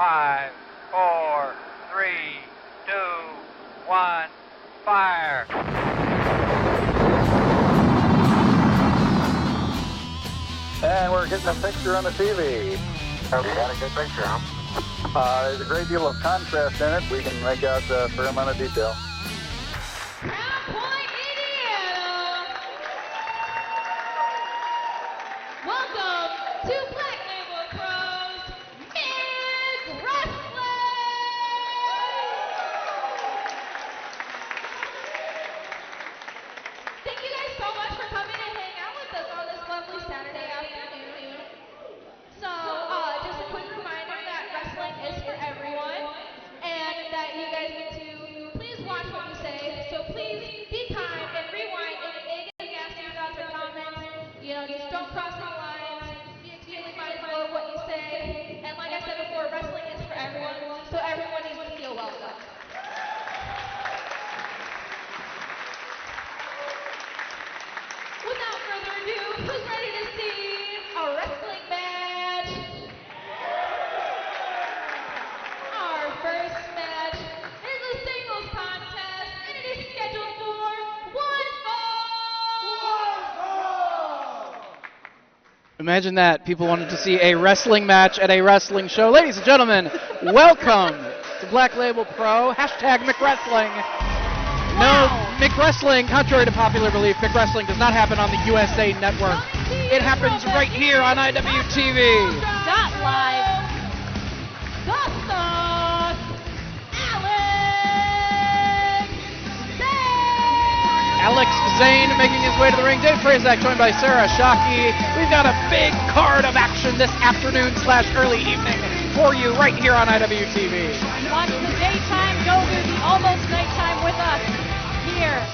5, 4, 3, 2, 1, fire. And we're getting a picture on the TV. We got a good picture, huh? There's a great deal of contrast in it. We can make out a fair amount of detail. Crown Point, Indiana. Welcome to Black Label Pros McWrestling. Thank you guys so much for coming and hanging out with us on this lovely Saturday afternoon. So, just a quick reminder that wrestling is for everyone, and that you guys get to please watch what you say. So please be kind and rewind any negative, nasty thoughts or comments. You know, just don't cross any lines. Be extremely mindful of what you say. And like I said before, wrestling is for everyone, so everyone needs to feel welcome. Without further ado, who's ready to see a wrestling match? Our first match is a singles contest, and it is scheduled for one fall. Imagine that. People wanted to see a wrestling match at a wrestling show. Ladies and gentlemen, welcome to Black Label Pro, hashtag McWrestling. No, McWrestling, contrary to popular belief, McWrestling does not happen on the USA Network. It happens right here on IWTV. Dot live. Dot Alex Zayne. Alex Zayne making his way to the ring. Dave Prazak joined by Sarah Shockey. We've got a big card of action this afternoon/early evening for you right here on IWTV. Watch the daytime go to the almost nighttime with us here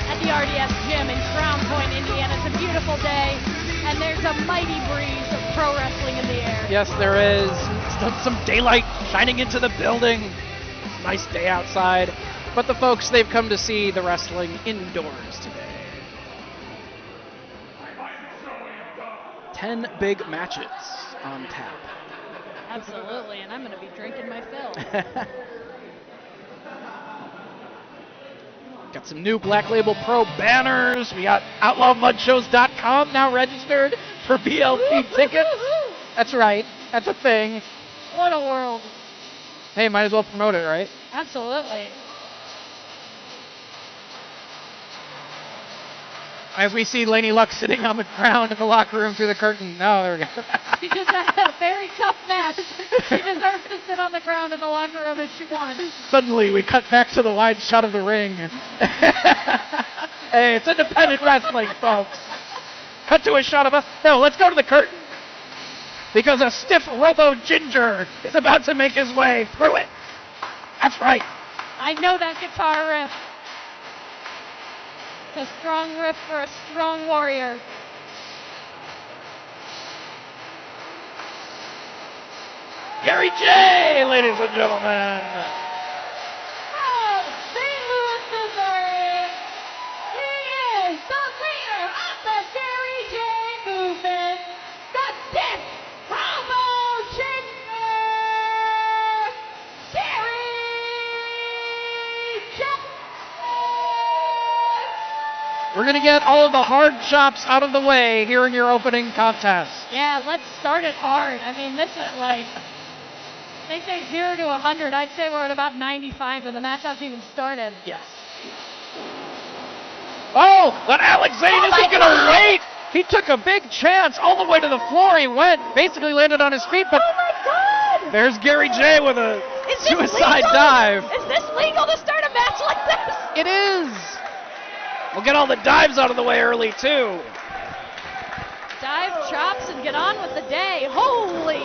at the RDS Gym in Crown Point, Indiana. It's a beautiful day, and there's a mighty breeze of pro wrestling in the air. Yes, there is. Some daylight shining into the building. Nice day outside. But the folks, they've come to see the wrestling indoors today. 10 big matches on tap. Absolutely, and I'm going to be drinking my fill. Got some new Black Label Pro banners. We got OutlawMudShows.com now registered for BLP tickets. That's right. That's a thing. What a world. Hey, might as well promote it, right? Absolutely. As we see Lainey Luck sitting on the ground in the locker room through the curtain. Oh, there we go. She just had a very tough match. She deserves to sit on the ground in the locker room if she won. Suddenly, we cut back to the wide shot of the ring. Hey, it's independent wrestling, folks. Cut to a shot of us. No, let's go to the curtain. Because a stiff Robo Ginger is about to make his way through it. That's right. I know that guitar riff. It's a strong riff for a strong warrior. Gary J, ladies and gentlemen. From St. Louis, Missouri, he is the leader of the Gary J movement, the Stiff Robo Ginger, Gary J. We're going to get all of the hard chops out of the way here in your opening contest. Yeah, let's start it hard. I mean, this is like, they say 0 to 100. I'd say we're at about 95 and the match hasn't even started. Yes. Oh, but Alex Zayne isn't going to wait. He took a big chance all the way to the floor. He went, basically landed on his feet, but Oh my God! there's Gary J with a Is this suicide legal? dive. Is this legal to start a match like this? It is. We'll get all the dives out of the way early, too. Dive, chops, and get on with the day. Holy!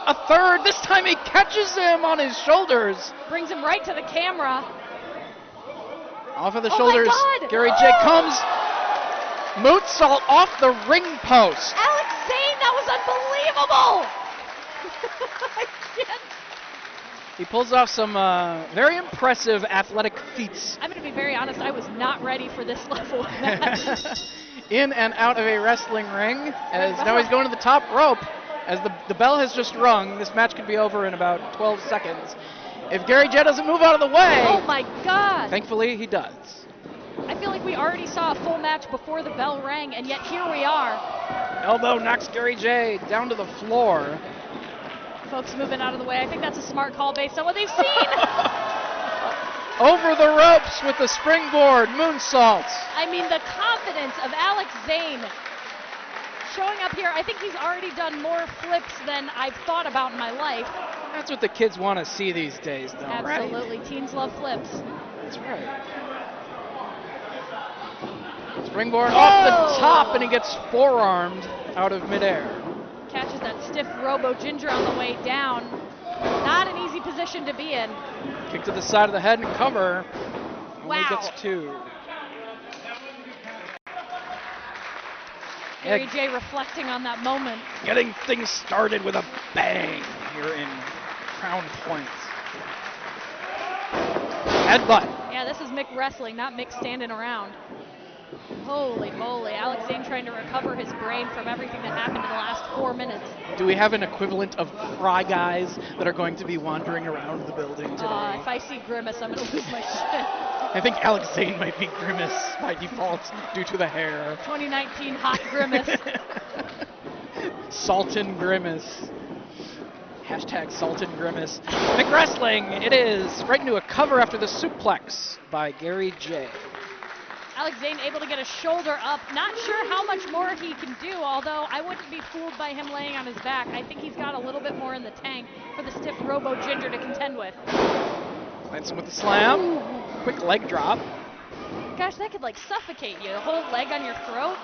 A third. This time he catches him on his shoulders. Brings him right to the camera. Off of the Oh my shoulders. God. Gary J comes. Moonsault off the ring post. Alex Zayne, that was unbelievable! I can't. He pulls off some very impressive athletic feats. I'm going to be very honest, I was not ready for this level of match. In and out of a wrestling ring. As now he's going to the top rope. as the bell has just rung. This match could be over in about 12 seconds. If Gary J doesn't move out of the way. Oh my God. Thankfully, he does. I feel like we already saw a full match before the bell rang, and yet here we are. Elbow knocks Gary J down to the floor. Folks moving out of the way. I think that's a smart call based on what they've seen. Over the ropes with the springboard moonsault. I mean, the confidence of Alex Zayne showing up here. I think he's already done more flips than I've thought about in my life. That's what the kids want to see these days, though, right? Absolutely. Teens love flips. That's right. Springboard off the top, and he gets forearmed out of midair. Catches that stiff Robo Ginger on the way down. Not an easy position to be in. Kick to the side of the head and cover. Only Wow. gets 2. Gary J reflecting on that moment. Getting things started with a bang here in Crown Point. Headbutt. Yeah, this is Mick wrestling, not Mick standing around. Holy moly, Alex Zayne trying to recover his brain from everything that happened in the last 4 minutes. Do we have an equivalent of Fry Guys that are going to be wandering around the building today? If I see Grimace, I'm going to lose my shit. I think Alex Zayne might be Grimace by default due to the hair. 2019 hot Grimace. Saltin Grimace. Hashtag Saltin Grimace. McWrestling, it is. Right into a cover after the suplex by Gary J. Alex Zayne able to get a shoulder up. Not sure how much more he can do, although I wouldn't be fooled by him laying on his back. I think he's got a little bit more in the tank for the stiff Robo Ginger to contend with. Lands him with the slam. Ooh. Quick leg drop. Gosh, that could like suffocate you. The whole leg on your throat.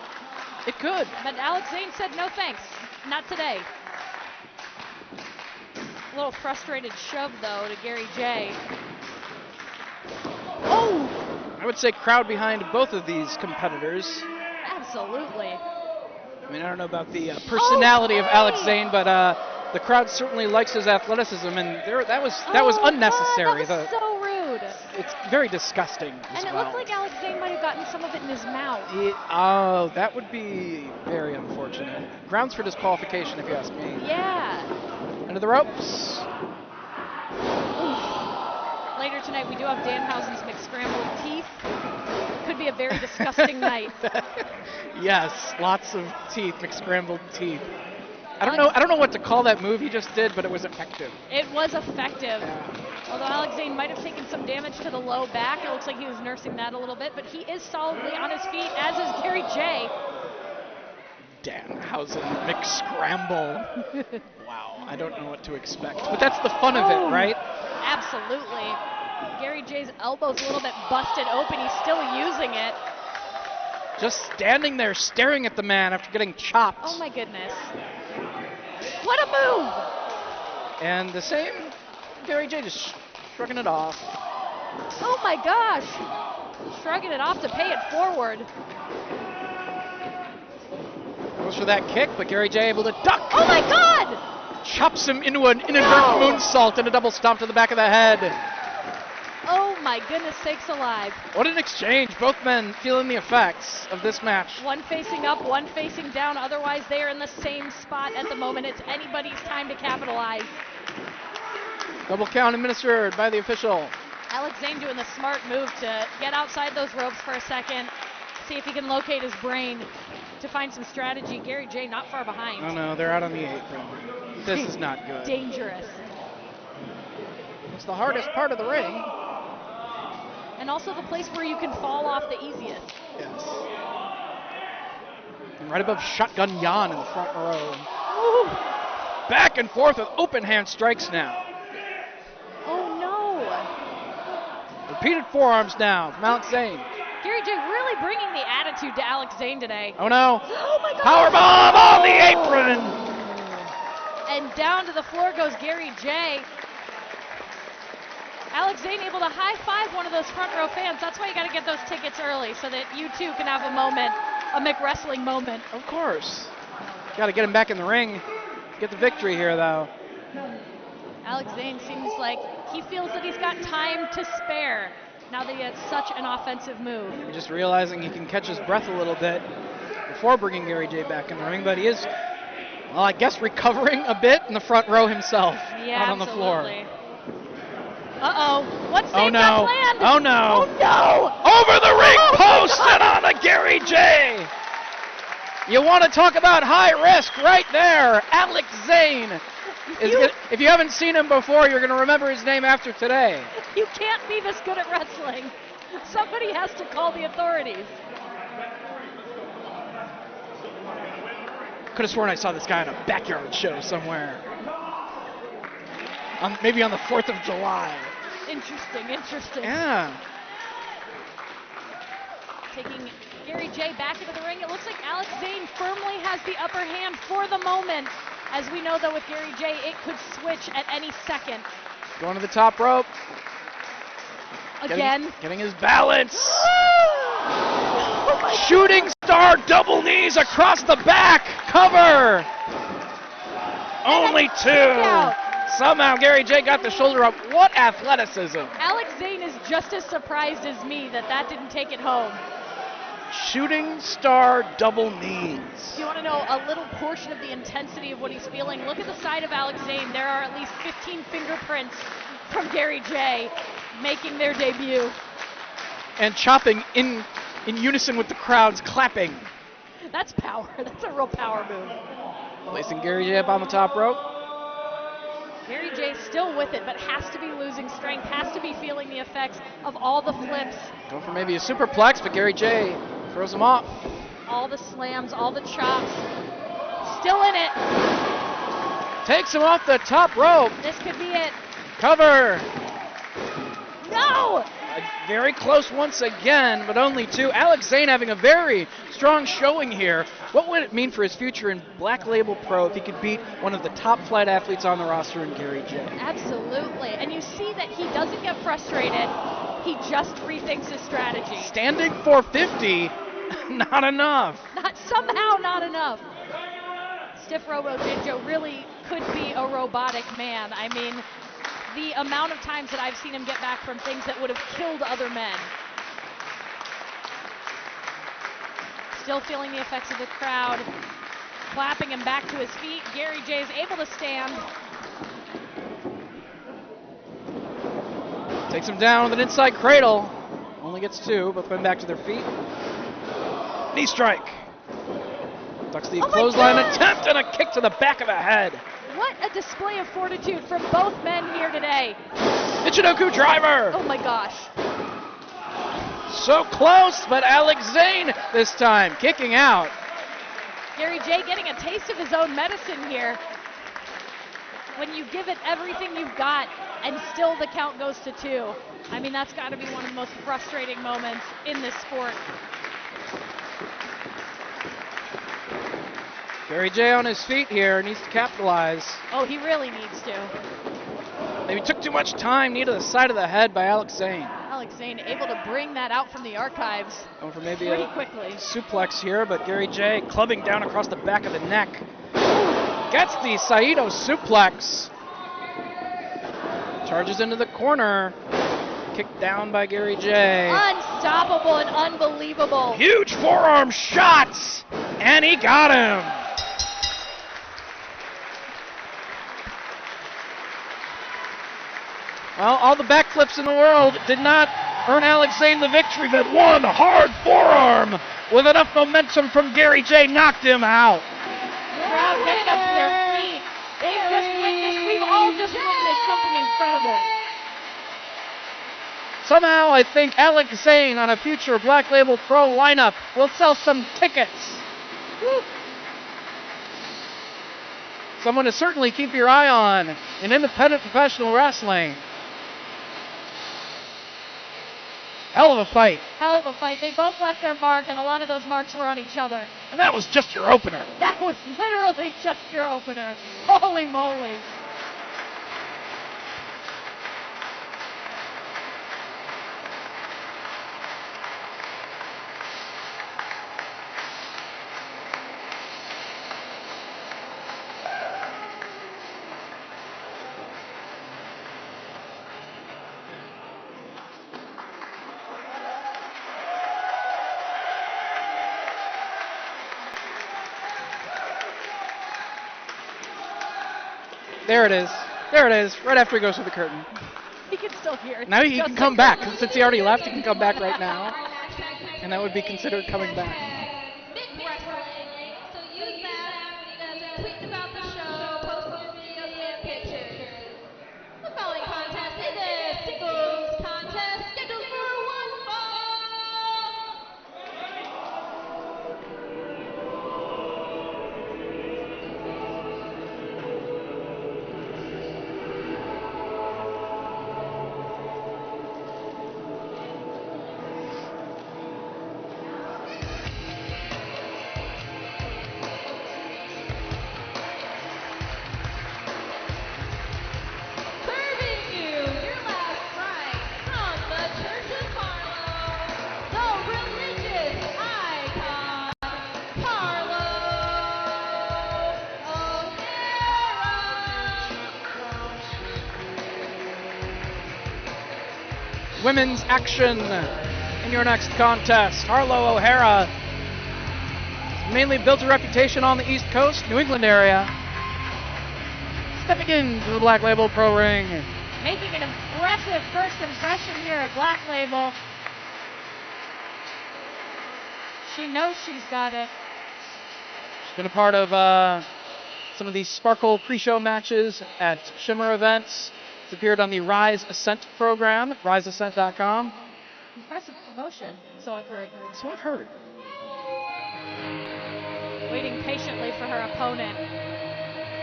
It could. But Alex Zayne said no thanks. Not today. A little frustrated shove though to Gary J. Oh! I would say crowd behind both of these competitors. Absolutely. I mean, I don't know about the personality of Alex Zayne, but the crowd certainly likes his athleticism, and that was unnecessary. That was so rude. It's very disgusting as And it well. looked like Alex Zayne might have gotten some of it in his mouth. Oh, that would be very unfortunate. Grounds for disqualification, if you ask me. Yeah. Under the ropes. Later tonight, we do have Danhausen's McScrambled teeth. Could be a very disgusting night. Yes, lots of teeth, McScrambled teeth. I don't know what to call that move he just did, but it was effective. It was effective. Yeah. Although Alex Zayne might have taken some damage to the low back. It looks like he was nursing that a little bit, but he is solidly on his feet, as is Gary J. Danhausen McScramble. Wow, I don't know what to expect, but that's the fun of it, right? Absolutely. Gary J's elbow's a little bit busted open. He's still using it. Just standing there staring at the man after getting chopped. Oh my goodness. What a move! And the same, Gary J just shrugging it off. Oh my gosh. Shrugging it off to pay it forward. Goes for that kick, but Gary J able to duck. Oh my God! Chops him into an inadvertent moonsault and a double stomp to the back of the head. Oh my goodness sakes alive. What an exchange. Both men feeling the effects of this match. One facing up, one facing down. Otherwise, they are in the same spot at the moment. It's anybody's time to capitalize. Double count administered by the official. Alex Zayne doing the smart move to get outside those ropes for a second, see if he can locate his brain to find some strategy. Gary J not far behind. Oh no, they're out on the apron. This is not good. Dangerous. It's the hardest part of the ring. And also the place where you can fall off the easiest. Yes. And right above Shotgun Yan in the front row. Ooh. Back and forth with open hand strikes now. Oh no. Repeated forearms now from Alex Zayne. Gary J really bringing the attitude to Alex Zayne today. Oh no. Oh my God. Powerbomb on the apron. And down to the floor goes Gary J. Alex Zayne able to high-five one of those front row fans. That's why you got to get those tickets early so that you too can have a moment, a McWrestling moment. Of course. Got to get him back in the ring. Get the victory here, though. Alex Zayne seems like he feels that he's got time to spare now that he has such an offensive move. You're just realizing he can catch his breath a little bit before bringing Gary J back in the ring, but he is Well, I guess recovering a bit in the front row himself. Yeah, out on the floor. absolutely. Uh-oh. What Oh save no. got planned? Oh no. Oh no. Over the ring Oh, post my and on the Gary J. You want to talk about high risk right there. Alex Zayne. If you haven't seen him before, you're going to remember his name after today. You can't be this good at wrestling. Somebody has to call the authorities. Could have sworn I saw this guy on a backyard show somewhere. Maybe on the 4th of July. Interesting. Yeah. Taking Gary J back into the ring. It looks like Alex Zayne firmly has the upper hand for the moment. As we know, though, with Gary J, it could switch at any second. Going to the top rope. Again. Getting his balance. Oh Shooting star double knees across the back. Cover. Only two. Somehow Gary J got the shoulder up. What athleticism. Alex Zayne is just as surprised as me that didn't take it home. Shooting star double knees. Do you want to know a little portion of the intensity of what he's feeling? Look at the side of Alex Zayne. There are at least 15 fingerprints from Gary J making their debut. And chopping in unison with the crowds clapping. That's power. That's a real power move. Placing Gary J up on the top rope. Gary J still with it, but has to be losing strength, has to be feeling the effects of all the flips. Going for maybe a superplex, but Gary J throws him off. All the slams, all the chops. Still in it. Takes him off the top rope. This could be it. Cover. No! Very close once again, but only two. Alex Zayne having a very strong showing here. What would it mean for his future in Black Label Pro if he could beat one of the top flight athletes on the roster in Gary J? Absolutely. And you see that he doesn't get frustrated. He just rethinks his strategy. Standing 450, not enough. Somehow not enough. Stiff Robo Jinjo really could be a robotic man. I mean, the amount of times that I've seen him get back from things that would have killed other men. Still feeling the effects of the crowd, clapping him back to his feet. Gary J is able to stand. Takes him down with an inside cradle. Only gets two, both went back to their feet. Knee strike. Ducks the clothesline attempt and a kick to the back of the head. What a display of fortitude from both men here today. Michinoku driver. Oh my gosh. So close, but Alex Zayne this time kicking out. Gary J getting a taste of his own medicine here. When you give it everything you've got and still the count goes to two. I mean, that's got to be one of the most frustrating moments in this sport. Gary J on his feet here, needs to capitalize. Oh, he really needs to. Maybe took too much time, knee to the side of the head by Alex Zayne. Alex Zayne able to bring that out from the archives Going for maybe pretty a quickly. suplex here, but Gary J clubbing down across the back of the neck. Gets the Saito suplex. Charges into the corner. Kicked down by Gary J. Unstoppable and unbelievable. Huge forearm shots, and he got him. Well, all the backflips in the world did not earn Alex Zayne the victory, but one hard forearm with enough momentum from Gary J knocked him out. Crowd getting up to their feet. We've all just witnessed something incredible. Somehow, I think Alex Zayne on a future Black Label Pro lineup will sell some tickets. Woo. Someone to certainly keep your eye on in independent professional wrestling. Hell of a fight. Hell of a fight. They both left their mark, and a lot of those marks were on each other. And that was just your opener. That was literally just your opener. Holy moly. There it is. There it is, right after he goes through the curtain. He can still hear it. Now he can come back. Since he already left, he can come back right now. And that would be considered coming back. McWrestling. So use that to tweet about the show, post your videos and pictures. The following contest is a singles contest scheduled for one fall. Serving you your last strike from the Church of Harlow, the religious icon, Harlow O'Hara. Women's action in your next contest. Harlow O'Hara mainly built a reputation on the East Coast, New England area. Stepping into the Black Label Pro Ring. Making an impressive first impression here at Black Label. She knows she's got it. She's been a part of some of the Sparkle pre-show matches at Shimmer events. She's appeared on the Rise Ascent program, riseascent.com. Impressive promotion, so I've heard. So I've heard. Waiting patiently for her opponent.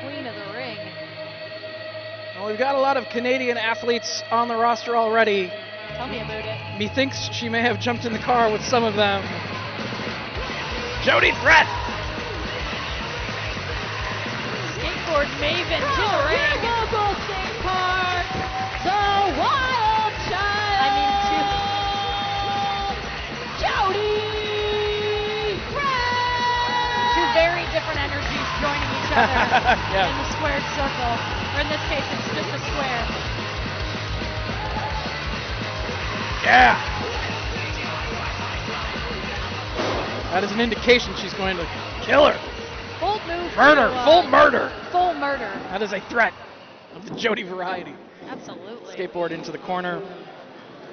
Queen of the ring. Well, we've got a lot of Canadian athletes on the roster already. Tell me about it. Methinks she may have jumped in the car with some of them. Jody Threat! Skateboard maven to the ring. Local State Park, the Wild Child. I mean, Jody two very different energies joining each other Yeah. in the squared circle. Or in this case, it's just a square. Yeah! That is an indication she's going to kill her. Bold move. Murder, to, full murder. Full murder. That is a threat of the Jody variety. Absolutely. Skateboard into the corner.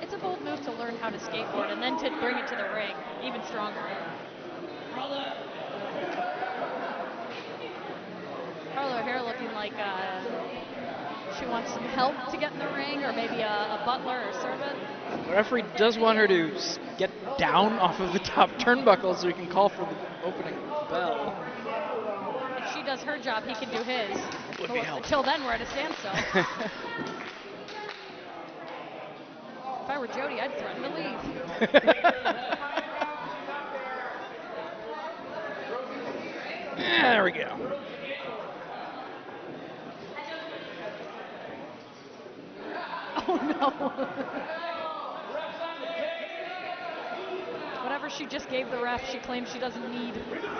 It's a bold move to learn how to skateboard and then to bring it to the ring. Even stronger. Harlow O'Hara looking like she wants some help to get in the ring, or maybe a butler or servant. The referee does want her to get down off of the top turnbuckle so he can call for the opening bell. If she does her job, he can do his. Would be helpful. Until then, we're at a standstill. If I were Jody, I'd threaten to leave. There we go. Oh no. Whatever she just gave the ref, she claims she doesn't need.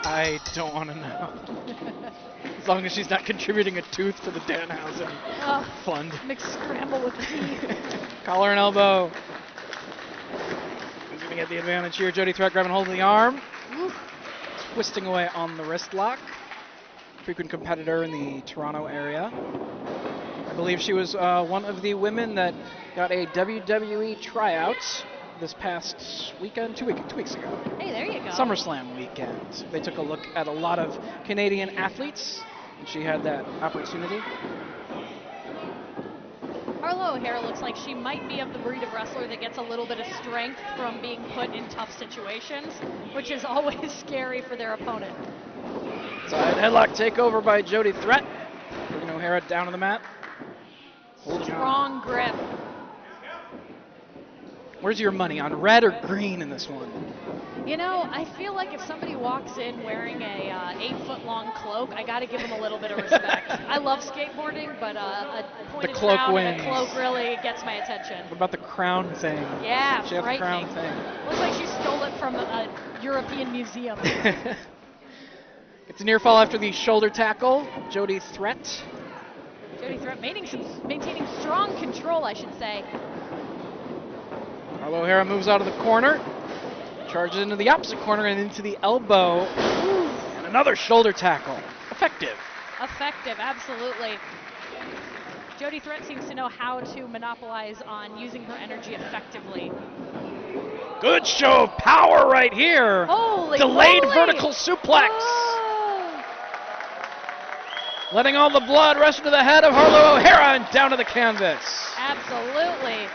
I don't want to know. As long as she's not contributing a tooth to the Danhausen fund. Mixed scramble with teeth. Collar and elbow. Who's going to get the advantage here? Jody Threat grabbing hold of the arm. Twisting away on the wrist lock. Frequent competitor in the Toronto area. I believe she was one of the women that got a WWE tryout this past weekend, 2 weeks ago. Hey, there you go. SummerSlam weekend. They took a look at a lot of Canadian athletes, and she had that opportunity. Harlow O'Hara looks like she might be of the breed of wrestler that gets a little bit of strength from being put in tough situations, which is always scary for their opponent. Side headlock takeover by Jody Threat. Bringing O'Hara down to the mat. Holding Strong on. grip. Where's your money, on red or green in this one? You know, I feel like if somebody walks in wearing a 8-foot-long cloak, I got to give them a little bit of respect. I love skateboarding, but a pointed cloak crown and wins. a cloak really gets my attention. What about the crown thing? Yeah, She had the crown frightening. thing. Looks like she stole it from a European museum. It's a near fall after the shoulder tackle. Jody Threat. Jody Threat maintaining strong control, I should say. Harlow O'Hara moves out of the corner. Charges into the opposite corner and into the elbow. And another shoulder tackle. Effective. Effective, absolutely. Jody Threat seems to know how to monopolize on using her energy effectively. Good show of power right here. Holy Delayed moly. vertical suplex. Oh. Letting all the blood rush into the head of Harlow O'Hara and down to the canvas. Absolutely.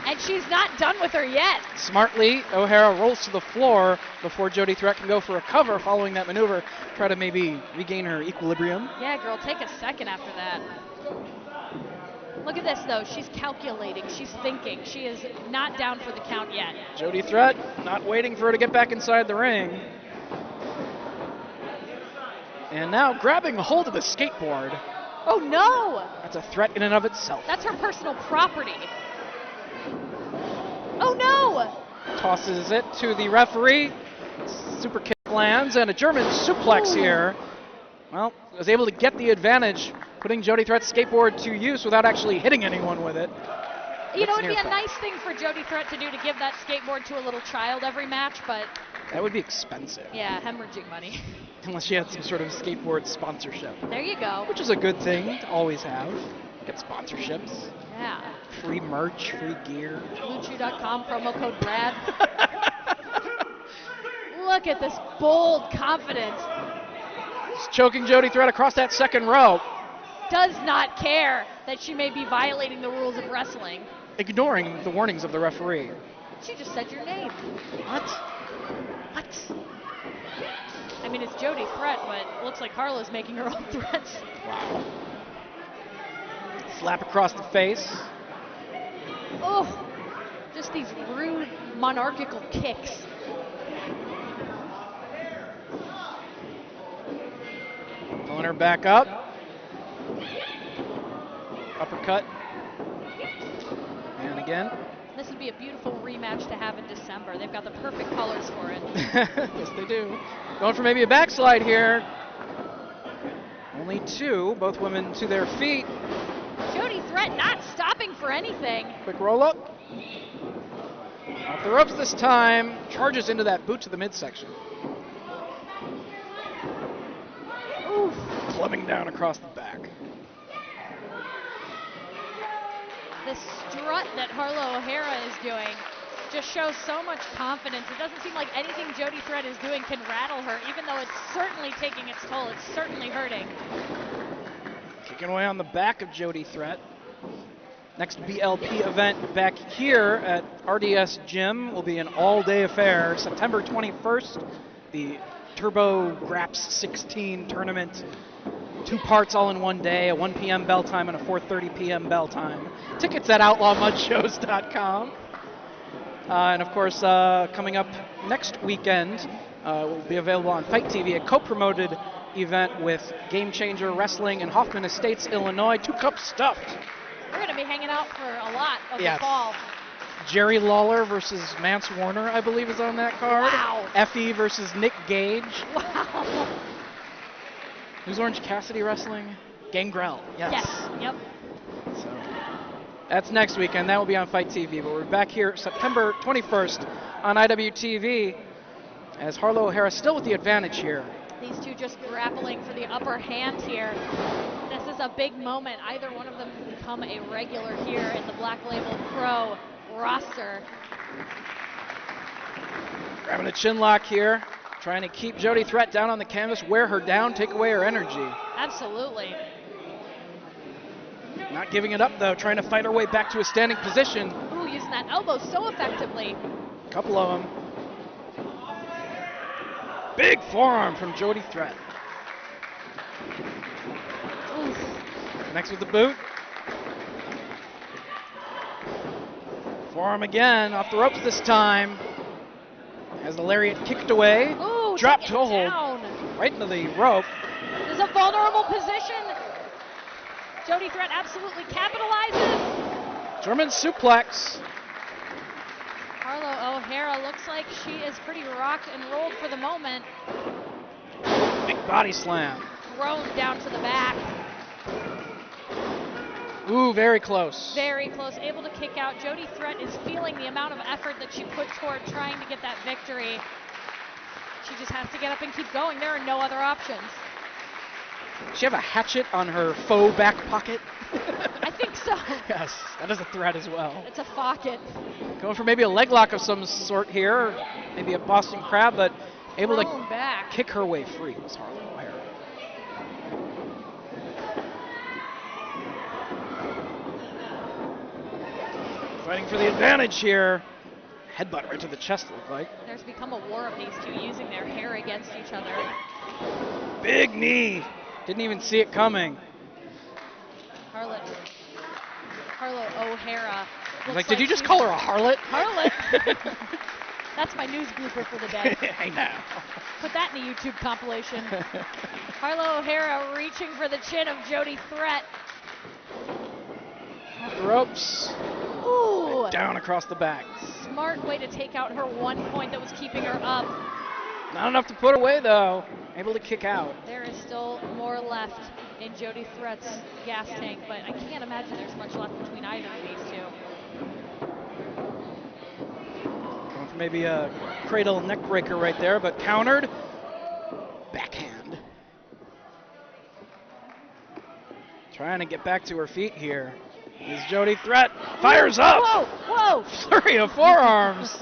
And she's not done with her yet. Smartly, O'Hara rolls to the floor before Jody Threat can go for a cover following that maneuver. Try to maybe regain her equilibrium. Yeah, girl, take a second after that. Look at this, though. She's calculating. She's thinking. She is not down for the count yet. Jody Threat not waiting for her to get back inside the ring. And now grabbing hold of the skateboard. Oh, no! That's a threat in and of itself. That's her personal property. Oh, no! Tosses it to the referee. Super kick lands and a German suplex here. Well, was able to get the advantage, putting Jody Threat's skateboard to use without actually hitting anyone with it. You know, it'd be a nice thing for Jody Threat to do to give that skateboard to a little child every match, but... That would be expensive. Yeah, hemorrhaging money. Unless she had some sort of skateboard sponsorship. There you go. Which is a good thing to always have. Get sponsorships. Yeah. Free merch, free gear. BlueChew.com, promo code Brad. Look at this bold confidence. Just choking Jody Threat across that second row. Does not care that she may be violating the rules of wrestling. Ignoring the warnings of the referee. She just said your name. What? What? I mean, it's Jody Threat, but it looks like Harlow's making her own threats. Wow. Slap across the face. Oh, just these rude monarchical kicks. Pulling her back up. Uppercut. And again. This would be a beautiful rematch to have in December. They've got the perfect colors for it. Yes, they do. Going for maybe a backslide here. Only two, both women to their feet. Jody Threat not stopping for anything. Quick roll up. Off the ropes this time. Charges into that boot to the midsection. Oof. Clubbing down across the back. The strut that Harlow O'Hara is doing just shows so much confidence. It doesn't seem like anything Jody Threat is doing can rattle her, even though it's certainly taking its toll. It's certainly hurting. Kicking away on the back of Jody Threat. Next BLP event back here at RDS Gym will be an all-day affair. September 21st, the Turbo Graps 16 tournament. 2 parts all in one day, a 1 p.m. bell time and a 4:30 p.m. bell time. Tickets at outlawmudshows.com. And of course, coming up next weekend, will be available on Fight TV, a co-promoted event with Game Changer Wrestling in Hoffman Estates, Illinois. 2 cups stuffed. We're going to be hanging out for a lot of Yeah. the fall. Jerry Lawler versus Mance Warner, I believe, is on that card. Wow. Effie versus Nick Gage. Wow. Who's Orange Cassidy wrestling? Gangrel. Yes. Yep. So that's next weekend. That will be on Fight TV. But we're back here September 21st on IWTV as Harlow O'Hara still with the advantage here. These two just grappling for the upper hand here. This is a big moment. Either one of them can become a regular here in the Black Label Pro roster. Grabbing a chin lock here. Trying to keep Jody Threat down on the canvas, wear her down, take away her energy. Absolutely. Not giving it up though, trying to fight her way back to a standing position. Ooh, using that elbow so effectively. A couple of them. Big forearm from Jody Threat. Oof. Next with the boot. Forearm again, off the ropes this time. Has the lariat kicked away. Ooh, Drop take it toe hold down. right into the rope. This is a vulnerable position. Jody Threat absolutely capitalizes. German suplex. Harlow O'Hara looks like she is pretty rocked and rolled for the moment. Big body slam. Thrown down to the back. Ooh, very close. Very close, able to kick out. Jody Threat is feeling the amount of effort that she put toward trying to get that victory. She just has to get up and keep going. There are no other options. Does she have a hatchet on her faux back pocket? I think so. Yes, that is a threat as well. It's a Focket. Going for maybe a leg lock of some sort here, or maybe a Boston Crab, but able Thrown to back. kick her way free was Harlow O'Hara. Fighting for the advantage here. Headbutt right to the chest, looked like. There's become a war of these two using their hair against each other. Big knee. Didn't even see it coming. Harlow O'Hara. Like, did you just call her a harlot? Harlot? That's my news blooper for the day. I know. Put that in the YouTube compilation. Harlow O'Hara reaching for the chin of Jody Threat. Off the ropes. Ooh. Down across the back. Smart way to take out her 1 point that was keeping her up. Not enough to put away, though. Able to kick out. There is still more left in Jody Threat's gas tank, but I can't imagine there's much left between either of these two. Going for maybe a cradle neck breaker right there, but countered. Backhand. Trying to get back to her feet here. Is Jody Threat. Fires up. Whoa, whoa. Flurry of forearms.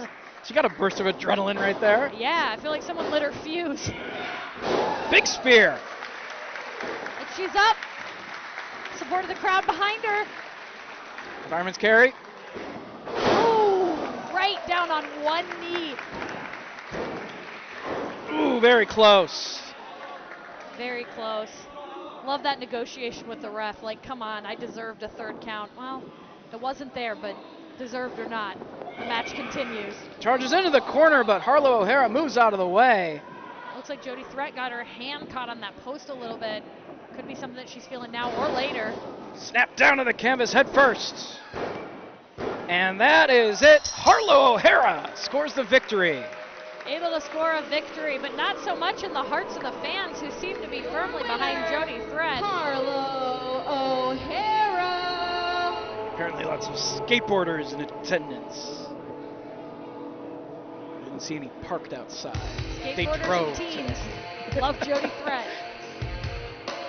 She got a burst of adrenaline right there. Yeah, I feel like someone lit her fuse. Big spear. And she's up. Support of the crowd behind her. Fireman's carry. Ooh, right down on one knee. Ooh, very close. Very close. Love that negotiation with the ref. Like, come on, I deserved a third count. Well, it wasn't there, but deserved or not, the match continues. Charges into the corner, but Harlow O'Hara moves out of the way. Looks like Jody Threat got her hand caught on that post a little bit. Could be something that she's feeling now or later. Snap down to the canvas head first. And that is it. Harlow O'Hara scores the victory. Able to score a victory, but not so much in the hearts of the fans who seem to be firmly behind Jody Threat. Harlow O'Hara. Apparently lots of skateboarders in attendance. Didn't see any parked outside. They Skateboarders drove. and teens love Jody Threat.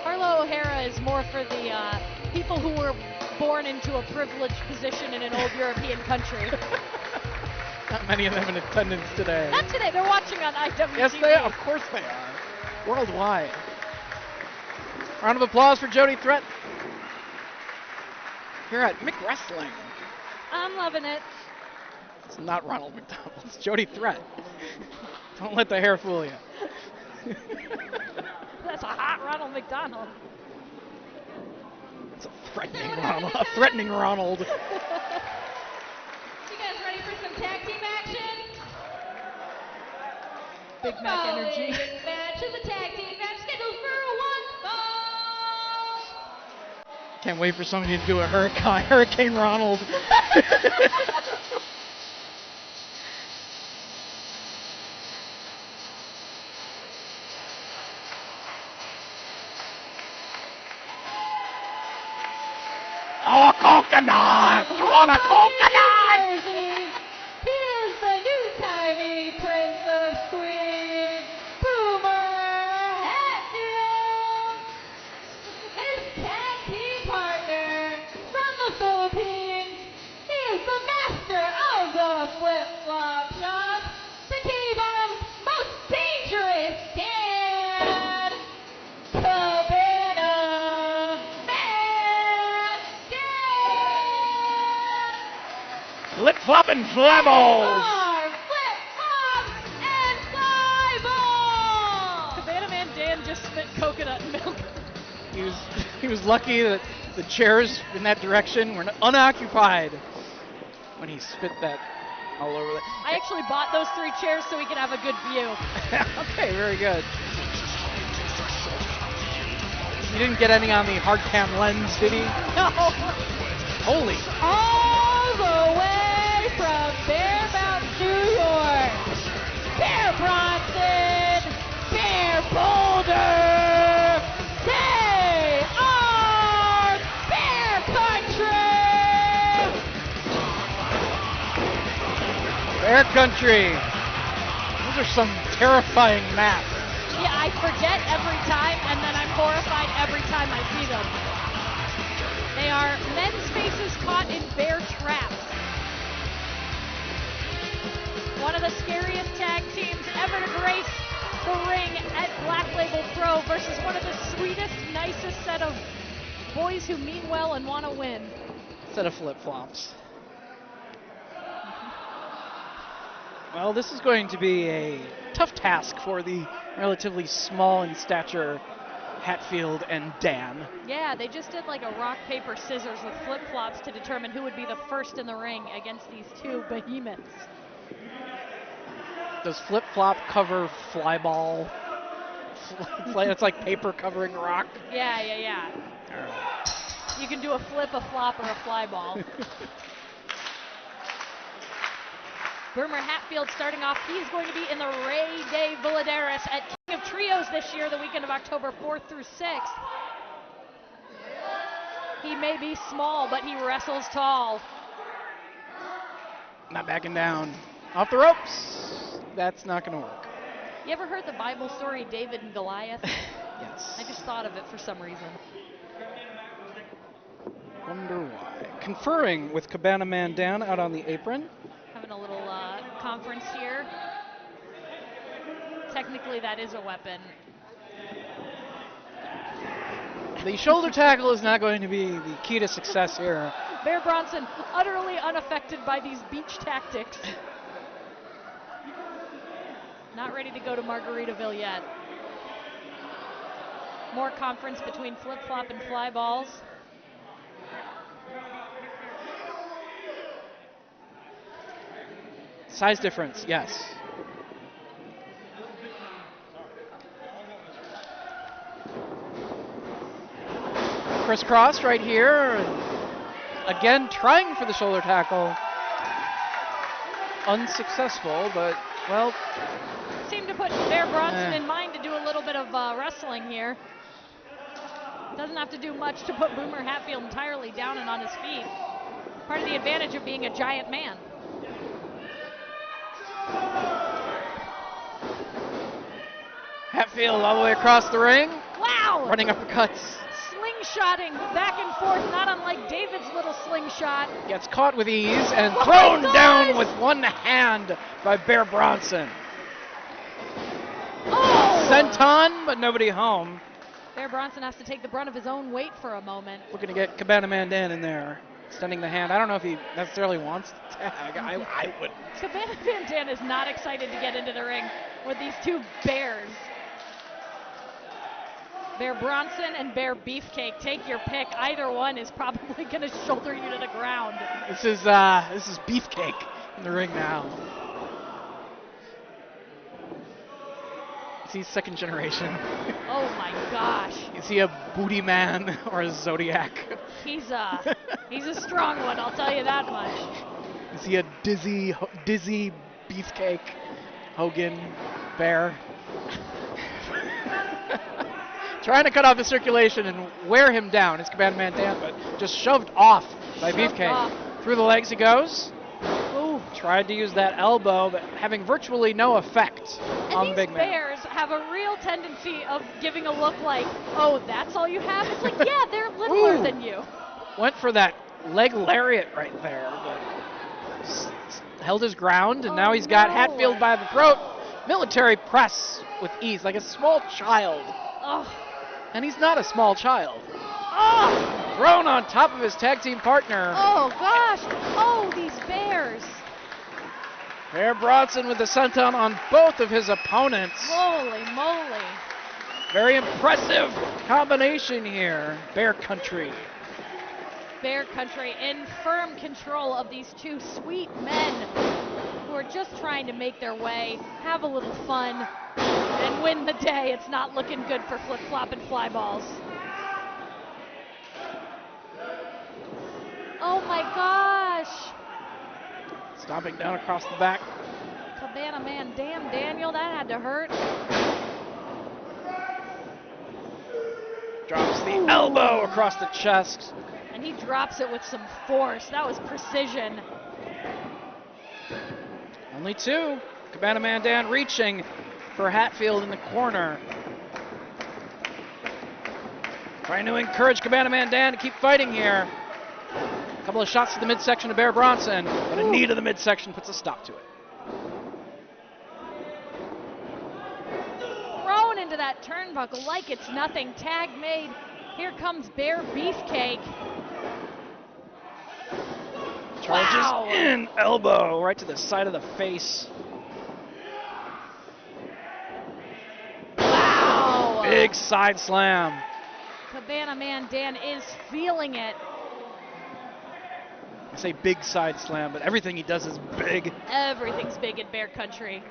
Harlow O'Hara is more for the people who were born into a privileged position in an old European country. Not many of them in attendance today. Not today, they're watching on IWTV. Yes, they are. Of course they are. Worldwide. Round of applause for Jody Threat. Here at McWrestling. I'm loving it. It's not Ronald McDonald. It's Jody Threat. Don't let the hair fool you. That's a hot Ronald McDonald. It's a threatening Ronald. A threatening Ronald. You guys ready for some tag team action? Big Mac energy. Match is a tag team match scheduled for 1 fall. Can't wait for somebody to do a Hurricane Ronald. Oh, coconut! You want a coconut? Here's the new-timey Prince of Queens, Boomer Hatfield. His tag team partner from the Philippines, he is the master of the flip-flop shot, the K-Bomb's most dangerous dad, Cabana. Flip-flop and flyballs! Flip-flop and flyball! Cabana Man Dan just spit coconut milk. He was lucky that the chairs in that direction were unoccupied when he spit that all over. I actually bought those 3 chairs so we could have a good view. Okay, very good. You didn't get any on the hard cam lens, did he? No. Holy. All the way from Bear Mountain, New York, Bear Bronson, Bear Boulder, they are Bear Country! Bear Country. Those are some terrifying maps. Yeah, I forget every time, and then I'm horrified every time I see them. They They are men's faces caught in bear traps. One of the scariest tag teams ever to grace the ring at Black Label Pro versus one of the sweetest, nicest set of boys who mean well and want to win. Set of flip-flops. Well, this is going to be a tough task for the relatively small in stature Hatfield and Dan. Yeah, they just did like a rock, paper, scissors with flip-flops to determine who would be the first in the ring against these two behemoths. Does flip-flop cover flyball? It's like paper covering rock. Yeah. All right. You can do a flip, a flop, or a fly ball. Boomer Hatfield starting off. He's going to be in the Rey de Valladares at King of Trios this year, the weekend of October 4th through 6th. He may be small, but he wrestles tall. Not backing down. Off the ropes. That's not going to work. You ever heard the Bible story, David and Goliath? Yes. I just thought of it for some reason. Wonder why. Conferring with Cabana Man Dan out on the apron. Having a little conference here. Technically, that is a weapon. The shoulder tackle is not going to be the key to success here. Bear Bronson utterly unaffected by these beach tactics. Not ready to go to Margaritaville yet. More conference between flip-flop and fly balls. Size difference, yes. Crisscross right here. Again, trying for the shoulder tackle. Unsuccessful, but, well. Seemed to put Bear Bronson in mind to do a little bit of wrestling here. Doesn't have to do much to put Boomer Hatfield entirely down and on his feet. Part of the advantage of being a giant man. Hatfield all the way across the ring. Wow! Running uppercuts. Slingshotting back and forth, not unlike David's little slingshot. Gets caught with ease and thrown down with one hand by Bear Bronson. Oh! Sent on, but nobody home. Bear Bronson has to take the brunt of his own weight for a moment. Looking to get Cabana Man Dan in there. Extending the hand. I don't know if he necessarily wants to tag. I wouldn't. Cabana Man Dan is not excited to get into the ring with these two bears. Bear Bronson and Bear Beefcake. Take your pick. Either one is probably going to shoulder you to the ground. This is Beefcake in the ring now. Is he second generation? Oh my gosh. Is he a booty man or a Zodiac? He's a strong one, I'll tell you that much. Is he a dizzy Beefcake? Hogan, Bear? Trying to cut off his circulation and wear him down. It's Cabana Man Dan, but just shoved off by Beefcake. Through the legs he goes. Ooh, tried to use that elbow, but having virtually no effect on the big man. These bears have a real tendency of giving a look like, oh, that's all you have? It's like, yeah, they're littler than you. Went for that leg lariat right there, but held his ground, and now he's got Hatfield by the throat. Military press with ease, like a small child. Oh. And he's not a small child. Oh! Thrown on top of his tag team partner. Oh, gosh. Oh, these bears. Bear Bronson with the senton on both of his opponents. Holy moly. Very impressive combination here. Bear Country. Bear Country in firm control of these two sweet men who are just trying to make their way, have a little fun, and win the day. It's not looking good for flip-flop and fly balls. Oh my gosh. Stomping down across the back. Cabana Man, damn Daniel, that had to hurt. Drops the elbow across the chest. And he drops it with some force. That was precision. Only two. Cabana Man Dan reaching for Hatfield in the corner. Trying to encourage Cabana Man Dan to keep fighting here. A couple of shots to the midsection of Bear Bronson, but a knee to the midsection puts a stop to it. Thrown into that turnbuckle like it's nothing. Tag made. Here comes Bear Beefcake. Charges in, elbow right to the side of the face. Wow! Big side slam. Cabana Man Dan is feeling it. I say big side slam, but everything he does is big. Everything's big in Bear Country.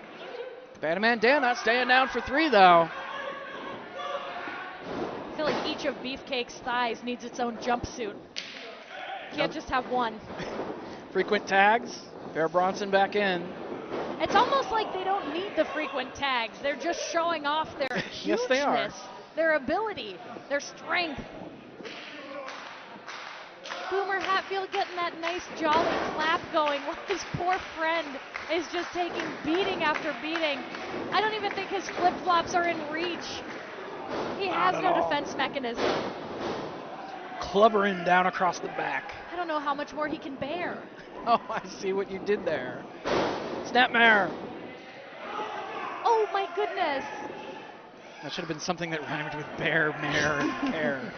Cabana Man Dan not staying down for 3 though. I feel like each of Beefcake's thighs needs its own jumpsuit. Can't just have one. Frequent tags. Bear Bronson back in. It's almost like they don't need the frequent tags. They're just showing off their hugeness, Yes, they are. their ability, their strength. Boomer Hatfield getting that nice jolly clap going while his poor friend is just taking beating after beating. I don't even think his flip-flops are in reach. He has no defense mechanism. Clubbering down across the back. I don't know how much more he can bear. Oh, I see what you did there. Snapmare. Oh my goodness. That should have been something that rhymed with bear, mare, and pear.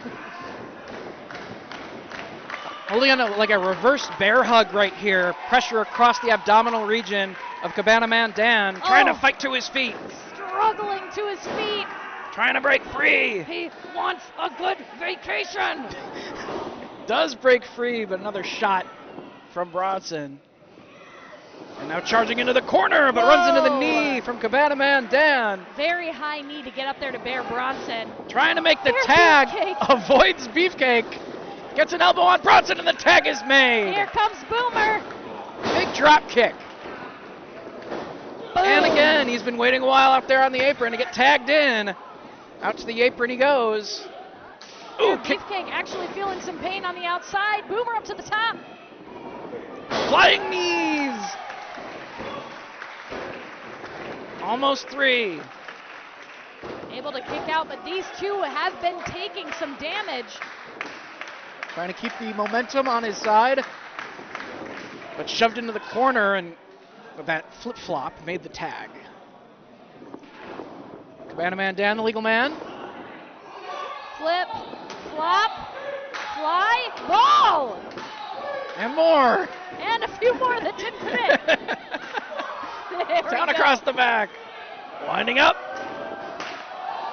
Holding on to like a reverse bear hug right here. Pressure across the abdominal region of Cabana Man Dan. Trying to fight to his feet. Struggling to his feet. Trying to break free. He wants a good vacation. Does break free, but another shot from Bronson. And now charging into the corner, but runs into the knee from Cabana Man Dan. Very high knee to get up there to Bear Bronson. Trying to make the Bear tag. Beefcake. Avoids Beefcake. Gets an elbow on Bronson, and the tag is made. Here comes Boomer. Big drop kick. Boom. And again, he's been waiting a while out there on the apron to get tagged in. Out to the apron he goes. Ooh, kick. Beefcake actually feeling some pain on the outside. Boomer up to the top. Flying knees. Almost 3. Able to kick out, but these two have been taking some damage. Trying to keep the momentum on his side. But shoved into the corner, and with that flip-flop made the tag. Cabana Man Dan, the legal man. Flip, flop, fly, ball! And more. And a few more that didn't fit. There we Down go. across the back. Winding up.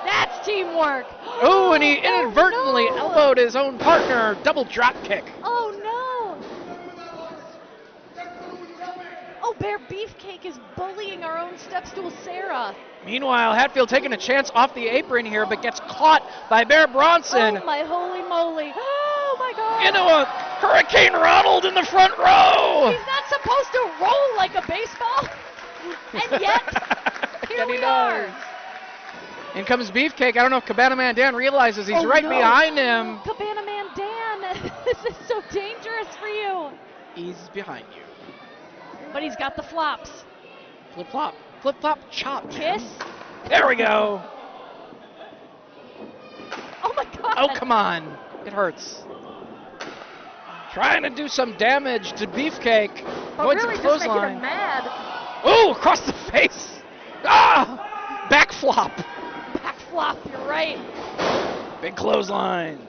That's teamwork. Oh, and he inadvertently no. elbowed his own partner. Double drop kick. Oh no! Oh, Bear Beefcake is bullying our own Stepstool Sarah. Meanwhile, Hatfield taking a chance off the apron here, but gets caught by Bear Bronson. Oh my holy moly. Oh my god. Into a Hurricane Ronald in the front row. He's not supposed to roll like a baseball. And yet, here Yet he we does. are. In comes Beefcake. I don't know if Cabana Man Dan realizes he's right no. behind him. Cabana Man Dan, this is so dangerous for you. He's behind you. But he's got the flops. Flip flop. Flip flop chop. Kiss. There we go. Oh my god. Oh, come on. It hurts. Trying to do some damage to Beefcake. But Avoids really a just making clothesline. him mad. Oh, across the face. Ah! Back flop. Back flop, you're right. Big clothesline.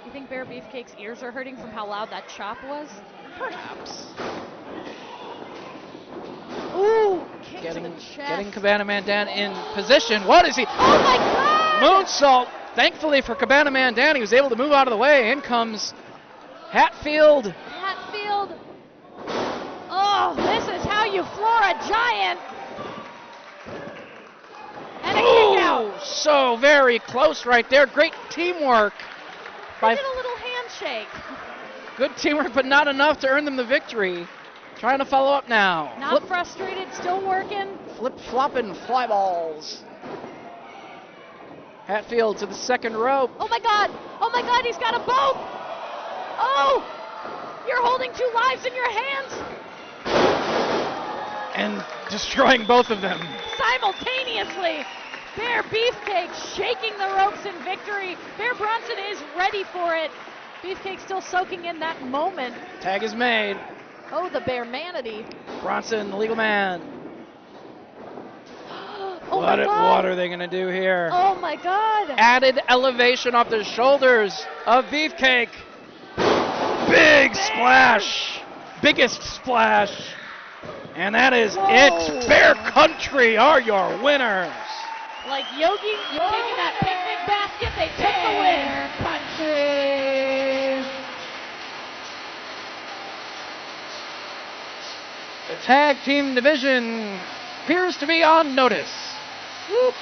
You think Bear Beefcake's ears are hurting from how loud that chop was? Perhaps. Ooh, kick Getting to the chest. Cabana Man Dan in position. What is he? Oh my god! Moonsault. Thankfully for Cabana Man Dan, he was able to move out of the way. In comes Hatfield. Hatfield. Oh, this is how you floor a giant. And a kick out. So very close right there. Great teamwork. They did a little handshake. Good teamwork, but not enough to earn them the victory. Trying to follow up now. Not frustrated, still working. Flip-flopping fly balls. Hatfield to the second rope. Oh my god, he's got a boat. Oh, you're holding 2 lives in your hands. And destroying both of them. Simultaneously. Bear Beefcake shaking the ropes in victory. Bear Bronson is ready for it. Beefcake still soaking in that moment. Tag is made. Oh, the Bear Manatee. Bronson, the legal man. Oh my God. What are they going to do here? Oh my God. Added elevation off the shoulders of Beefcake. Big splash. Biggest splash. And that is it. Bear Country are your winners. Like Yogi taking that picnic basket, they took the win. Country. The tag team division appears to be on notice. Whoop.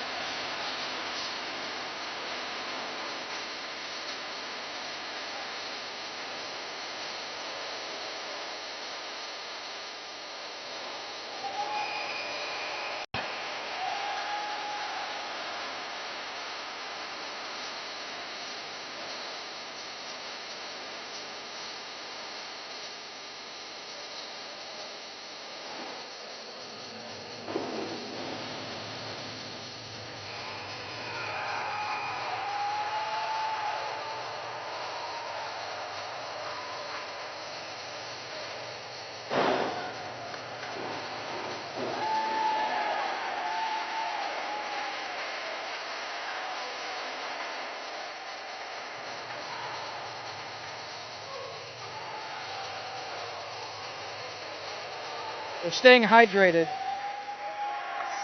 They're staying hydrated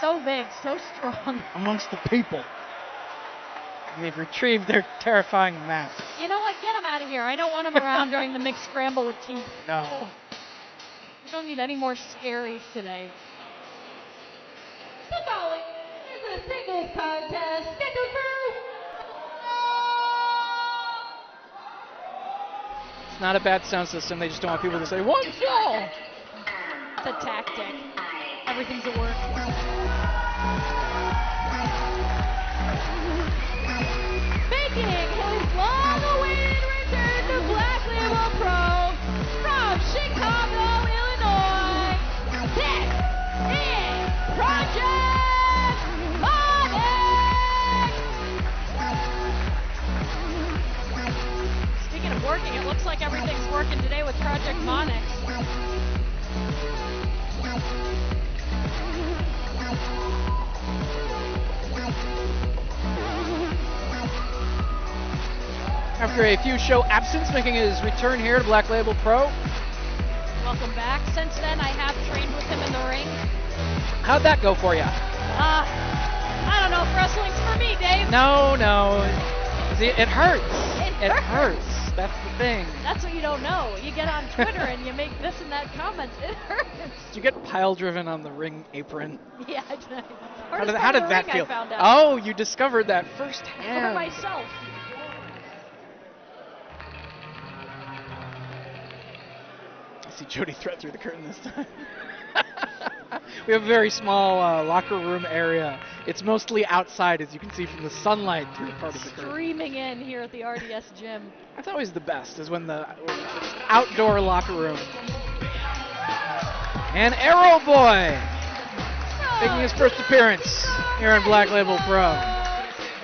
So big, so strong. amongst the people. And they've retrieved their terrifying map. You know what? Get them out of here. I don't want them around during the mixed scramble with teeth. No. We don't need any more scaries today. The following is a singles contest scheduled for It's not a bad sound system. They just don't want people to say, one fall. The tactic. Everything's at work. making his long-awaited return to Black Label Pro from Chicago, Illinois. This is Project Monix. Speaking of working, it looks like everything's working today with Project Monix. After a few show absence, making his return here to Black Label Pro. Welcome back. Since then, I have trained with him in the ring. How'd that go for you? I don't know if wrestling's for me, Dave. No. See, it hurts. It hurts. That's the thing. That's what you don't know. You get on Twitter and you make this and that comments. It hurts. Did you get pile driven on the ring apron? Yeah, I did. How did that feel? I found out. Oh, you discovered that firsthand. For myself. I see Jody thread through the curtain this time. We have a very small locker room area. It's mostly outside, as you can see from the sunlight through part of the curtain. Streaming in here at the RDS gym. That's always the best, is when the outdoor locker room. And Aeroboy making his first appearance here on Black Label Pro.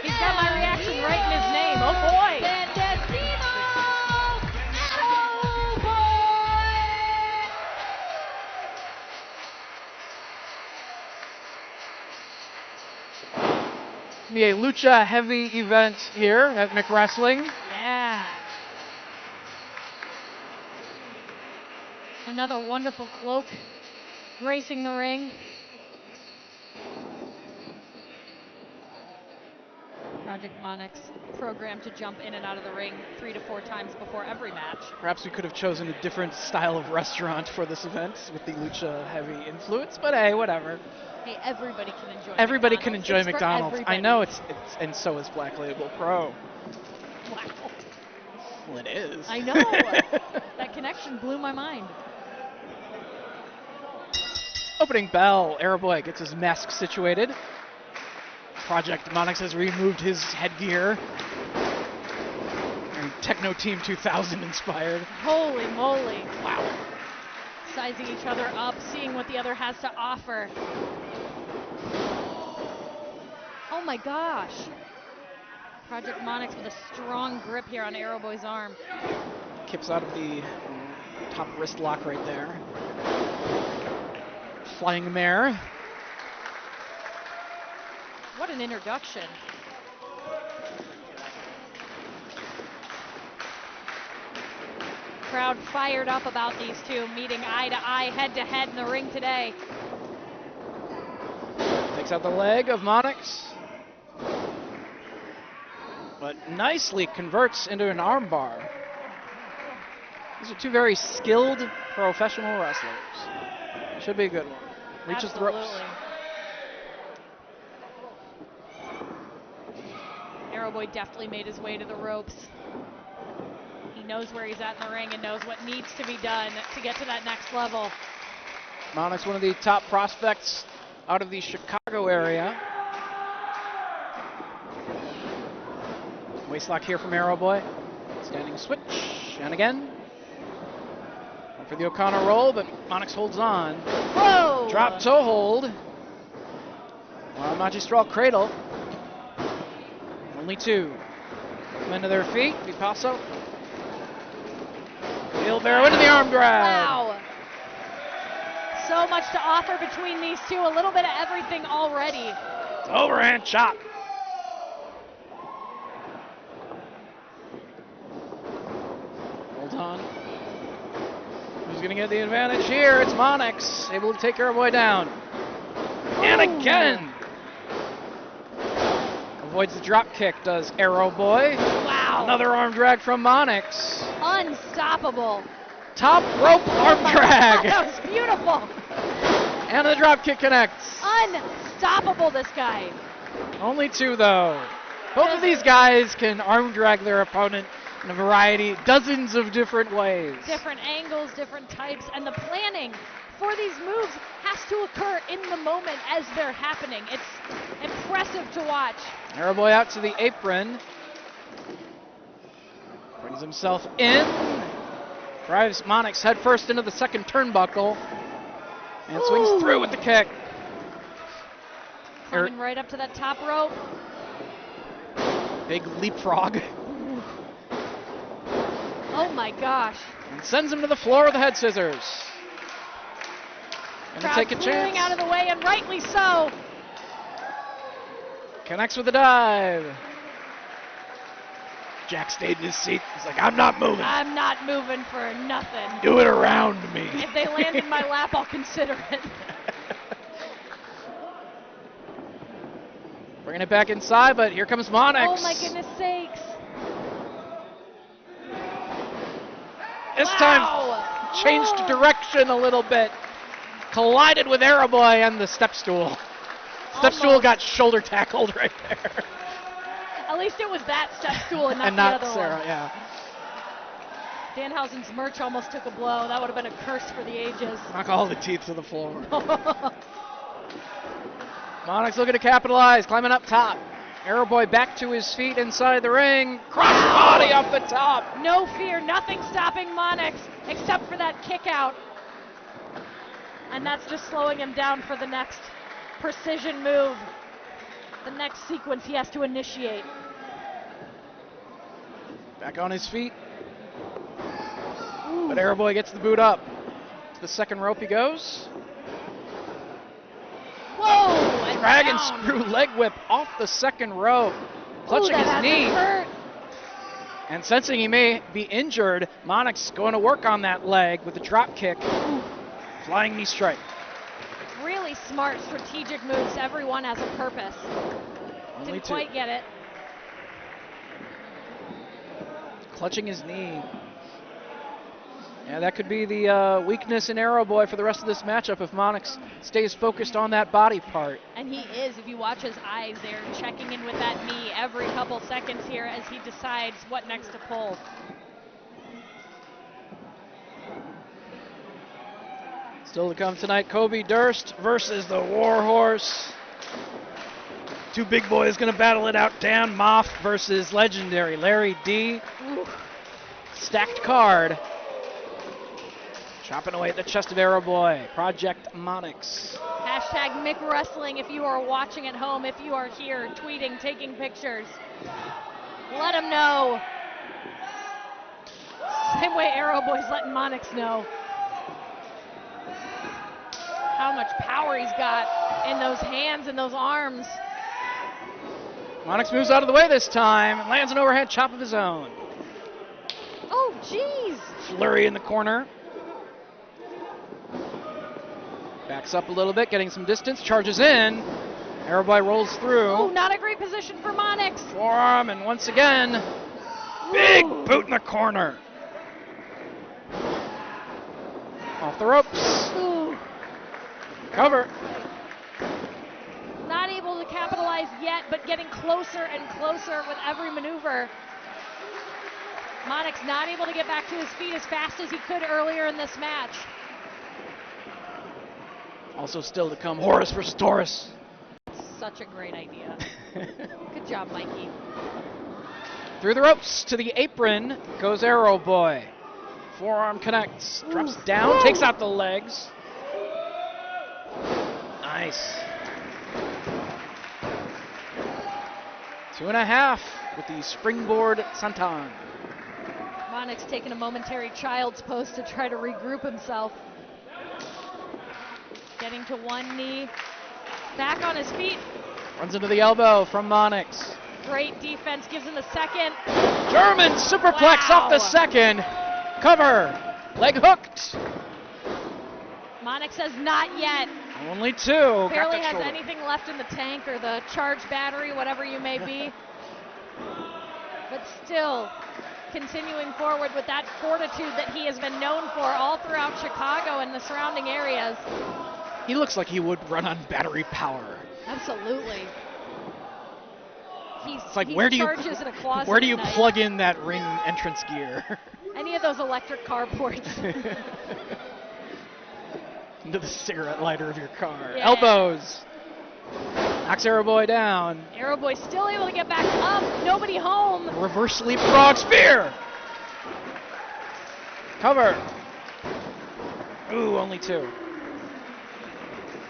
He's got my reaction right in his name. Oh boy. Be a lucha heavy event here at McWrestling. Yeah. Another wonderful cloak gracing the ring. Project Monix programmed to jump in and out of the ring 3 to 4 times before every match. Perhaps we could have chosen a different style of restaurant for this event with the lucha heavy influence, but hey, whatever. Hey, everybody can enjoy Everybody McDonald's. can enjoy It's for McDonald's. I everybody. know it's and so is Black Label Pro. Wow. Well, it is. I know. That connection blew my mind. Opening bell. Aeroboy gets his mask situated. Project Monix has removed his headgear. Very Techno Team 2000 inspired. Holy moly. Wow. Sizing each other up, seeing what the other has to offer. Oh Oh my gosh. Project Monix with a strong grip here on Aeroboy's arm. Kips out of the top wrist lock right there. Flying mare. What an introduction. Crowd fired up about these two meeting eye to eye, head to head in the ring today. Takes out the leg of Monix, but nicely converts into an armbar. These are two very skilled professional wrestlers. Should be a good one. Reaches the ropes. Aeroboy definitely made his way to the ropes. He knows where he's at in the ring and knows what needs to be done to get to that next level. Monix, one of the top prospects out of the Chicago area. Waistlock here from Aeroboy. Standing switch, and again. Going for the O'Connor roll, but Monix holds on. Whoa! Drop toe hold. Magistral cradle. Only two. Come into their feet, Vipasso. Wheelbarrow into the arm drag. Wow. So much to offer between these two. A little bit of everything already. Overhand chop. Hold on. Who's going to get the advantage here? It's Monix, able to take Aeroboy down. And again. Avoids the drop kick, does Aeroboy. Wow. Another arm drag from Monix. Unstoppable. Top rope arm drag. That was beautiful. And the drop kick connects. Unstoppable, this guy. Only two, though. Both of these guys can arm drag their opponent in a variety, dozens of different ways. Different angles, different types, and the planning for these moves has to occur in the moment as they're happening. It's impressive to watch. Aeroboy out to the apron. Brings himself in. Drives Monix head first into the second turnbuckle. And swings through with the kick. Coming right up to that top rope. Big leapfrog. Oh my gosh. And sends him to the floor with the head scissors. Gonna take a chance. Out of the way, and rightly so. Connects with a dive. Jack stayed in his seat. He's like, I'm not moving. I'm not moving for nothing. Do it around me. If they land in my lap, I'll consider it. Bringing it back inside, but here comes Monix. Oh my goodness sakes. This time, changed direction a little bit. Collided with Aeroboy and the step stool. Step stool got shoulder tackled right there. At least it was that step stool and not and the not other Sarah, one. yeah. Danhausen's merch almost took a blow. That would have been a curse for the ages. Knock all the teeth to the floor. Monix looking to capitalize, climbing up top. Aeroboy back to his feet inside the ring. Cross body up the top. No fear, nothing stopping Monix except for that kick out. And that's just slowing him down for the next precision move. The next sequence he has to initiate. Back on his feet. But Aeroboy gets the boot up. To the second rope he goes. Whoa! And Dragon down. screw leg whip off the second rope. Clutching his knee. Hurt. And sensing he may be injured, Monix going to work on that leg with a drop kick. Flying knee strike. Really smart strategic moves. Everyone has a purpose. Only Didn't two. quite get it. Clutching his knee. Yeah, that could be the weakness in Aeroboy for the rest of this matchup if Monix stays focused on that body part. And he is. If you watch his eyes, they're checking in with that knee every couple seconds here as he decides what next to pull. Still to come tonight, Kobe Durst versus the Warhorse. Two big boys going to battle it out. Dan Maff versus legendary Larry D. Ooh. Stacked card. Chopping away at the chest of Aeroboy. Project Monix. Hashtag McWrestling if you are watching at home, if you are here, tweeting, taking pictures. Let him know. Same way Aeroboy's letting Monix know how much power he's got in those hands and those arms. Monix moves out of the way this time and lands an overhead chop of his own. Oh, jeez. Flurry in the corner. Backs up a little bit, getting some distance, charges in. Aeroboy rolls through. Oh, not a great position for Monix. Forearm, and once again, big boot in the corner. Off the ropes. Ooh. Cover. Not able to capitalize yet, but getting closer and closer with every maneuver. Monix not able to get back to his feet as fast as he could earlier in this match. Also still to come, Horus versus Taurus. Such a great idea. Good job, Mikey. Through the ropes to the apron goes Aeroboy. Forearm connects, drops down, takes out the legs. Nice. 2.5 with the springboard senton. Monix taking a momentary child's pose to try to regroup himself. Getting to one knee, back on his feet. Runs into the elbow from Monix. Great defense, gives him the second. German superplex off the second. Cover, leg hooked. Monix says not yet. Only 2. Barely has anything left in the tank or the charged battery, whatever you may be. But still continuing forward with that fortitude that he has been known for all throughout Chicago and the surrounding areas. He looks like he would run on battery power. Absolutely. It's like, he where do you charges in a closet where do you at night. plug in that ring entrance gear? Any of those electric car ports. Into the cigarette lighter of your car. Yeah. Elbows. Knocks Aeroboy down. Aeroboy still able to get back up. Nobody home. Reverse leapfrog spear. Cover. Ooh, only 2.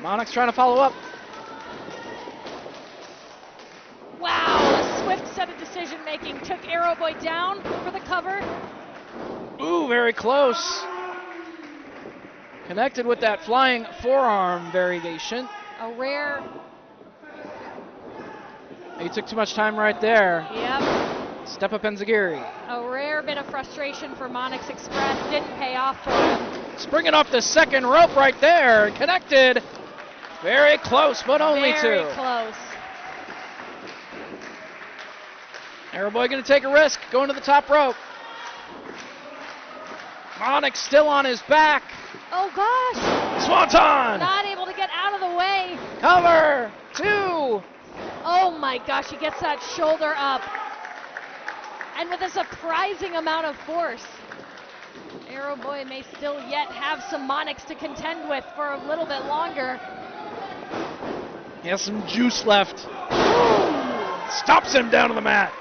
Monix trying to follow up. Wow, a swift set of decision making. Took Aeroboy down for the cover. Ooh, very close. Connected with that flying forearm variation. A rare. He took too much time right there. Yep. Step up Enziguri. A rare bit of frustration for Monix Express. Didn't pay off for him. Springing off the second rope right there. Connected. Very close, but only 2. Very close. Aeroboy going to take a risk, going to the top rope. Monix still on his back. Oh gosh. Swanton. Not able to get out of the way. Cover. 2. Oh my gosh, he gets that shoulder up. And with a surprising amount of force. Aeroboy may still yet have some Monix to contend with for a little bit longer. He has some juice left. Stops him down to the mat.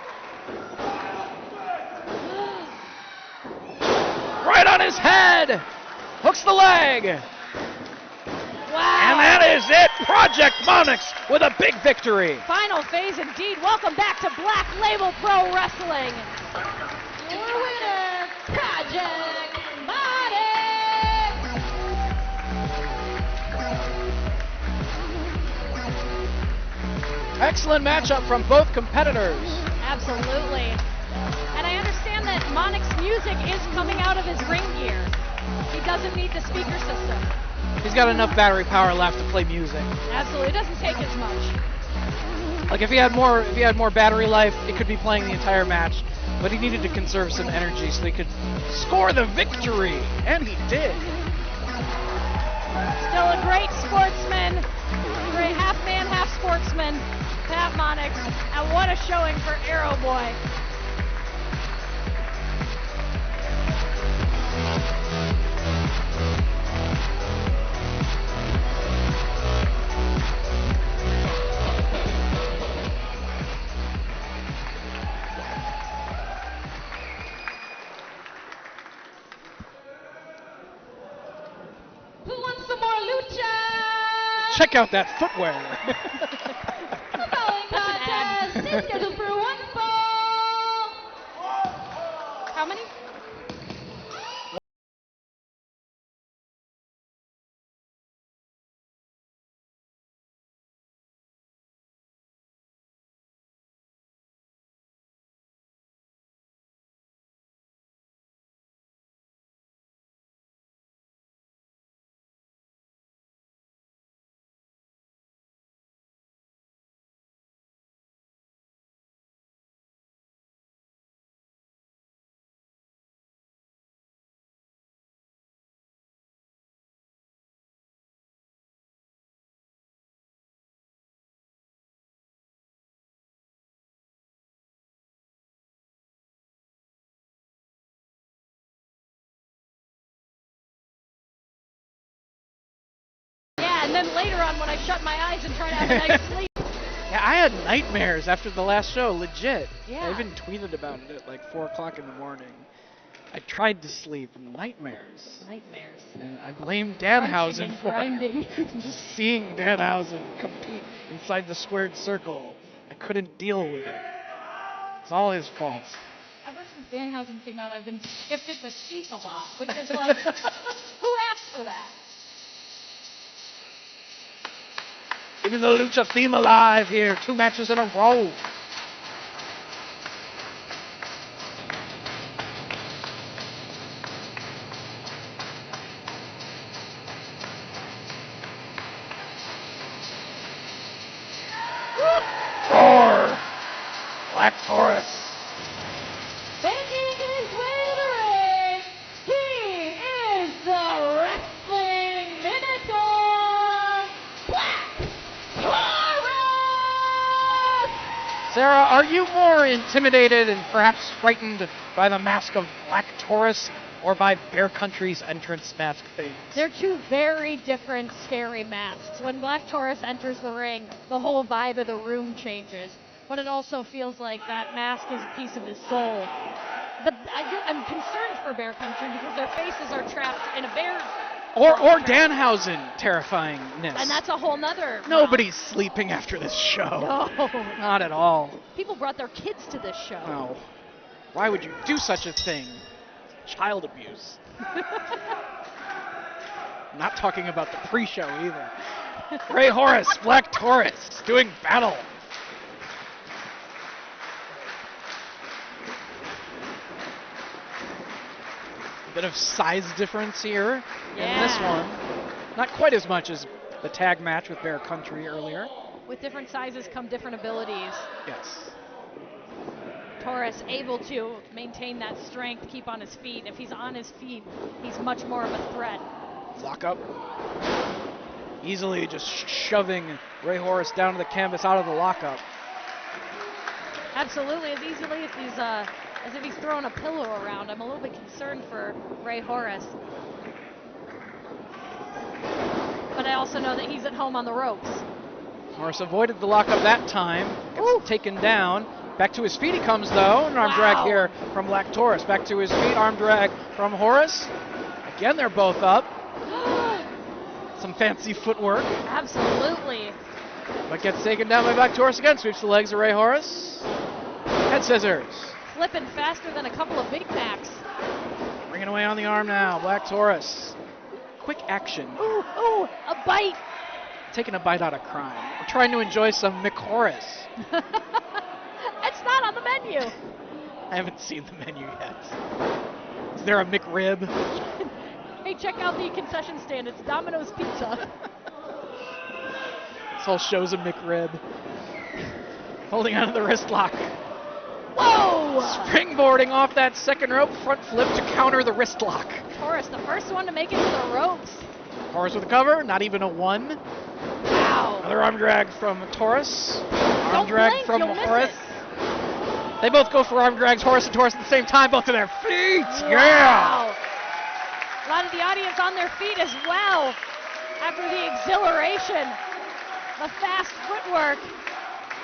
Right on his head. Hooks the leg. Wow. And that is it. Project Monix with a big victory. Final phase indeed. Welcome back to Black Label Pro Wrestling. Your winner, Project Monix. Excellent matchup from both competitors. Absolutely. And I understand that Monix music is coming out of his ring gear. He doesn't need the speaker system. He's got enough battery power left to play music. Absolutely. It doesn't take as much. Like if he had more battery life, it could be playing the entire match. But he needed to conserve some energy so he could score the victory. And he did. Still a great sportsman. Great half man, half sportsman. Pat Monix. And what a showing for Aeroboy. Who wants some more lucha? check out that footwear. The following contest is scheduled for one fall. How many? Yeah, and then later on when I shut my eyes and try to have a nice sleep. Yeah, I had nightmares after the last show, legit. Yeah. I even tweeted about it at like 4 o'clock in the morning. I tried to sleep, nightmares. Nightmares. And I blame Danhausen for Grinding. just seeing Danhausen compete inside the squared circle. I couldn't deal with it. It's all his fault. Ever since Danhausen came out, I've been shifted to seat a lot, which is like, who asked for that? Keeping the lucha theme alive here, 2 matches in a row. Black Taurus. Making his way to the ring, he is the Wrestling Minotaur, Black Taurus! Sarah, are you more intimidated and perhaps frightened by the mask of Black Taurus or by Bear Country's entrance mask things? They're 2 very different scary masks. When Black Taurus enters the ring, the whole vibe of the room changes. But it also feels like that mask is a piece of his soul. I'm concerned for Bear Country because their faces are trapped in a bear. Or Danhausen terrifyingness. And that's a whole nother. Nobody's sleeping after this show. No. Not at all. People brought their kids to this show. No. Why would you do such a thing? Child abuse. I'm not talking about the pre-show either. Ray Horus, Black Taurus, doing battle. Bit of size difference here in this one. Not quite as much as the tag match with Bear Country earlier. With different sizes come different abilities. Yes. Taurus able to maintain that strength, keep on his feet. If he's on his feet, he's much more of a threat. Lock up. Easily just shoving Ray Horus down to the canvas out of the lockup. Absolutely, as easily as if he's throwing a pillow around. I'm a little bit concerned for Ray Horus. But I also know that he's at home on the ropes. Horus avoided the lockup that time. Gets taken down. Back to his feet he comes though. An arm drag here from Black Taurus. Back to his feet, arm drag from Horus. Again, they're both up. Some fancy footwork. Absolutely. But gets taken down by Black Taurus again. Sweeps the legs of Ray Horus. Head scissors. Flipping faster than a couple of Big Macs. Bringing away on the arm now. Black Taurus. Quick action. Ooh, a bite. Taking a bite out of crime. We're trying to enjoy some McHorus. It's not on the menu. I haven't seen the menu yet. Is there a McRib? Hey, check out the concession stand. It's Domino's Pizza. This whole show's a McRib. Holding onto the wrist lock. Whoa! Springboarding off that second rope front flip to counter the wrist lock. Taurus, the first one to make it to the ropes. Horus with a cover, not even a 1. Wow. Another arm drag from Taurus. Arm Don't drag blink, from you'll miss Horus. it. They both go for arm drags, Horus and Taurus at the same time, both to their feet. Yeah! Wow. A lot of the audience on their feet as well. After the exhilaration, the fast footwork,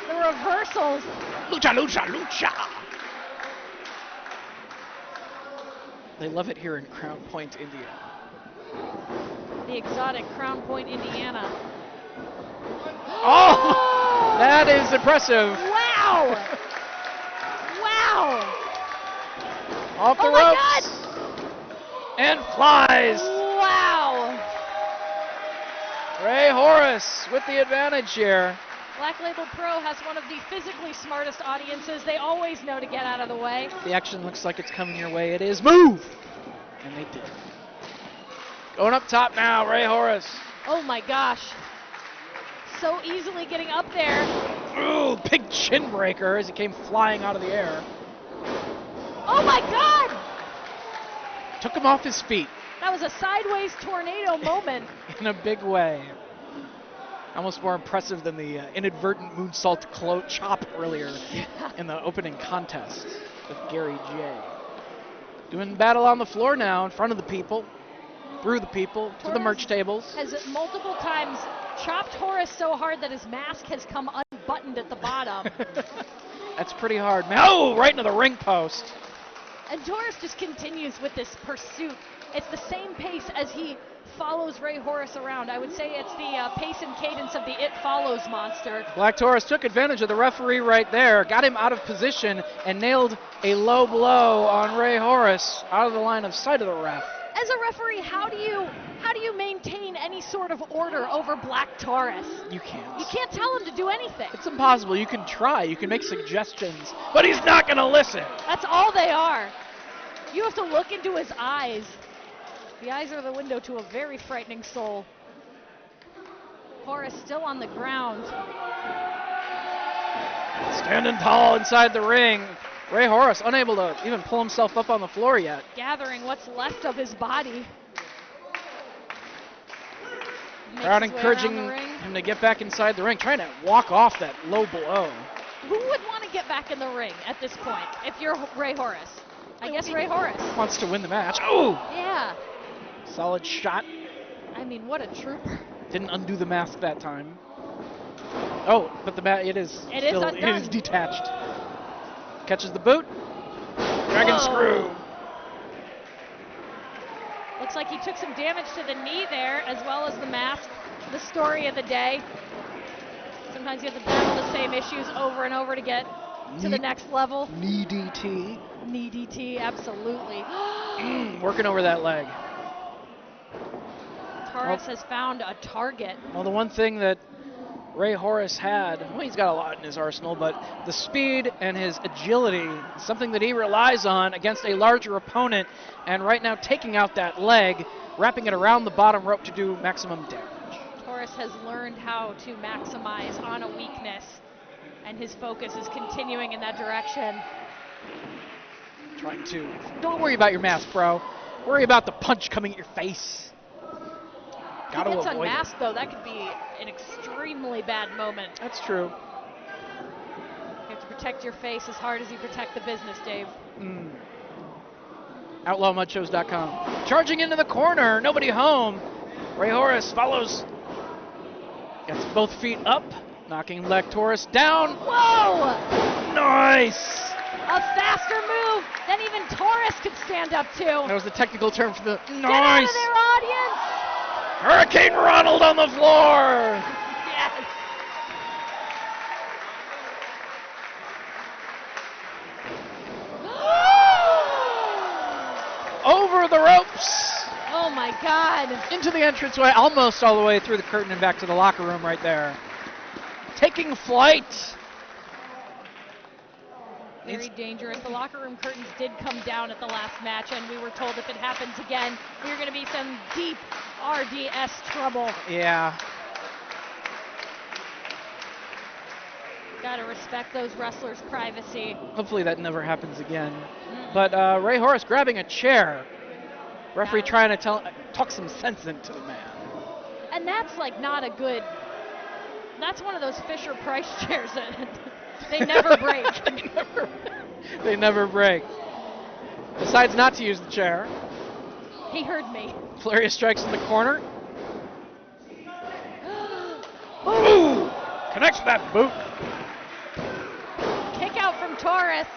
the reversals. Lucha, lucha, lucha! They love it here in Crown Point, Indiana. The exotic Crown Point, Indiana. Oh, that is impressive. Wow! Wow! Off the Oh my ropes. And flies. Wow! Ray Horus with the advantage here. Black Label Pro has one of the physically smartest audiences. They always know to get out of the way. The action looks like it's coming your way. It is. Move! And they did. Going up top now, Ray Horus. Oh my gosh. So easily getting up there. Ooh, big chin breaker as he came flying out of the air. Oh my god! Took him off his feet. That was a sideways tornado moment. In a big way. Almost more impressive than the inadvertent moonsault chop earlier in the opening contest with Gary J. Doing battle on the floor now in front of the people, through the people, to the merch tables. Has multiple times chopped Horus so hard that his mask has come unbuttoned at the bottom. That's pretty hard. Oh, right into the ring post. And Taurus just continues with this pursuit. It's the same pace as he follows Ray Horus around. I would say it's the pace and cadence of the It Follows monster. Black Taurus took advantage of the referee right there, got him out of position, and nailed a low blow on Ray Horus out of the line of sight of the ref. As a referee, how do you maintain any sort of order over Black Taurus? You can't. You can't tell him to do anything. It's impossible. You can try. You can make suggestions, but he's not going to listen. That's all they are. You have to look into his eyes. The eyes are the window to a very frightening soul. Horus still on the ground. Standing tall inside the ring. Ray Horus unable to even pull himself up on the floor yet. Gathering what's left of his body. Crowd encouraging him to get back inside the ring, trying to walk off that low blow. Who would want to get back in the ring at this point if you're Ray Horus? I guess Ray Horus. Wants to win the match. Oh! Yeah. Solid shot. I mean, what a trooper. Didn't undo the mask that time. Oh, but the it is detached. Catches the boot. Dragon screw. Looks like he took some damage to the knee there, as well as the mask. The story of the day. Sometimes you have to battle the same issues over and over to get to the next level. Knee DT. Knee DT, absolutely. Working over that leg. Taurus has found a target. Well, the one thing that Ray Horus had, well, he's got a lot in his arsenal, but the speed and his agility is something that he relies on against a larger opponent, and right now taking out that leg, wrapping it around the bottom rope to do maximum damage. Taurus has learned how to maximize on a weakness, and his focus is continuing in that direction. Trying to, don't worry about your mask, bro. Worry about the punch coming at your face. If he gets unmasked, though, that could be an extremely bad moment. That's true. You have to protect your face as hard as you protect the business, Dave. OutlawMudShows.com. Charging into the corner, nobody home. Ray Horus follows. Gets both feet up, knocking Black Taurus down. Whoa! Nice! A faster move than even Taurus could stand up to. That was the technical term for the Get out of there, audience! Hurricane Ronald on the floor! Yes! Over the ropes! Oh my God! Into the entranceway, almost all the way through the curtain and back to the locker room right there. Taking flight! Very dangerous. The locker room curtains did come down at the last match, and we were told if it happens again, we're going to be some deep RDS trouble. Yeah. Got to respect those wrestlers' privacy. Hopefully that never happens again. But Ray Horus grabbing a chair. Referee trying to talk some sense into the man. And that's like not a good, that's one of those Fisher-Price chairs that they never break. They never break. Decides not to use the chair. He heard me. Flurry of strikes in the corner. Ooh! Connects with that boot. Kick out from Taurus.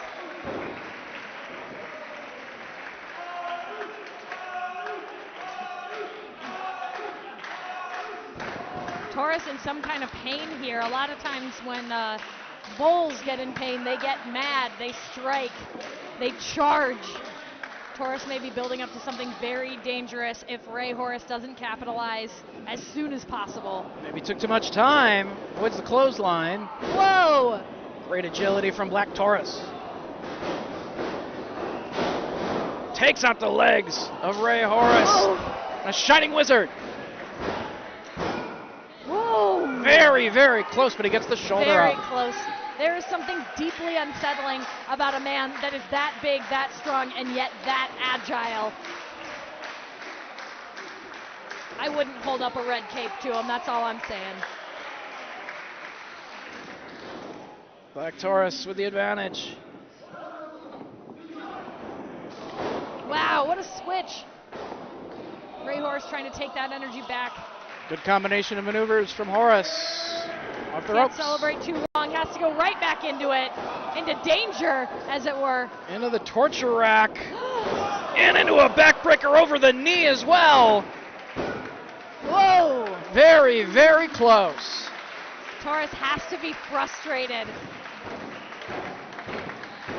Taurus in some kind of pain here. A lot of times when bulls get in pain, they get mad, they strike, they charge. Taurus may be building up to something very dangerous if Horus doesn't capitalize as soon as possible. Maybe took too much time. Avoids the clothesline. Whoa! Great agility from Black Taurus. Takes out the legs of Horus. Oh. A Shining Wizard. Whoa! Very, very close, but he gets the shoulder Very up. close. There is something deeply unsettling about a man that is that big, that strong, and yet that agile. I wouldn't hold up a red cape to him, that's all I'm saying. Black Taurus with the advantage. Wow, what a switch. Horus trying to take that energy back. Good combination of maneuvers from Horus. Off the Can't ropes. celebrate too long, has to go right back into it. Into danger, as it were. Into the torture rack. And into a backbreaker over the knee as well. Whoa! Very, very close. Taurus has to be frustrated.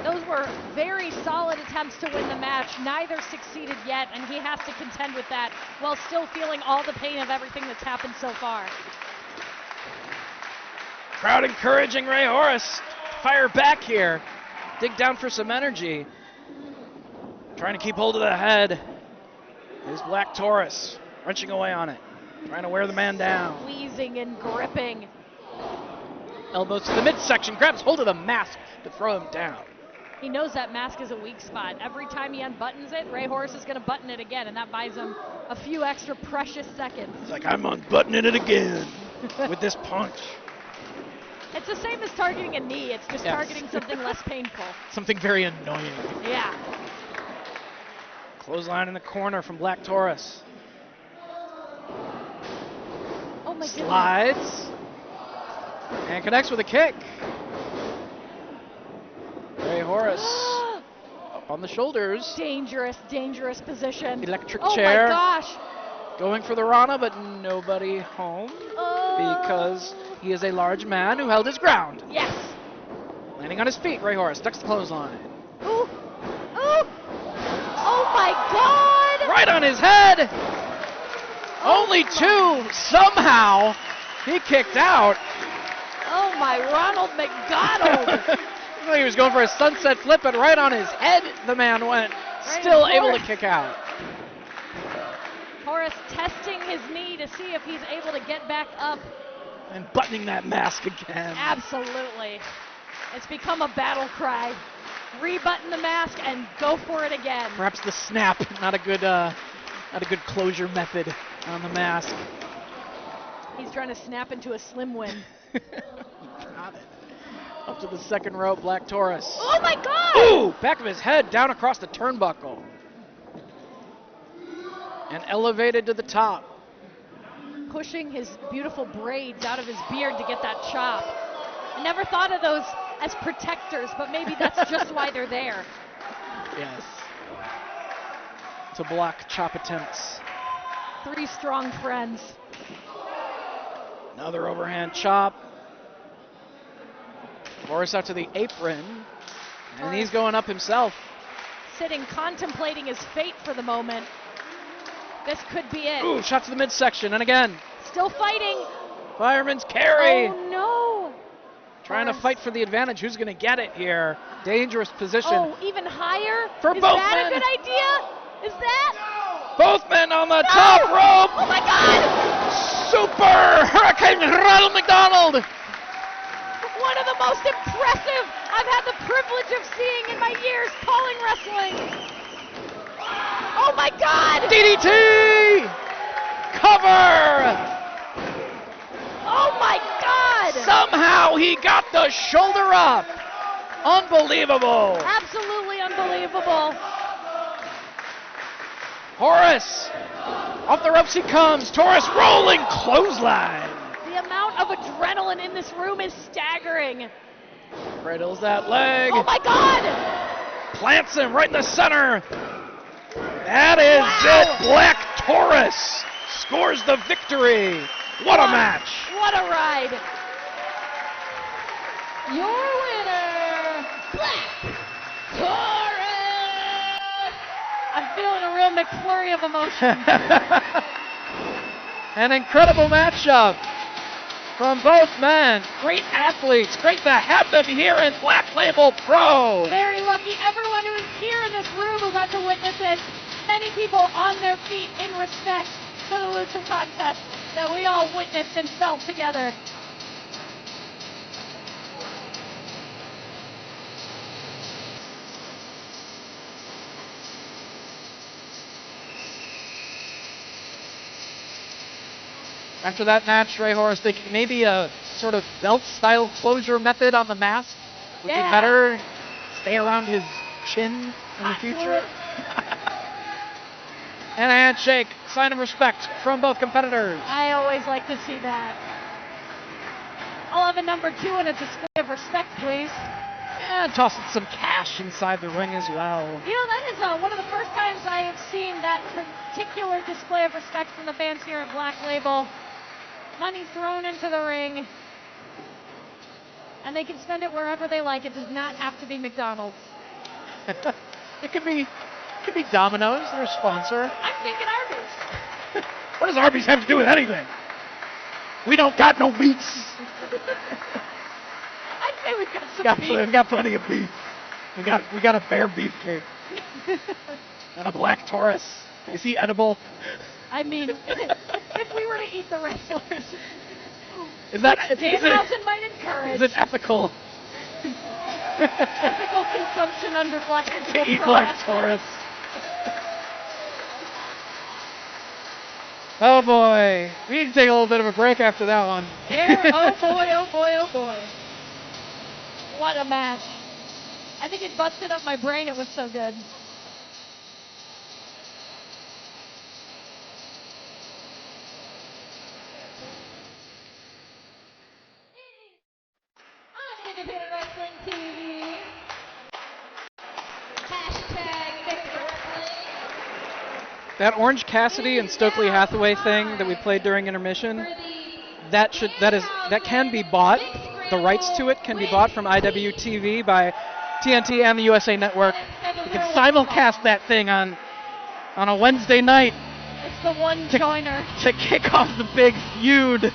Those were very solid attempts to win the match. Neither succeeded yet, and he has to contend with that while still feeling all the pain of everything that's happened so far. Crowd encouraging Horus. Fire back here. Dig down for some energy. Trying to keep hold of the head is Black Taurus. Wrenching away on it. Trying to wear the man down. Squeezing and gripping. Elbows to the midsection. Grabs hold of the mask to throw him down. He knows that mask is a weak spot. Every time he unbuttons it, Horus is going to button it again, and that buys him a few extra precious seconds. It's like, I'm unbuttoning it again with this punch. It's the same as targeting a knee. It's just Yes. targeting something less painful. Something very annoying. Yeah. Clothesline in the corner from Black Taurus. Oh my goodness. Slides. And connects with a kick. Horus up on the shoulders. Dangerous, dangerous position. Electric Oh chair. my gosh. Going for the Rana, but nobody home because he is a large man who held his ground. Yes. Landing on his feet, Horus ducks the clothesline. Ooh. Ooh. Oh my God. Right on his head. Only two. Somehow he kicked out. Oh my Ronald McDonald. He was going for a sunset flip, and right on his head the man went. Right Still in able to Horus. kick out. Horus testing his knee to see if he's able to get back up. And buttoning that mask again. Absolutely. It's become a battle cry. Rebutton the mask and go for it again. Perhaps the snap, not a good closure method on the mask. He's trying to snap into a slim win. Got it. Up to the second rope, Black Taurus. Oh my God! Ooh! Back of his head down across the turnbuckle. And elevated to the top. Pushing his beautiful braids out of his beard to get that chop. I never thought of those as protectors, but maybe that's just why they're there. Yes. To block chop attempts. Three strong friends. Another overhand chop. Horus out to the apron. And he's going up himself. Sitting, contemplating his fate for the moment. This could be it. Ooh, shot to the midsection, and again. Still fighting. Fireman's carry. Oh no. Trying to Horus. fight for the advantage. Who's going to get it here? Dangerous position. Oh, even higher? For Is both that men. a good idea? Is that? Both men on the top rope. Oh my God! Super Hurricane Ronald McDonald. One of the most impressive I've had the privilege of seeing in my years calling wrestling. Oh my God! DDT. Cover. Oh my God! Somehow he got the shoulder up. Unbelievable. Absolutely unbelievable. Horus. Off the ropes he comes. Taurus rolling clothesline. The amount of adrenaline in this room is staggering. Cradles that leg. Oh my God! Plants him right in the center. That is Wow. it. Black Taurus scores the victory What a match! What a ride! Your winner, Black Taurus! I'm feeling a real McFlurry of emotion. An incredible matchup from both men. Great athletes. Great to have them here in Black Label Pro. Very lucky. Everyone who is here in this room who got to witness it. Many people on their feet in respect to the lucha contest that we all witnessed and felt together. After that match, Ray Horus thinking maybe a sort of belt-style closure method on the mask would be better. Stay around his chin in the future. And a handshake, sign of respect from both competitors. I always like to see that. I'll have a number 2 and a display of respect, please. And tossing some cash inside the ring as well. You know, that is one of the first times I have seen that particular display of respect from the fans here at Black Label. Money thrown into the ring, and they can spend it wherever they like. It does not have to be McDonald's. It could be Domino's, their sponsor. I'm thinking Arby's. What does Arby's have to do with anything? We don't got no meats. I'd say we've got some beef. We've got plenty of beef. We got a bear beefcake. And a Black Taurus. Is he edible? I mean, if we were to eat the wrestlers, Danhausen might encourage. Is it ethical? Ethical consumption under Black To eat Black Taurus. Oh boy, we need to take a little bit of a break after that one. Oh boy, oh boy, oh boy. What a match. I think it busted up my brain, it was so good. Independent Wrestling TV. Hashtag McWrestling. That Orange Cassidy and Stokely Hathaway thing that we played during intermission, that can be bought. The rights to it can be bought from IWTV by TNT and the USA Network. You can simulcast that thing on a Wednesday night. It's the one joiner. To kick off the big feud,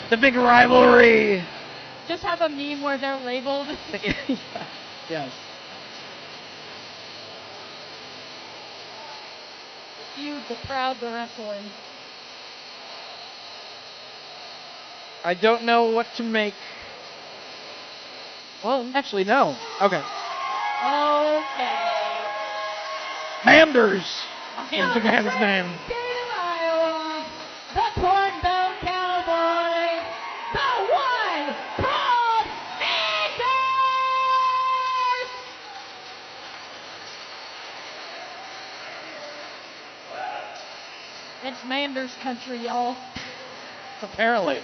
the big rivalry. Just have a meme where they're labeled. Yes. Feud, the crowd, the wrestling. I don't know what to make. Well, actually, no. Okay. Okay. Manders is the man's name. State of Iowa, the Corn Belt Cowboy, the one called Manders! It's Manders country, y'all. Apparently.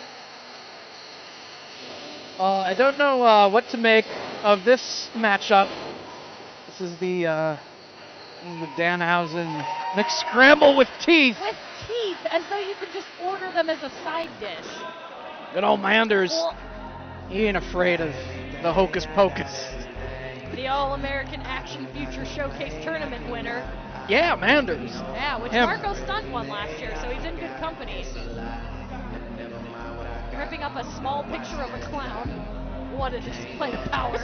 I don't know what to make of this matchup. This is the Danhausen mixed scramble with teeth. With teeth, and so you can just order them as a side dish. Good old Manders. He ain't afraid of the hocus pocus. The All-American Action Future Showcase Tournament winner. Yeah, Manders. Yeah, which Him. Marko Stunt won last year, so he's in good company. Ripping up a small picture of a clown. What a display of power.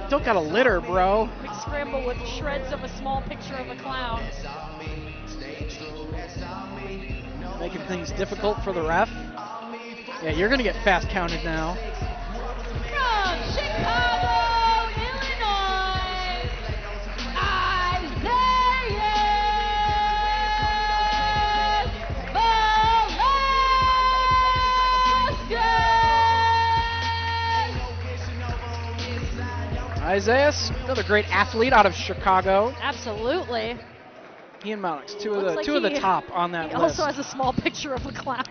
Still got a litter, bro. Big scramble with shreds of a small picture of a clown. Making things difficult for the ref. Yeah, you're gonna get fast counted now. From Chicago, Illinois, Isaias Velazquez. Isaias, another great athlete out of Chicago. Absolutely. He and Monix, two of Looks the like top on that He list. also has a small picture of a clown.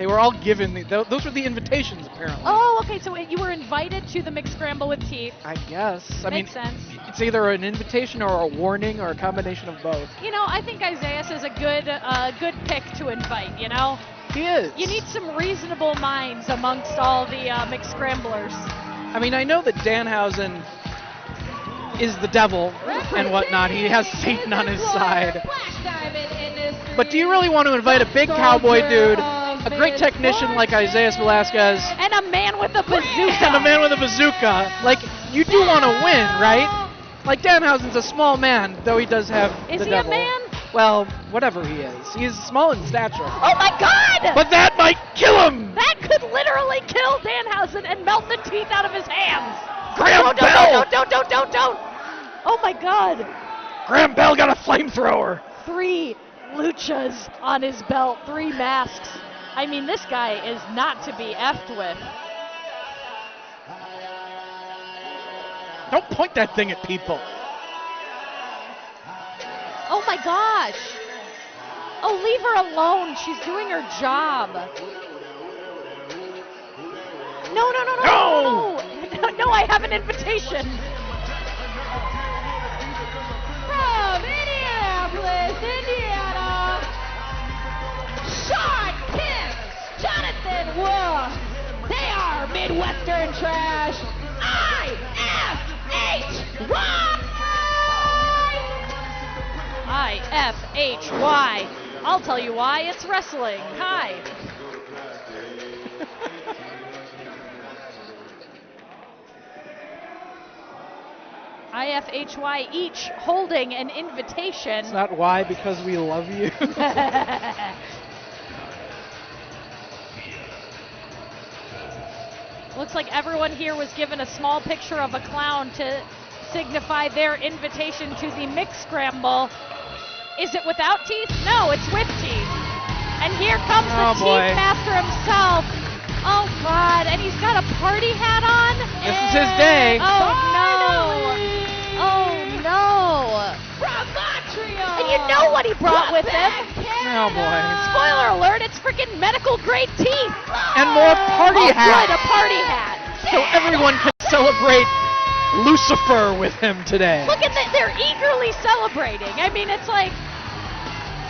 They were all given, those were the invitations apparently. Oh, okay, so you were invited to the mixed scramble with teeth. I guess. Makes sense. It's either an invitation or a warning or a combination of both. You know, I think Isaias is a good pick to invite, you know? He is. You need some reasonable minds amongst all the mixed scramblers. I mean, I know that Danhausen is the devil and whatnot. He has Satan on his side. But do you really want to invite a big cowboy dude, a great technician like Isaias Velazquez, and a man with a bazooka? And a man with a bazooka. Like, you do want to win, right? Like, Danhausen's a small man, though he does have the devil. Is he a man? Well, whatever he is. He is small in stature. Oh my God! But that might kill him! That could literally kill Danhausen and melt the teeth out of his hands. Graham Bell! Don't! Oh my God! Graham Bell got a flamethrower! 3 luchas on his belt, 3 masks. I mean, this guy is not to be effed with. Don't point that thing at people. Oh my gosh. Oh, leave her alone. She's doing her job. No. No, I have an invitation. From Indianapolis, Indiana, Shawn, Kemp, Johnathan, they are Midwestern trash. IFHY. I'll tell you why. It's wrestling. Hi. IFHY each holding an invitation. It's not why, because we love you. Looks like everyone here was given a small picture of a clown to signify their invitation to the mixed scramble. Is it without teeth? No, it's with teeth. And here comes the teeth master himself. Oh God, and he's got a party hat on. This is his day. Oh no. Oh no. From Montreal. And you know what he brought with him. Oh boy. Spoiler alert, it's freaking medical grade teeth. And more party hats. Good, a party hat. So everyone can celebrate Lucifer with him today. Look at that, they're eagerly celebrating. I mean, it's like,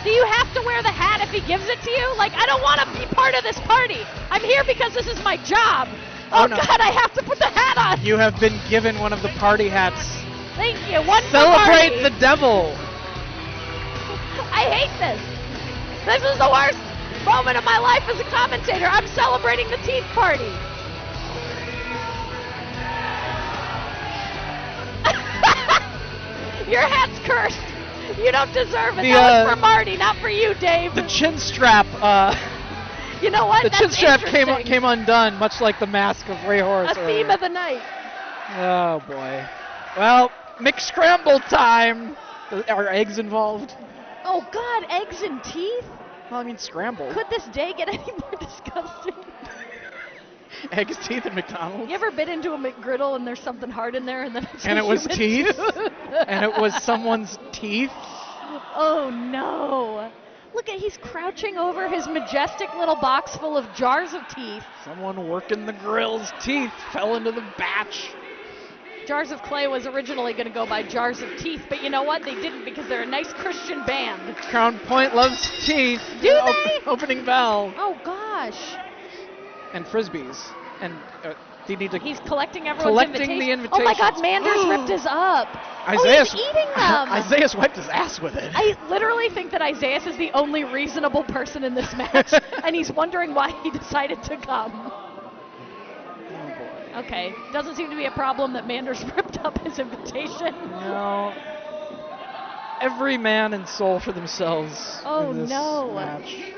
do you have to wear the hat if he gives it to you? Like, I don't want to be part of this party. I'm here because this is my job. Oh no. God, I have to put the hat on. You have been given one of the party hats. Thank you. One Celebrate the devil. I hate this. This is the worst moment of my life as a commentator. I'm celebrating the teeth party. Your hat's cursed. You don't deserve it. That was for Marty, not for you, Dave. The chin strap. You know what? The chin strap came undone, much like the mask of WARHORSE. A theme of the night. Oh boy. Well, mixed scramble time. Are eggs involved? Oh God, eggs and teeth? Well, I mean scramble. Could this day get any more disgusting? Eggs, teeth, and McDonald's. You ever bit into a McGriddle and there's something hard in there and then it's and it was teeth? And it was someone's teeth? Oh no. Look at, he's crouching over his majestic little box full of jars of teeth. Someone working the grill's teeth fell into the batch. Jars of Clay was originally going to go by Jars of Teeth, but you know what? They didn't because they're a nice Christian band. Crown Point loves teeth. Do they? Opening bell. Oh gosh. And frisbees. And they need to. He's collecting everyone's the invitations. Oh my God, Manders ripped his up. Isaias, he's eating them. Isaias wiped his ass with it. I literally think that Isaias is the only reasonable person in this match, and he's wondering why he decided to come. Okay, doesn't seem to be a problem that Manders ripped up his invitation. No. Every man and soul for themselves. Oh in this no. Match.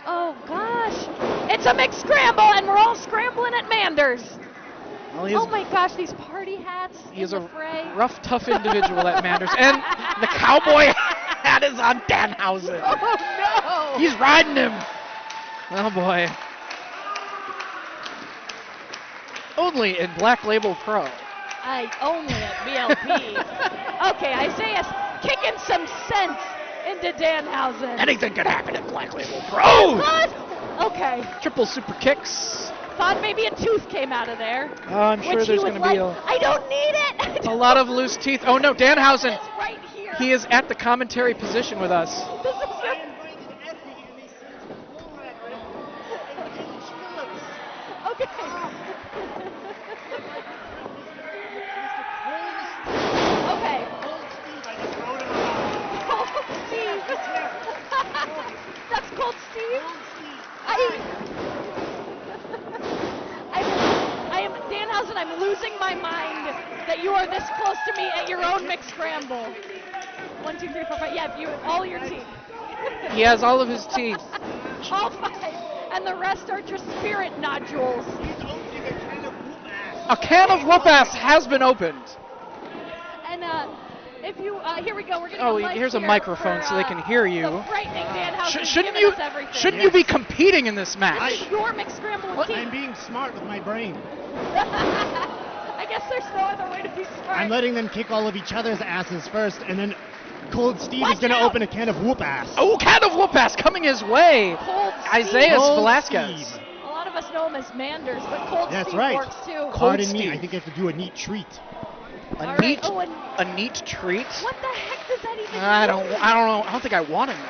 Oh gosh. It's a mixed scramble and we're all scrambling at Manders. Well, oh my gosh, these party hats. He is a rough, tough individual at Manders. And the cowboy hat is on Danhausen. Oh no. He's riding him. Oh boy. Only in Black Label Pro. Only at BLP. Okay, Isaias kicking some sense into Danhausen. Anything could happen at Black Label Pro. Okay. Triple super kicks. Thought maybe a tooth came out of there. Oh, I'm sure Which there's he was going to be like, I don't need it. a lot of loose teeth. Oh no, Danhausen. It's right here. He is at the commentary position with us. This is your... Okay. Okay. Cold Steve. That's Cold Steve? I am Danhausen, I'm losing my mind that you are this close to me at your own mixed scramble. 1, 2, 3, 4, 5. Yeah, all your teeth. He has all of his teeth. All 5. And the rest are just spirit nodules. A can of whoop ass has been opened. And if you, here we go. We're Oh, gonna here's a microphone so they can hear you. The frightening Danhausen Shouldn't giving you? us everything. Shouldn't you be competing in this match? This is your mixed scramble of teeth. I'm being smart with my brain. I guess there's no other way to be smart. I'm letting them kick all of each other's asses first, and then Cold Steve Watch is going to out. open a can of whoop ass. Oh, can of whoop ass coming his way. Cold Steve. Isaias Cold Velazquez. Steve. A lot of us know him as Manders, but Cold That's Steve right. works too. Pardon Steve. me, I think I have to do a neat treat. A All neat, right. Oh, and a neat treat. what the heck does that even I don't mean? know. I don't think I want to know.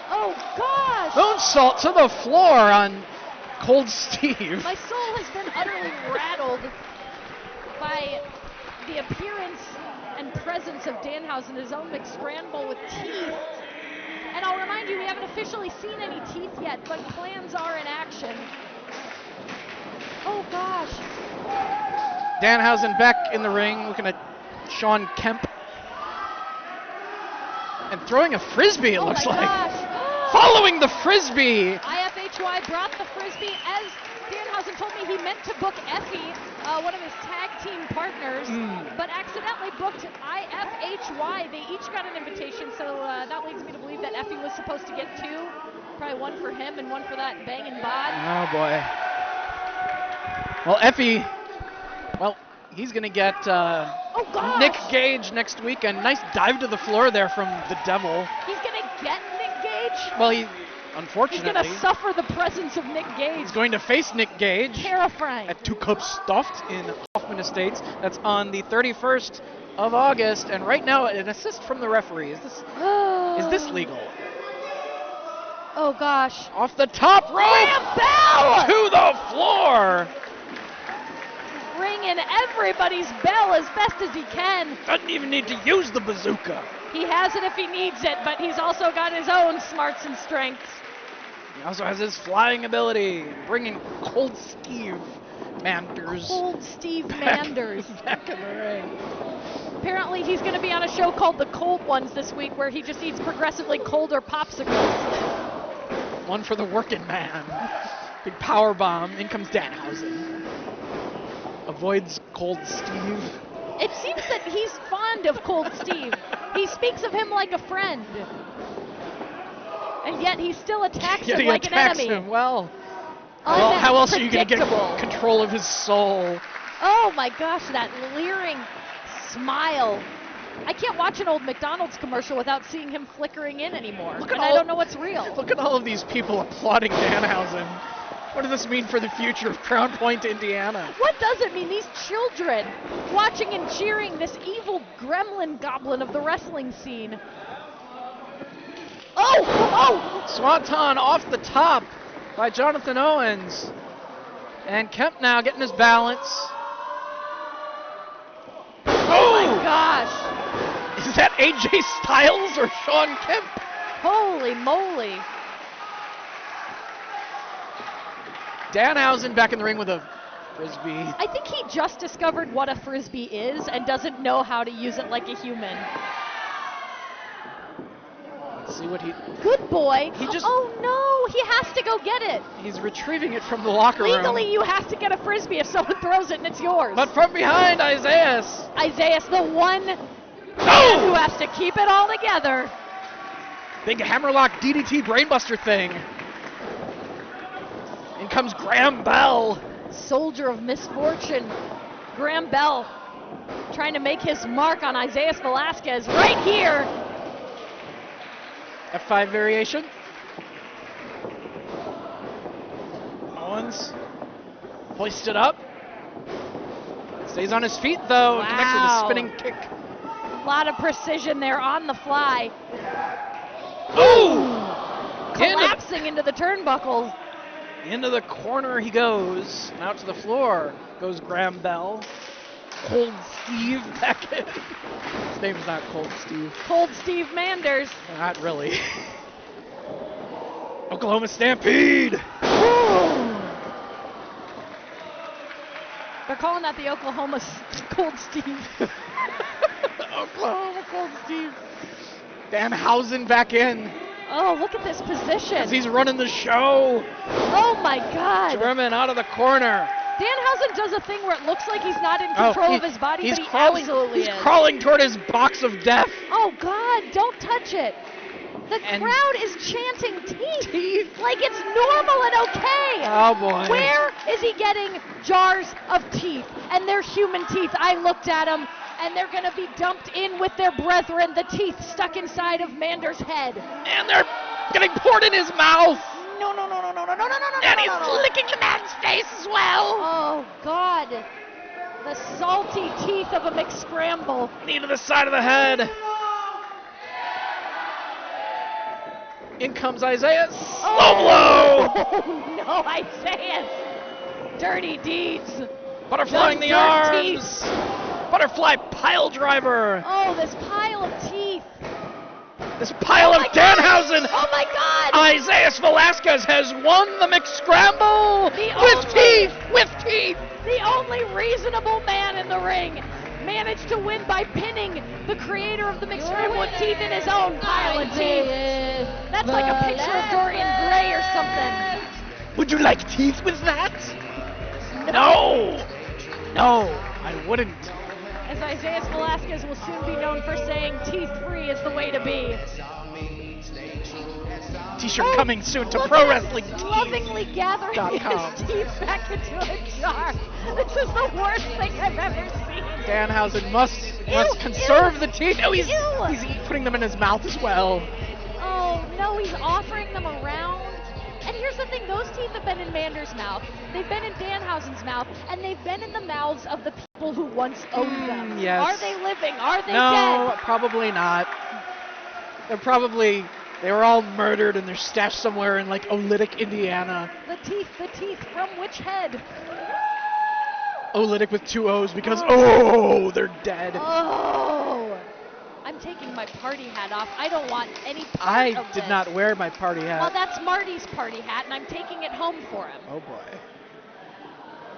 Oh gosh. Moonsault to the floor on Cold Steve. My soul has been utterly rattled by the appearance and presence of Danhausen, his own mixed scramble with teeth. And I'll remind you, we haven't officially seen any teeth yet, but plans are in action. Oh gosh. Danhausen back in the ring, looking at Shawn Kemp. And throwing a frisbee, it looks my like. Gosh. Following the frisbee. IFHY brought the frisbee. As Danhausen told me, he meant to book Effie, one of his tag team partners, but accidentally booked IFHY. They each got an invitation, so that leads me to believe that Effie was supposed to get 2. Probably 1 for him and 1 for that banging bod. Oh boy. Well, Effie, well, he's going to get Oh gosh. Nick Gage next week. A nice dive to the floor there from the Devil. He's going to get Nick Gage? Well, he, He's unfortunately, going to suffer the presence of Nick Gage. he's going to face Nick Gage Terrifying. at 2 Cups Stuffed in Hoffman Estates. That's on the 31st of August. And right now, an assist from the referee. Is this legal? Oh gosh. Off the top rope Bell! to the floor. Ringing everybody's bell as best as he can. Doesn't even need to use the bazooka. He has it if he needs it, but he's also got his own smarts and strengths. He also has his flying ability, bringing Cold Steve Manders Cold Steve Manders. back in the ring. Apparently he's going to be on a show called The Cold Ones this week where he just eats progressively colder popsicles. One for the working man. Big power bomb. In comes Danhausen. Avoids Cold Steve. It seems that he's fond of Cold Steve. He speaks of him like a friend. And yet he still attacks Yet him he like attacks an enemy. him. Well, how else are you going to get Unpredictable. control of his soul? Oh my gosh, that leering smile. I can't watch an old McDonald's commercial without seeing him flickering in anymore. Look at And I all- don't know what's real. Look at all of these people applauding Danhausen. What does this mean for the future of Crown Point, Indiana? What does it mean? These children watching and cheering this evil gremlin goblin of the wrestling scene. Oh! Swanton off the top by Johnathan Owens. And Kemp now getting his balance. Oh my gosh! Is that AJ Styles or Shawn Kemp? Holy moly! Danhausen back in the ring with a frisbee. I think he just discovered what a frisbee is and doesn't know how to use it like a human. Let's see what he... Good boy. He just- Oh no, he has to go get it. He's retrieving it from the locker room. Legally, you have to get a frisbee if someone throws it and it's yours. But from behind, Isaias. Isaias, the one man who has to keep it all together. Big hammerlock DDT brainbuster thing. In comes Graham Bell. Soldier of misfortune. Graham Bell trying to make his mark on Isaias Velazquez right here. F5 variation. Owens hoisted up. Stays on his feet though, and connects with a spinning kick. A lot of precision there on the fly. Ooh! Collapsing into the turnbuckles. Into the corner he goes. And out to the floor goes Graham Bell. Cold Steve back in. His name's not Cold Steve. Cold Steve Manders. Not really. Oklahoma Stampede! They're calling that the Oklahoma Cold Steve. Oklahoma Cold Steve. Danhausen back in. Oh, look at this position. As he's running the show. Oh my God. German out of the corner. Danhausen does a thing where it looks like he's not in control of his body, but he absolutely is. He's crawling toward his box of death. Oh God, don't touch it. The crowd is chanting teeth like it's normal and okay. Oh boy. Where is he getting jars of teeth? And they're human teeth. I looked at them, and they're going to be dumped in with their brethren, the teeth stuck inside of Manders' head. And they're getting poured in his mouth. No. And he's licking the man's face as well. Oh God. The salty teeth of a McScramble. Knee to the side of the head. In comes Isaias. Low blow! Oh no, Isaias! Dirty deeds. Butterflying the arms. Butterfly pile driver. Oh, this pile of teeth. This pile of Danhausen. Oh my God! Isaias Velazquez has won the McScramble with teeth. The only reasonable man in the ring managed to win by pinning the creator of the McScramble with teeth in his own pile of teeth. That's like a picture of Dorian Gray or something. Would you like teeth with that? No, I wouldn't. As Isaias Velazquez will soon be known for saying teeth-free is the way to be. T-shirt coming soon to Pro Wrestling Tees. Lovingly gathering his teeth back into a jar. This is the worst thing I've ever seen. Danhausen must conserve the teeth. Oh, he's putting them in his mouth as well. Oh, no, he's offering them around. And here's the thing, those teeth have been in Manders' mouth, they've been in Danhausen's mouth, and they've been in the mouths of the people who once owned them. Yes. Are they living? Are they dead? No, probably not. They were all murdered and they're stashed somewhere in like Olytic, Indiana. The teeth, from which head? Olytic with 2 O's because, they're dead. Oh, I'm taking my party hat off. I don't want any part of I did this. not wear my party hat. Well, that's Marty's party hat, and I'm taking it home for him. Oh boy.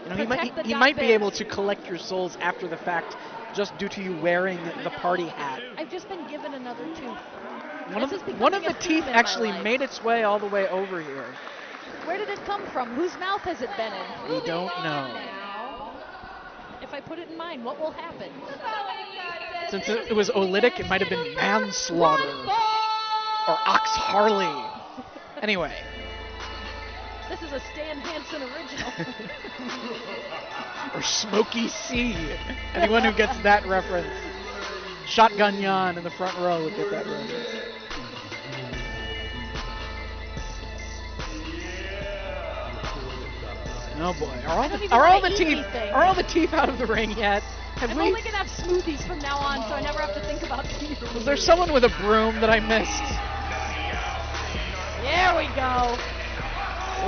You know, he might be able to collect your souls after the fact just due to you wearing the party hat. I've just been given another tooth. One of the teeth actually made its way all the way over here. Where did it come from? Whose mouth has it been in? We don't know. If I put it in mine, what will happen? Since it was Olytic, it might have been manslaughter or Ox Harley. Anyway. This is a Stan Hansen original. Or Smokey C. Anyone who gets that reference. Shotgun Jan in the front row would get that reference. Oh boy, are all the teeth out of the ring yet? I'm only gonna have smoothies from now on, so I never have to think about teeth. Was there someone with a broom that I missed? There we go.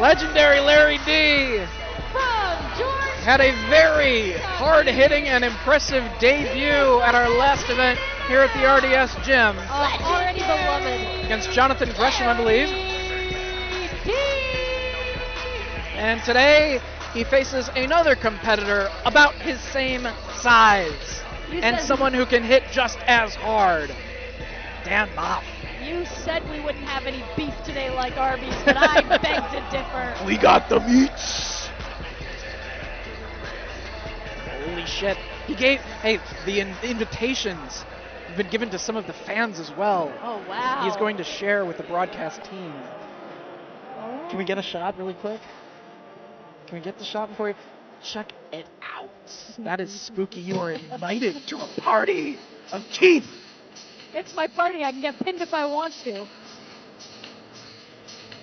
Legendary Larry D. From George had a very hard-hitting and impressive debut at our last event here at the RDS gym. Already beloved. Against Johnathan Gresham, I believe. And today, he faces another competitor about his same size. And someone who can hit just as hard. Dan Maff. You said we wouldn't have any beef today like Arby's, but I beg to differ. We got the meats. Holy shit. He gave, the invitations have been given to some of the fans as well. Oh, wow. He's going to share with the broadcast team. Can we get a shot really quick? Can we get the shot before we check it out? That is spooky. You are invited to a party of teeth. It's my party. I can get pinned if I want to.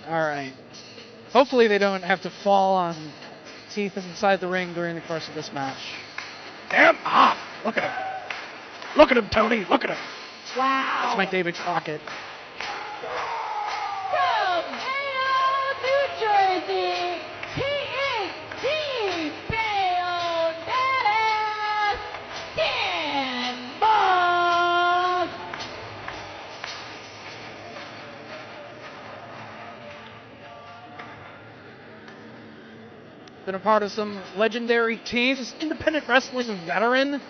All right. Hopefully they don't have to fall on teeth inside the ring during the course of this match. Damn! Ah! Look at him. Look at him, Tony. Look at him. Wow. That's my David Crockett. From Hale, New Jersey, he is the Bale Badass Dan Maff. Been a part of some legendary teams. Independent wrestling veteran.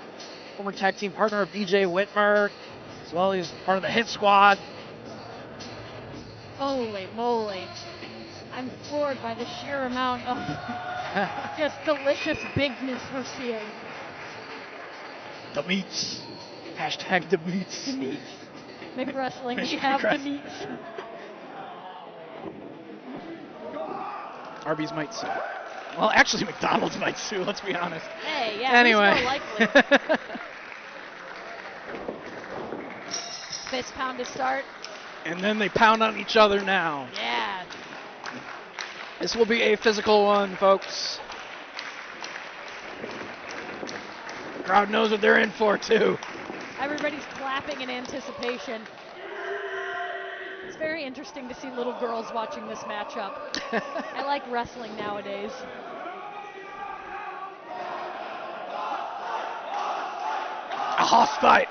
Former tag team partner of BJ Whitmer. As well, he's part of the Hit Squad. Holy moly. I'm floored by the sheer amount of just delicious bigness we're seeing. The meats. Hashtag the meats. The meats. McWrestling, we Michigan have the McWrestling. meats. Arby's might sue. Well, actually, McDonald's might sue, let's be honest. Hey, yeah, Anyway. who's more likely? Fist pound to start. And then they pound on each other now. Yeah. This will be a physical one, folks. The crowd knows what they're in for, too. Everybody's clapping in anticipation. It's very interesting to see little girls watching this matchup. I like wrestling nowadays. A hoss fight.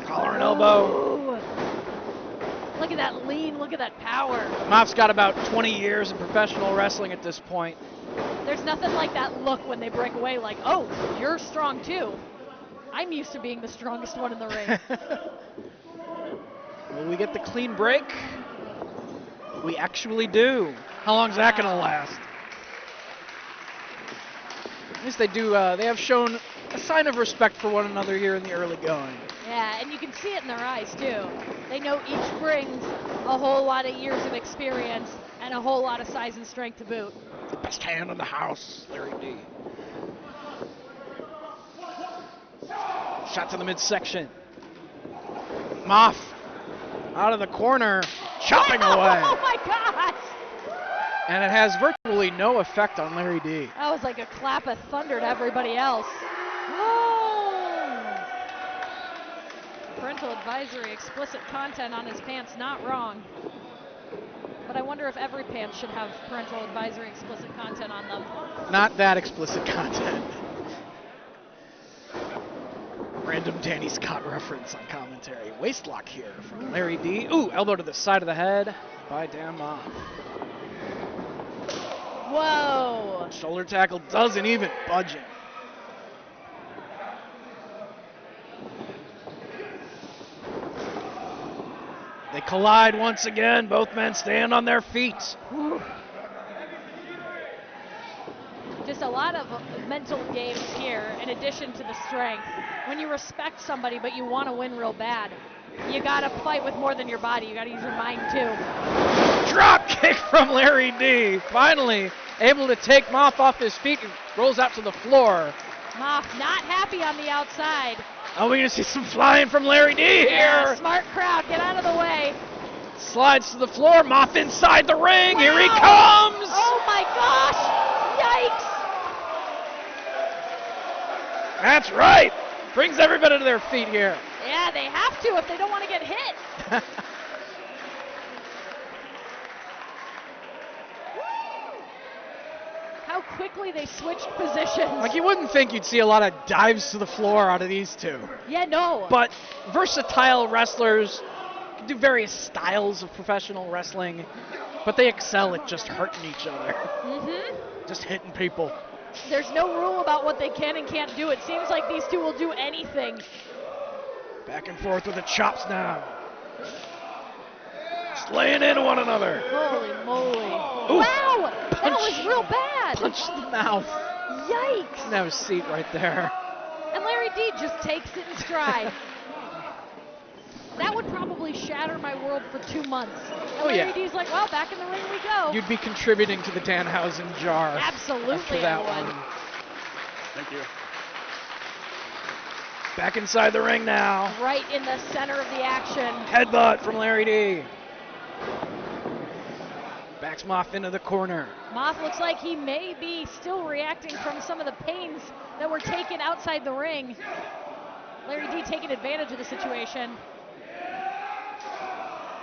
Collar and elbow. Ooh. Look at that lean, look at that power. Maff's got about 20 years in professional wrestling at this point. There's nothing like that look when they break away like, oh, you're strong too. I'm used to being the strongest one in the ring. Will we get the clean break? We actually do. How long's that gonna last? At least they do, they have shown a sign of respect for one another here in the early going. Yeah, and you can see it in their eyes too. They know each brings a whole lot of years of experience and a whole lot of size and strength to boot. The best hand in the house, Larry D. Shot to the midsection. Maff out of the corner, chopping away. Oh my gosh! And it has virtually no effect on Larry D. That was like a clap of thunder to everybody else. Whoa! Parental advisory, explicit content on his pants, not wrong. But I wonder if every pants should have parental advisory, explicit content on them. Not that explicit content. Random Danny Scott reference on commentary. Waist lock here from Larry D. Ooh, elbow to the side of the head by Dan Maff. Whoa! Shoulder tackle doesn't even budge him. They collide once again. Both men stand on their feet. Whew. Just a lot of mental games here in addition to the strength. When you respect somebody but you want to win real bad, you got to fight with more than your body. You got to use your mind too. Drop kick from Larry D. Finally able to take Maff off his feet and rolls out to the floor. Maff not happy on the outside. Oh, we're going to see some flying from Larry D here. Yeah, smart crowd, get out of the way. Slides to the floor, Maff inside the ring. Wow. Here he comes. Oh my gosh, yikes. That's right. Brings everybody to their feet here. Yeah, they have to if they don't want to get hit. How quickly they switched positions. Like, you wouldn't think you'd see a lot of dives to the floor out of these two. Yeah, no. But versatile wrestlers can do various styles of professional wrestling, but they excel at just hurting each other. Mm-hmm. Just hitting people. There's no rule about what they can and can't do. It seems like these two will do anything. Back and forth with the chops now. Just laying into one another. Holy moly. Ooh. Wow, that was real bad. Punch to the mouth. Yikes. That was seat right there. And Larry D just takes it in stride. That would probably shatter my world for 2 months. And Oh, Larry yeah. D's like, well, back in the ring we go. You'd be contributing to the Danhausen jar. Absolutely, After that I would. one. Thank you. Back inside the ring now. Right in the center of the action. Headbutt from Larry D. Backs Maff into the corner. Maff looks like he may be still reacting from some of the pains that were taken outside the ring. Larry D taking advantage of the situation.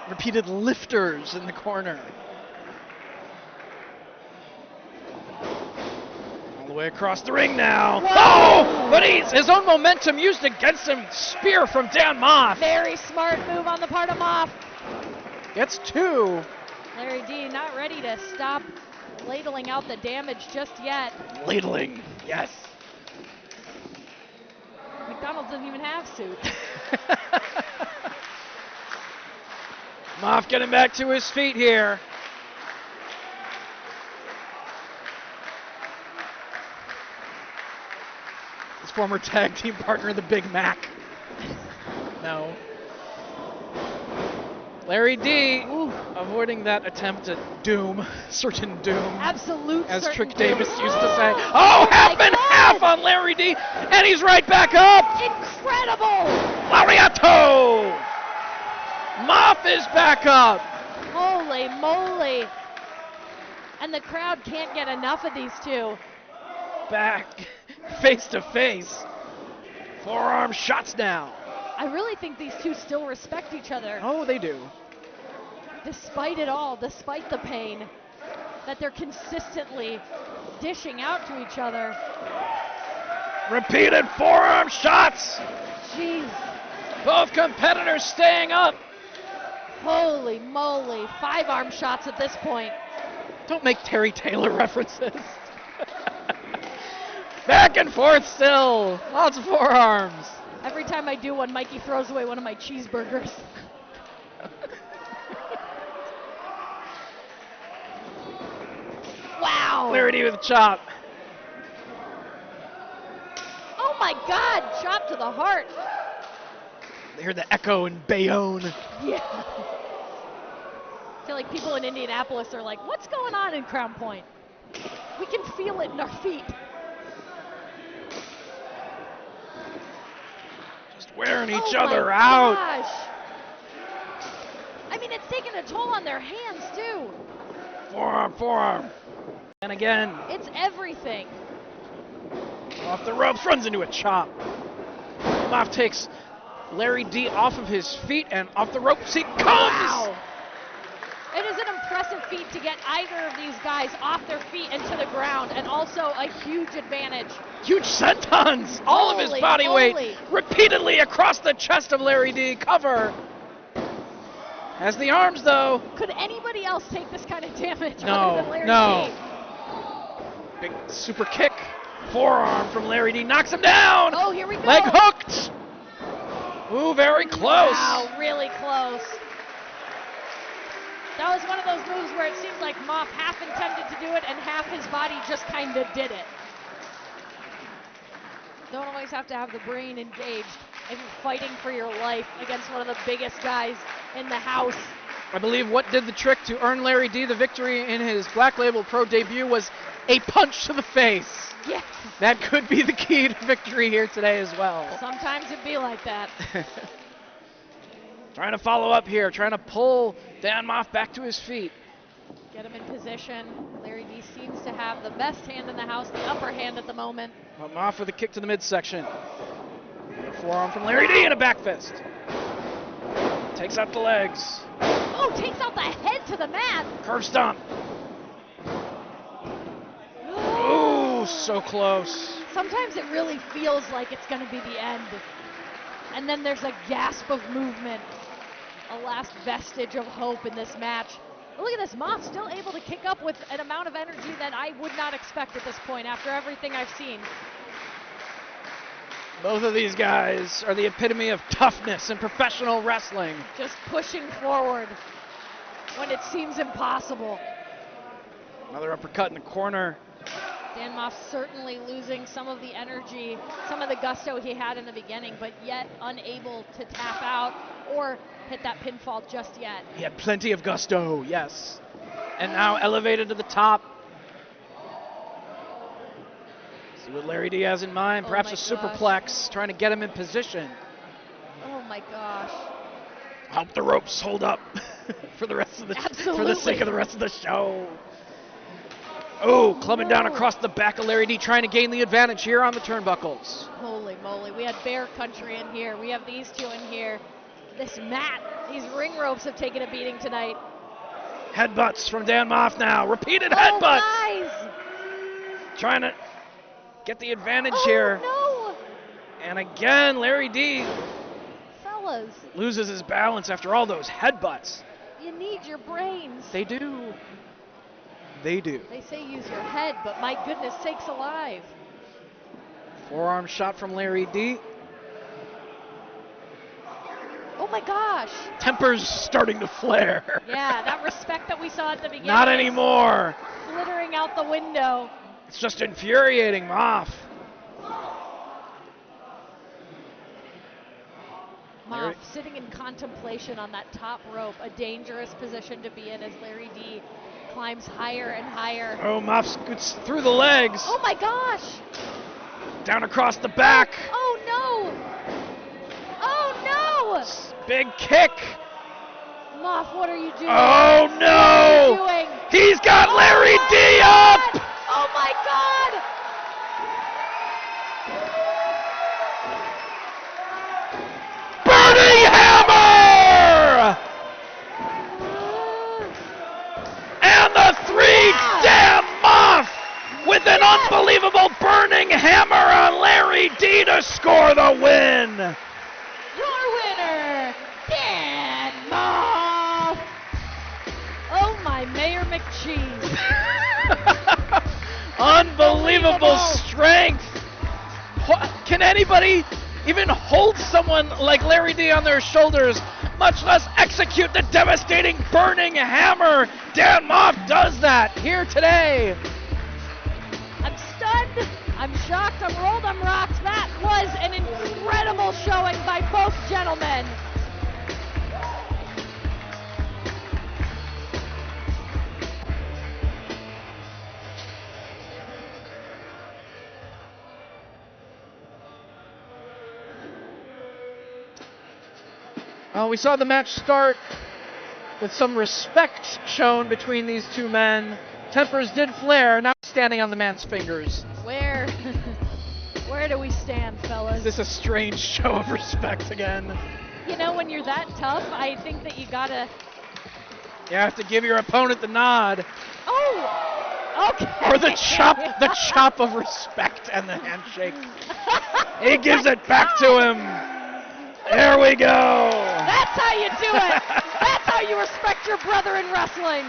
Repeated lifters in the corner. All the way across the ring now. Whoa. Oh, but his own momentum used against him. Spear from Dan Maff. Very smart move on the part of Maff. Gets 2. Larry D not ready to stop ladling out the damage just yet. Ladling, yes. McDonald's doesn't even have soup. Maff getting back to his feet here. His former tag team partner, the Big Mac. No. Larry D avoiding that attempt at doom, certain doom. Absolute as certain Trick doom. Davis used to say. Oh, half and half on Larry D, and he's right back up. Incredible! Lariato! Maff is back up. Holy moly! And the crowd can't get enough of these two. Back face to face. Forearm shots now. I really think these two still respect each other. Oh, they do. Despite it all, despite the pain, that they're consistently dishing out to each other. Repeated forearm shots. Jeez. Both competitors staying up. Holy moly. 5 arm shots at this point. Don't make Terry Taylor references. Back and forth still. Lots of forearms. Every time I do one, Mikey throws away one of my cheeseburgers. Wow. Larry D with a chop. Oh my God, chop to the heart. They heard the echo in Bayonne. Yeah. I feel like people in Indianapolis are like, what's going on in Crown Point? We can feel it in our feet. Wearing each other out. Gosh. I mean, it's taking a toll on their hands, too. Forearm. And again. It's everything. Off the ropes, runs into a chop. Maff takes Larry D off of his feet, and off the ropes he comes. Wow. It is an impressive feat to get either of these guys off their feet and to the ground, and also a huge advantage. Huge sentons, all of his body weight, repeatedly across the chest of Larry D. Cover. Has the arms, though. Could anybody else take this kind of damage No, other than Larry no. D? Big super kick. Forearm from Larry D. Knocks him down. Oh, here we go. Leg hooked. Ooh, very close. Wow, really close. That was one of those moves where it seems like Maff half intended to do it and half his body just kind of did it. Don't always have to have the brain engaged if you're fighting for your life against one of the biggest guys in the house. I believe what did the trick to earn Larry D the victory in his Black Label Pro debut was a punch to the face. Yes. That could be the key to victory here today as well. Sometimes it'd be like that. Trying to follow up here, trying to pull Dan Maff back to his feet. Get him in position. Larry D seems to have the best hand in the house, the upper hand at the moment. But Maff with a kick to the midsection. A forearm from Larry D and a back fist. Takes out the legs. Oh, takes out the head to the mat. Curve stomp. Ooh, so close. Sometimes it really feels like it's going to be the end. And then there's a gasp of movement. A last vestige of hope in this match. Look at this, Maff still able to kick up with an amount of energy that I would not expect at this point after everything I've seen. Both of these guys are the epitome of toughness in professional wrestling. Just pushing forward when it seems impossible. Another uppercut in the corner. Dan Maff certainly losing some of the energy, some of the gusto he had in the beginning, but yet unable to tap out or hit that pinfall just yet. He had plenty of gusto, yes. And now elevated to the top. See what Larry D has in mind. Perhaps a superplex, trying to get him in position. Oh my gosh. Hope the ropes hold up for the rest of the for the sake of the rest of the show. Oh, clubbing down across the back of Larry D, trying to gain the advantage here on the turnbuckles. Holy moly, we had Bear Country in here. We have these two in here. This mat, these ring ropes have taken a beating tonight. Headbutts from Dan Maff now. Repeated headbutts. Guys. Trying to get the advantage here. No. And again, Larry D Fellas. loses his balance after all those headbutts. You need your brains. They do. They do. They say use your head, but my goodness sakes alive. Forearm shot from Larry D. Oh my gosh. Tempers starting to flare. Yeah, that respect that we saw at the beginning. Not anymore. Flittering out the window. It's just infuriating Maff. Maff sitting in contemplation on that top rope, a dangerous position to be in as Larry D climbs higher and higher. Oh, Maff scoots through the legs. Oh my gosh. Down across the back. Oh no. Oh no. Big kick. Maff, what are you doing? Oh no. What are you doing? He's got Larry D God. up. Oh my God. Burning hammer. And the three, Dan Maff with an unbelievable burning hammer on Larry D to score the win. Your winner, Dan Maff. Oh my Mayor McCheese. Unbelievable strength. Can anybody even hold someone like Larry D on their shoulders, much less execute the devastating burning hammer? Dan Maff does that here today. I'm stunned, I'm shocked, I'm rolled, I'm rocked. That was an incredible showing by both gentlemen. Well, we saw the match start with some respect shown between these two men. Tempers did flare, now standing on the man's fingers. Where do we stand, fellas? Is this a strange show of respect again? You know, when you're that tough, I think that you gotta... You have to give your opponent the nod. Oh! Okay. Or the chop of respect and the handshake. He gives it back to him. There we go. That's how you do it. That's how you respect your brother in wrestling.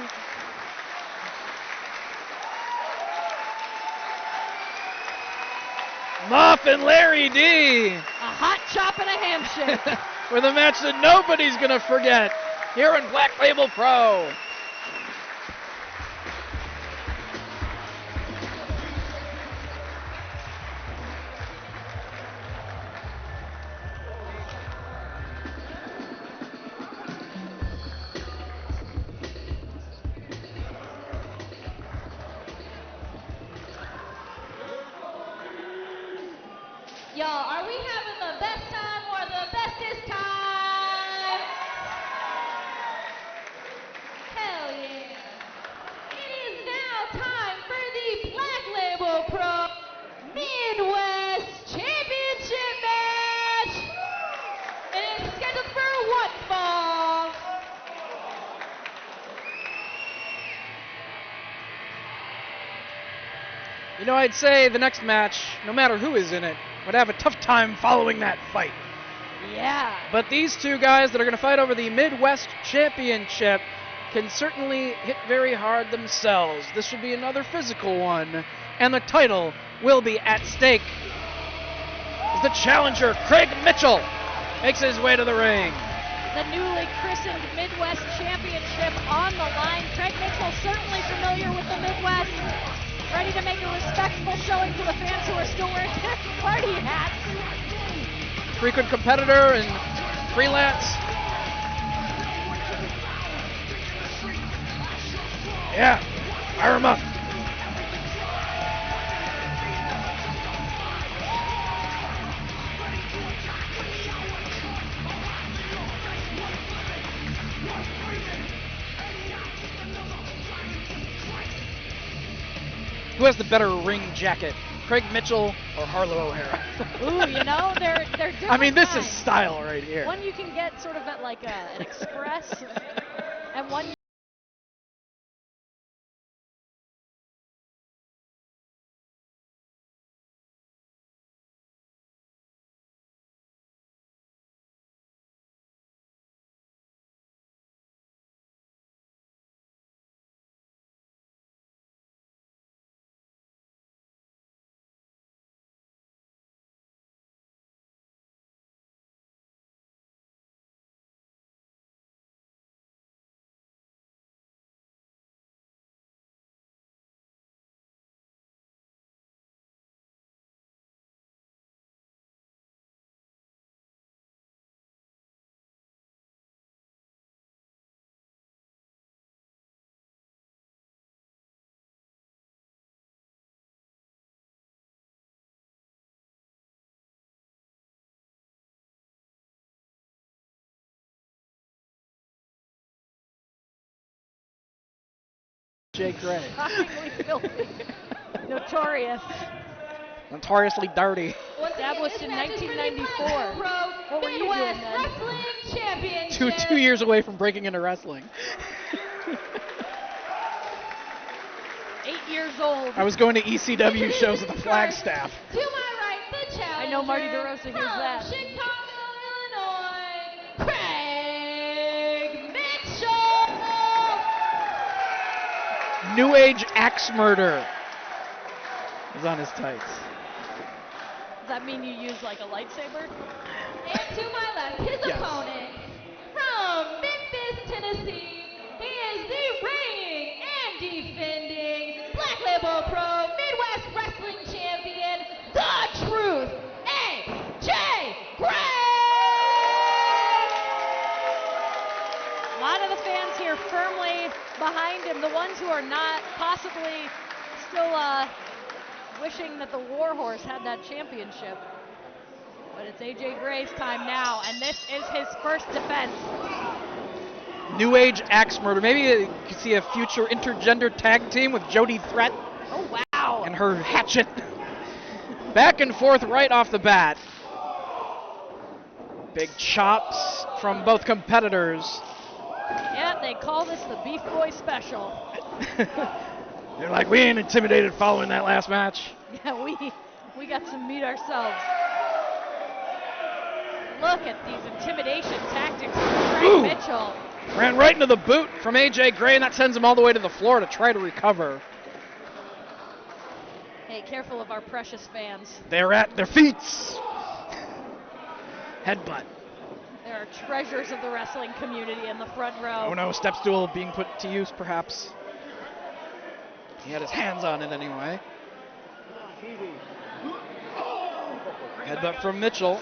Maff and Larry D. A hot chop and a handshake. With a match that nobody's going to forget here in Black Label Pro. Y'all, are we having the best time or the bestest time? Hell yeah. It is now time for the Black Label Pro Midwest Championship match. It is scheduled for one fall. You know, I'd say the next match, no matter who is in it, would have a tough time following that fight. Yeah. But these two guys that are going to fight over the Midwest Championship can certainly hit very hard themselves. This should be another physical one, and the title will be at stake. As the challenger, Craig Mitchell, makes his way to the ring. The newly christened Midwest Championship on the line. Craig Mitchell certainly familiar with the Midwest. Ready to make a respectful showing for the fans who are still wearing their party hats. Frequent competitor and freelance. Yeah, fire him up. Who has the better ring jacket, Craig Mitchell or Harlow O'Hara? Ooh, you know, they're different I mean, this is kinds. style right here. One you can get sort of at like an express, and one. Jay Gray. Shockingly filthy. Notorious. Notoriously dirty. Established in 1994. What were you doing Midwest then? Wrestling Championship. 2 years away from breaking into wrestling. 8 years old. I was going to ECW shows at the Flagstaff. To my right, the challenger. I know Marty DeRosa hears from that. Chicago, Illinois, Craig Mitchell. New Age axe murder is on his tights. Does that mean you use like a lightsaber? And to my left, his Yes. opponent from Memphis, Tennessee. He is the reigning and defending Black Label Pro Midwest Wrestling Champion, The Truth, AJ Gray. A lot of the fans here firmly behind him. The ones who are not, possibly still wishing that the Warhorse had that championship. But it's AJ Gray's time now, and this is his first defense. New Age axe murder. Maybe you could see a future intergender tag team with Jody Threat Oh, wow. and her hatchet. Back and forth right off the bat. Big chops from both competitors. Yeah, they call this the Beef Boy Special. They're like, we ain't intimidated following that last match. Yeah, we got some meat ourselves. Look at these intimidation tactics from Craig Ooh. Mitchell. Ran right into the boot from AJ Gray, and that sends him all the way to the floor to try to recover. Hey, careful of our precious fans. They're at their feet. Headbutt. There are treasures of the wrestling community in the front row. Oh no, step stool being put to use perhaps. He had his hands on it anyway. Headbutt from Mitchell.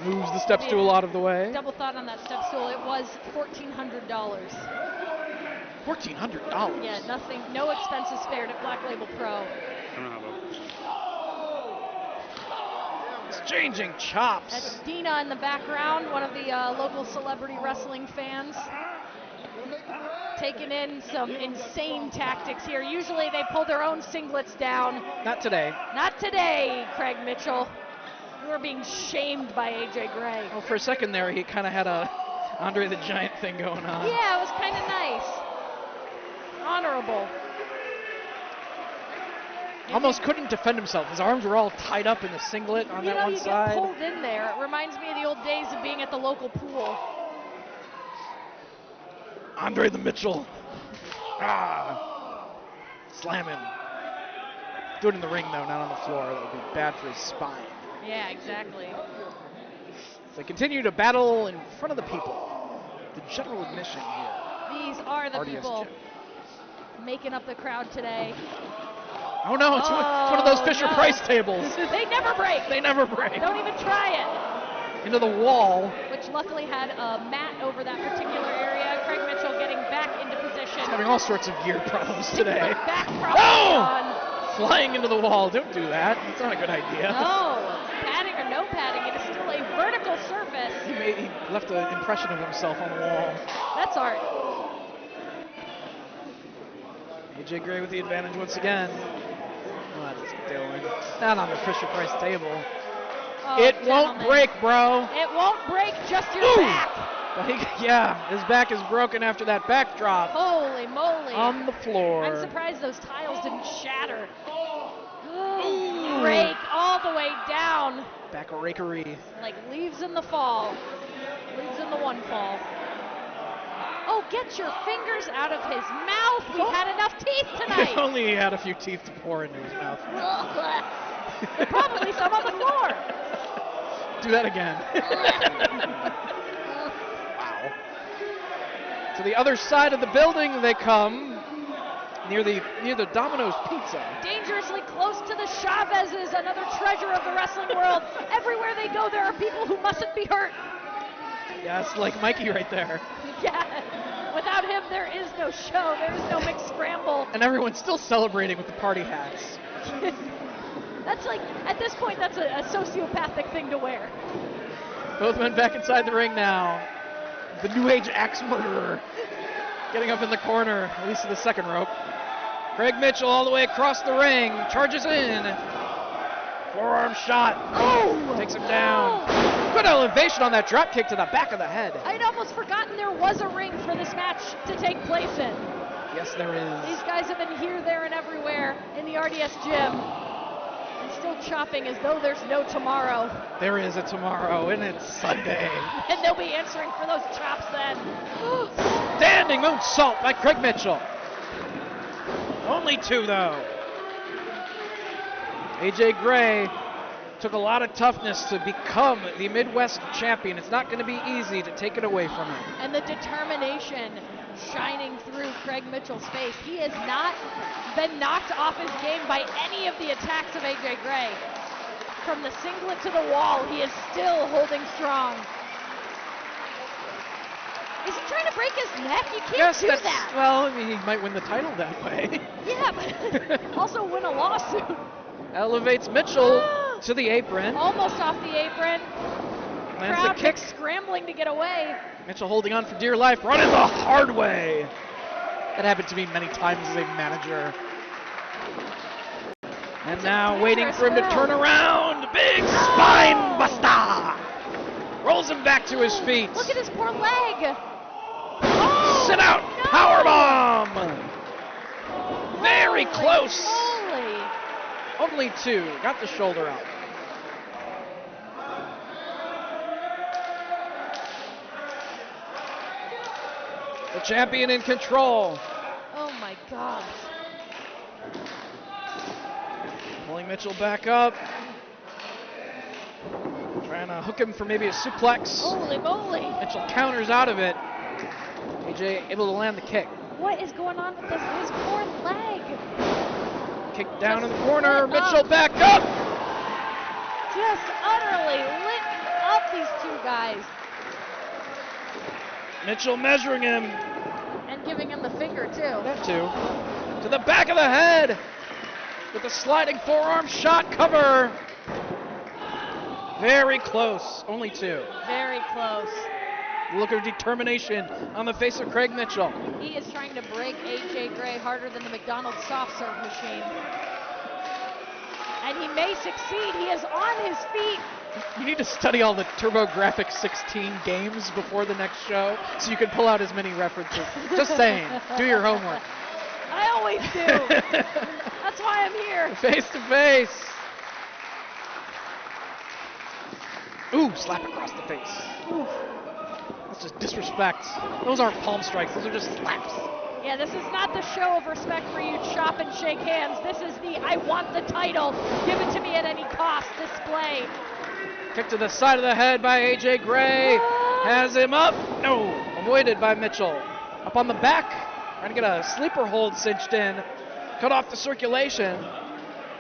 Moves the step stool out of the way. Double thought on that step stool. It was $1,400. $1,400. Yeah, nothing, no expenses spared at Black Label Pro. Exchanging chops. That's Dina in the background, one of the local celebrity wrestling fans. Taking in some insane tactics here. Usually they pull their own singlets down. Not today. Not today, Craig Mitchell. You are being shamed by AJ Gray. Well, for a second there, he kind of had a Andre the Giant thing going on. Yeah, it was kind of nice. Honorable. Almost couldn't defend himself. His arms were all tied up in the singlet on that one you side. get pulled in there. It reminds me of the old days of being at the local pool. Andre the Mitchell. Slam him. Do it in the ring, though, not on the floor. That would be bad for his spine. Yeah, exactly. They continue to battle in front of the people. The general admission here. These are the RDS people gym. making up the crowd today. Oh no, it's one of those Fisher Price tables. They never break. They never break. Don't even try it. Into the wall. Which luckily had a mat over that particular area. Craig Mitchell getting back into position. He's having all sorts of gear problems today. Back probably on. Flying into the wall. Don't do that. It's not a good idea. No, padding or no padding, it is still a vertical surface. He left an impression of himself on the wall. That's art. AJ Gray with the advantage once again. Not on the Fisher-Price table. Oh, It won't gentlemen. break, bro. It won't break, just your Ooh. back. Yeah, his back is broken after that backdrop Holy moly. on the floor. I'm surprised those tiles didn't shatter. Break all the way down. Back a rakery. Like leaves in the fall. Leaves in the one fall. Oh, get your fingers out of his mouth. We've had enough teeth tonight. Only he had a few teeth to pour into his mouth. There probably some on the floor. Do that again. Wow. To the other side of the building they come, near the Domino's Pizza. Dangerously close to the Chavezes, another treasure of the wrestling world. Everywhere they go, there are people who mustn't be hurt. Yeah, it's like Mikey right there. Yeah. Without him, there is no show. There is no mixed scramble. And everyone's still celebrating with the party hats. That's like, at this point, that's a sociopathic thing to wear. Both men back inside the ring now. The New Age axe murderer getting up in the corner, at least to the second rope. Craig Mitchell all the way across the ring, charges in. Forearm shot. Oh! Takes him down. Good elevation on that drop kick to the back of the head. I'd almost forgotten there was a ring for this match to take place in. Yes, there is. These guys have been here, there, and everywhere in the RDS gym. And still chopping as though there's no tomorrow. There is a tomorrow, and it's Sunday. And they'll be answering for those chops then. Standing moonsault by Craig Mitchell. Only two, though. AJ Gray took a lot of toughness to become the Midwest champion. It's not going to be easy to take it away from him. And the determination shining through Craig Mitchell's face. He has not been knocked off his game by any of the attacks of AJ Gray. From the singlet to the wall, he is still holding strong. Is he trying to break his neck? You can't do that. Well, I mean, he might win the title that way. Yeah, but also win a lawsuit. Elevates Mitchell to the apron. Almost off the apron. Lands Crowd a kick. scrambling to get away. Mitchell holding on for dear life. Running the hard way. That happened to me many times as a manager. And now waiting for him to turn around. Big spine buster. Rolls him back to his feet. Look at his poor leg. Sit out. No. Powerbomb. Very close. Holy. Only two. Got the shoulder out. The champion in control. Oh my gosh. Pulling Mitchell back up. Trying to hook him for maybe a suplex. Holy moly. Mitchell counters out of it. AJ able to land the kick. What is going on with his poor leg? Kick down in the corner. Mitchell back up. Just utterly lit up these two guys. Mitchell measuring him. And giving him the finger too. That too. To the back of the head. With a sliding forearm shot cover. Very close. Only two. Very close. Look of determination on the face of Craig Mitchell. He is trying to break AJ Gray harder than the McDonald's soft serve machine. And he may succeed. He is on his feet. You need to study all the TurboGrafx 16 games before the next show so you can pull out as many references. Just saying. Do your homework. I always do. That's why I'm here. Face to face. Ooh, slap across the face. Ooh. That's just disrespect. Those aren't palm strikes. Those are just slaps. Yeah, this is not the show of respect for you chop and shake hands. This is the I want the title, give it to me at any cost display. Kick to the side of the head by AJ Gray. Has him up. No, avoided by Mitchell. Up on the back. Trying to get a sleeper hold cinched in. Cut off the circulation.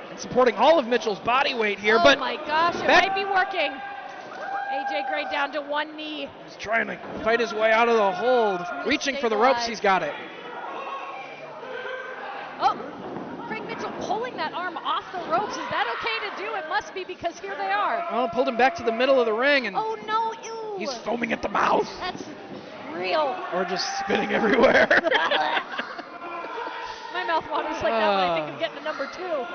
And supporting all of Mitchell's body weight here. Oh my gosh, it might be working. AJ Gray down to one knee. He's trying to fight his way out of the hold. Reaching for the ropes, he's got it. Oh, Craig Mitchell pulling that arm off the ropes. Is that okay to do? It must be because here they are. Oh, pulled him back to the middle of the ring. And oh no, ew. He's foaming at the mouth. That's real. Or just spitting everywhere. My mouth waters like that when I think of getting to number 2.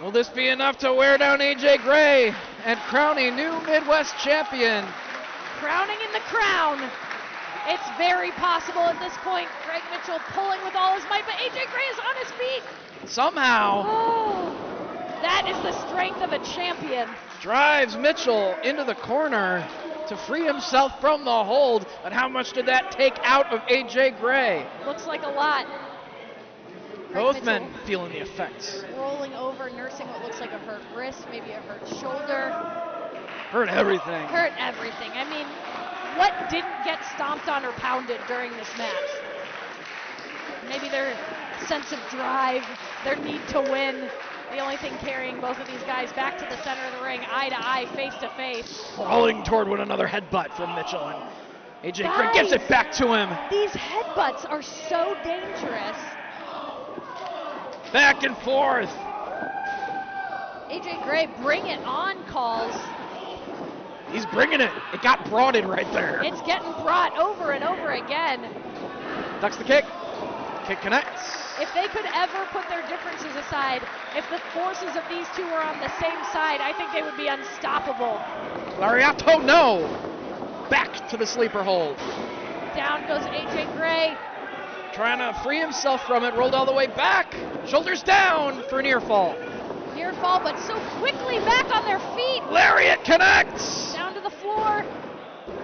Will this be enough to wear down AJ Gray and crown a new Midwest champion? Crowning in the crown. It's very possible at this point. Greg Mitchell pulling with all his might, but AJ Gray is on his feet. Somehow. Oh, that is the strength of a champion. Drives Mitchell into the corner to free himself from the hold. But how much did that take out of AJ Gray? Looks like a lot. Both men feeling the effects. Rolling over, nursing what looks like a hurt wrist, maybe a hurt shoulder. Hurt everything. Hurt everything. I mean, what didn't get stomped on or pounded during this match? Maybe their sense of drive, their need to win. The only thing carrying both of these guys back to the center of the ring, eye to eye, face to face. Crawling toward one another, headbutt from Mitchell, and AJ Gray gives it back to him. These headbutts are so dangerous. Back and forth. AJ Gray, bring it on calls. He's bringing it. It got brought in right there. It's getting brought over and over again. Ducks the kick. Kick connects. If they could ever put their differences aside, if the forces of these two were on the same side, I think they would be unstoppable. Lariato, no. Back to the sleeper hold. Down goes AJ Gray. Trying to free himself from it, rolled all the way back. Shoulders down for a near fall. Near fall, but so quickly back on their feet. Lariat connects. Down to the floor.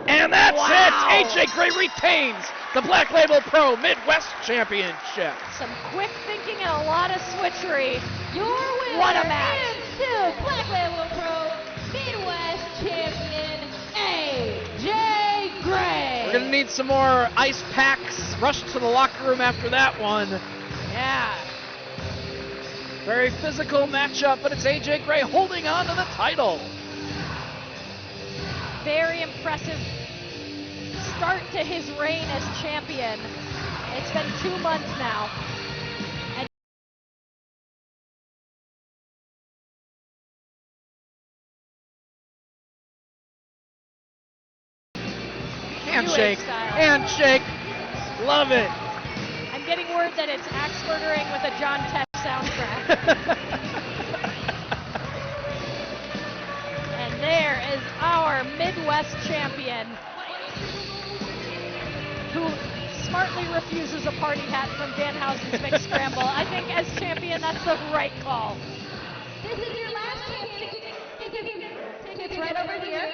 And that's Wow. it. AJ Gray retains the Black Label Pro Midwest Championship. Some quick thinking and a lot of switchery. Your winner What a match. and still Black Label Pro Midwest Champion, AJ Gray. We're gonna need some more ice packs. Rush to the locker room after that one. Yeah. Very physical matchup, but it's AJ Gray holding on to the title. Very impressive start to his reign as champion. It's been 2 months now. Handshake, style. handshake, love it. I'm getting word that it's axe murdering with a John Tech soundtrack. And there is our Midwest champion, who smartly refuses a party hat from Danhausen's Mixed Scramble. I think as champion, that's the right call. This is your last chance to get tickets right over here.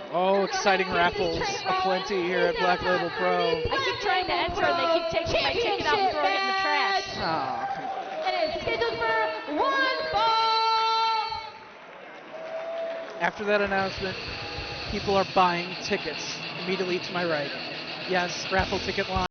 Oh, exciting raffles aplenty here at Black Label Pro. I keep trying to enter and they keep taking my ticket out and throwing it in the trash. Oh, come on. And it's scheduled for 1 fall. After that announcement, people are buying tickets immediately to my right. Yes, raffle ticket line.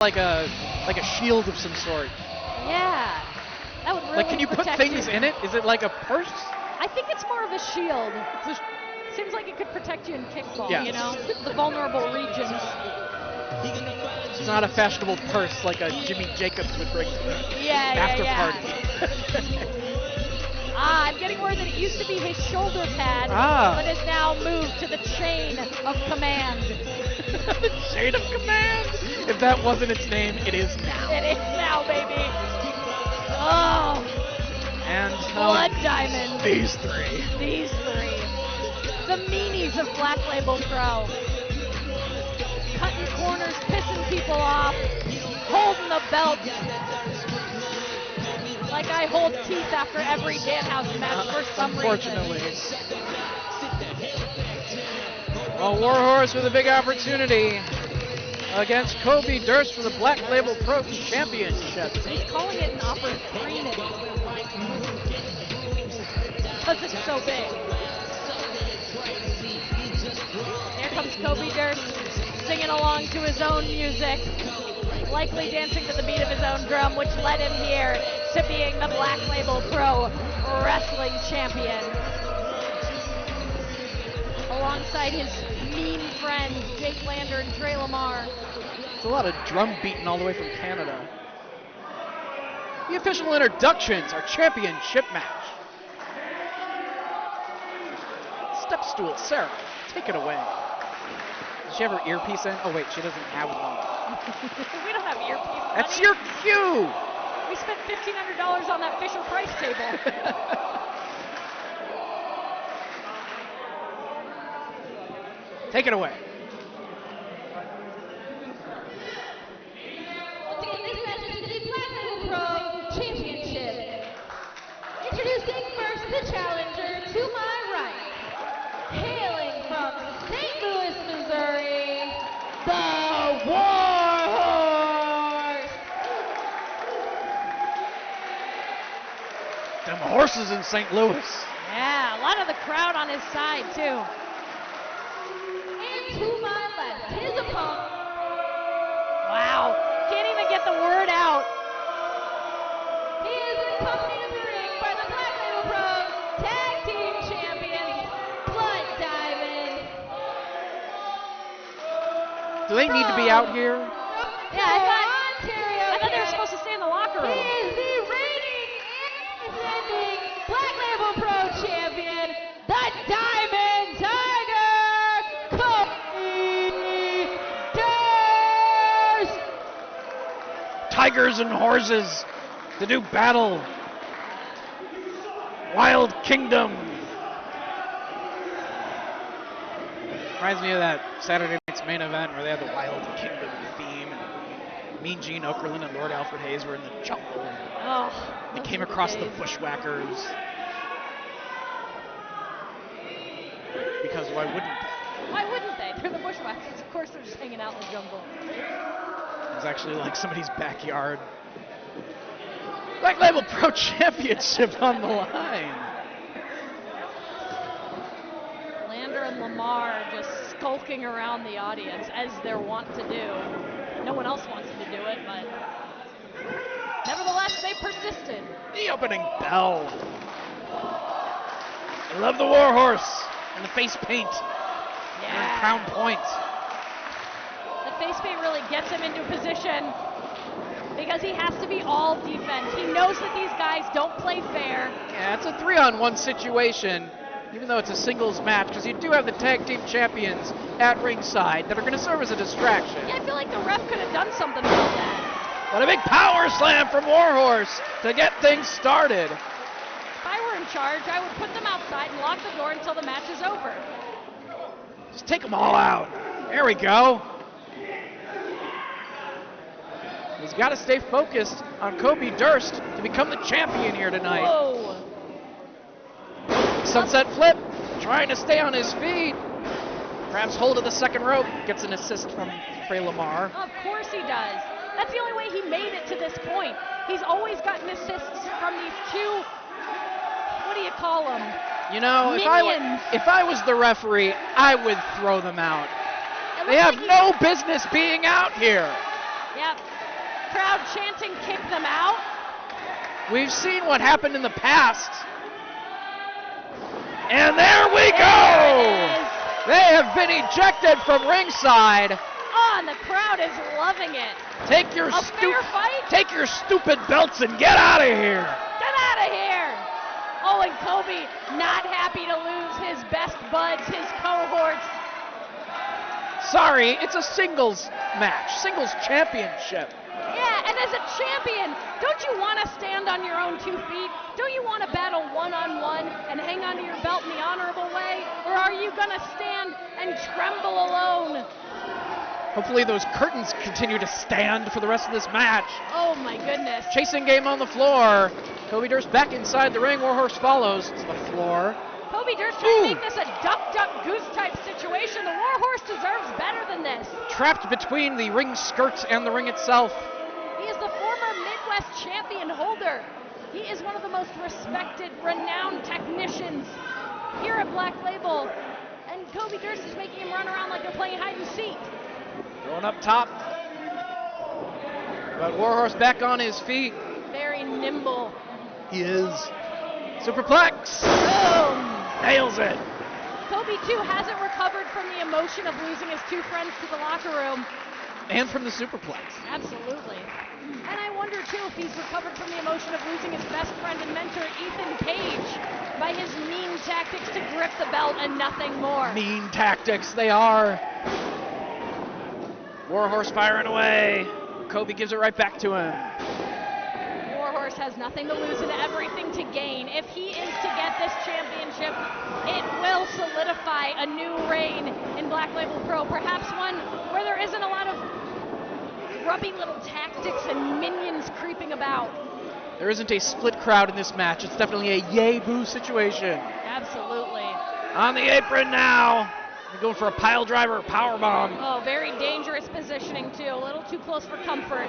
Like a shield of some sort. Yeah, that would really Like, can you put protect things you. in it? Is it like a purse? I think it's more of a shield. Seems like it could protect you in kickball, Yeah. you know? The vulnerable regions. It's not a fashionable purse like a Jimmy Jacobs would bring to the after party. I'm getting word that it used to be his shoulder pad, but is now moved to the chain of command. The chain of command? If that wasn't its name, it is now. It is now, baby. Oh. And Blood Diamond. These three. These three. The meanies of Black Label Pro. Cutting corners, pissing people off, holding the belt. Like I hold teeth after every Danhausen match for some unfortunately. reason. Well, Warhorse with a big opportunity against Kobe Durst for the Black Label Pro Championship. He's calling it an opportunity because it's so big. Here comes Kobe Durst singing along to his own music, likely dancing to the beat of his own drum, which led him here to being the Black Label Pro Wrestling Champion. Alongside his mean friends, Jake Lander and Trey LaMar. It's a lot of drum beating all the way from Canada. The official introductions, our championship match. Step stool, Sarah, take it away. Does she have her earpiece in? Oh wait, she doesn't have one. We don't have earpiece. That's money. your cue! We spent $1,500 on that Fisher Price table. Take it away. This match is the Black Label Pro Championship. Introducing first the challenger to my right, hailing from St. Louis, Missouri, the WARHORSE. Them horses in St. Louis. Yeah, a lot of the crowd on his side too. To my left, his opponent. Wow, can't even get the word out. He is accompanied in the ring by the Black Label Pro Tag Team Champions, Blood Diamond. Do they need to be out here? Yeah, I thought they were supposed to stay in the locker room. He is the reigning and defending Black Label Pro Champion, the Diamond Tiger, Kobe Durst. Tigers and horses to do battle. Wild Kingdom. Reminds me of that Saturday night's main event where they had the Wild Kingdom theme. And Mean Gene Okerlund and Lord Alfred Hayes were in the jungle. Oh, They came across the bushwhackers. Because why wouldn't they? Why wouldn't they? They're the bushwhackers. Of course they're just hanging out in the jungle. It was actually like somebody's backyard. Black Label Pro Championship on the line. Lander and LaMar just skulking around the audience as they're wont to do. No one else wants to do it, but nevertheless, they persisted. The opening bell. I love the Warhorse and the face paint. And Crown Point. The face paint really gets him into position because he has to be all defense. He knows that these guys don't play fair. Yeah, it's a 3-on-1 situation, even though it's a singles match, because you do have the tag team champions at ringside that are going to serve as a distraction. Yeah, I feel like the ref could have done something about that. But a big power slam from Warhorse to get things started. If I were in charge, I would put them outside and lock the door until the match is over. Just take them all out. There we go. He's got to stay focused on Kobe Durst to become the champion here tonight. Whoa. Sunset flip, trying to stay on his feet. Grabs hold of the second rope, gets an assist from Trey LaMar. Of course he does. That's the only way he made it to this point. He's always gotten assists from these two, what do you call them? You know, if I was the referee, I would throw them out. They have no business being out here. Yep. Crowd chanting, kick them out. We've seen what happened in the past. And there we go! They have been ejected from ringside. Oh, and the crowd is loving it. Take your stupid belts and get out of here. Get out of here. Oh, and Kobe not happy to lose his best buds, his cohorts. Sorry, it's a singles match, singles championship. Yeah, and as a champion, don't you want to stand on your own 2 feet? Don't you want to battle one-on-one and hang onto your belt in the honorable way? Or are you going to stand and tremble alone? Hopefully those curtains continue to stand for the rest of this match. Oh my goodness. Chasing game on the floor. Kobe Durst back inside the ring. Warhorse follows to the floor. Kobe Durst trying to make this a duck, duck, goose type situation. The Warhorse deserves better than this. Trapped between the ring skirts and the ring itself. He is the former Midwest champion holder. He is one of the most respected, renowned technicians here at Black Label. And Kobe Durst is making him run around like they're playing hide and seek. Going up top. But Warhorse back on his feet. Very nimble. He is. Superplex. Boom. Nails it. Kobe, too, hasn't recovered from the emotion of losing his two friends to the locker room. And from the superplex. Absolutely. And I wonder, too, if he's recovered from the emotion of losing his best friend and mentor, Ethan Page, by his mean tactics to grip the belt and nothing more. Mean tactics, they are. Warhorse firing away. Kobe gives it right back to him. Warhorse has nothing to lose and everything to gain. If he is to get this championship, it will solidify a new reign in Black Label Pro. Perhaps one where there isn't a lot of grubby little tactics and minions creeping about. There isn't a split crowd in this match. It's definitely a yay-boo situation. Absolutely. On the apron now. They're going for a pile driver power bomb. Oh, very dangerous positioning, too. A little too close for comfort.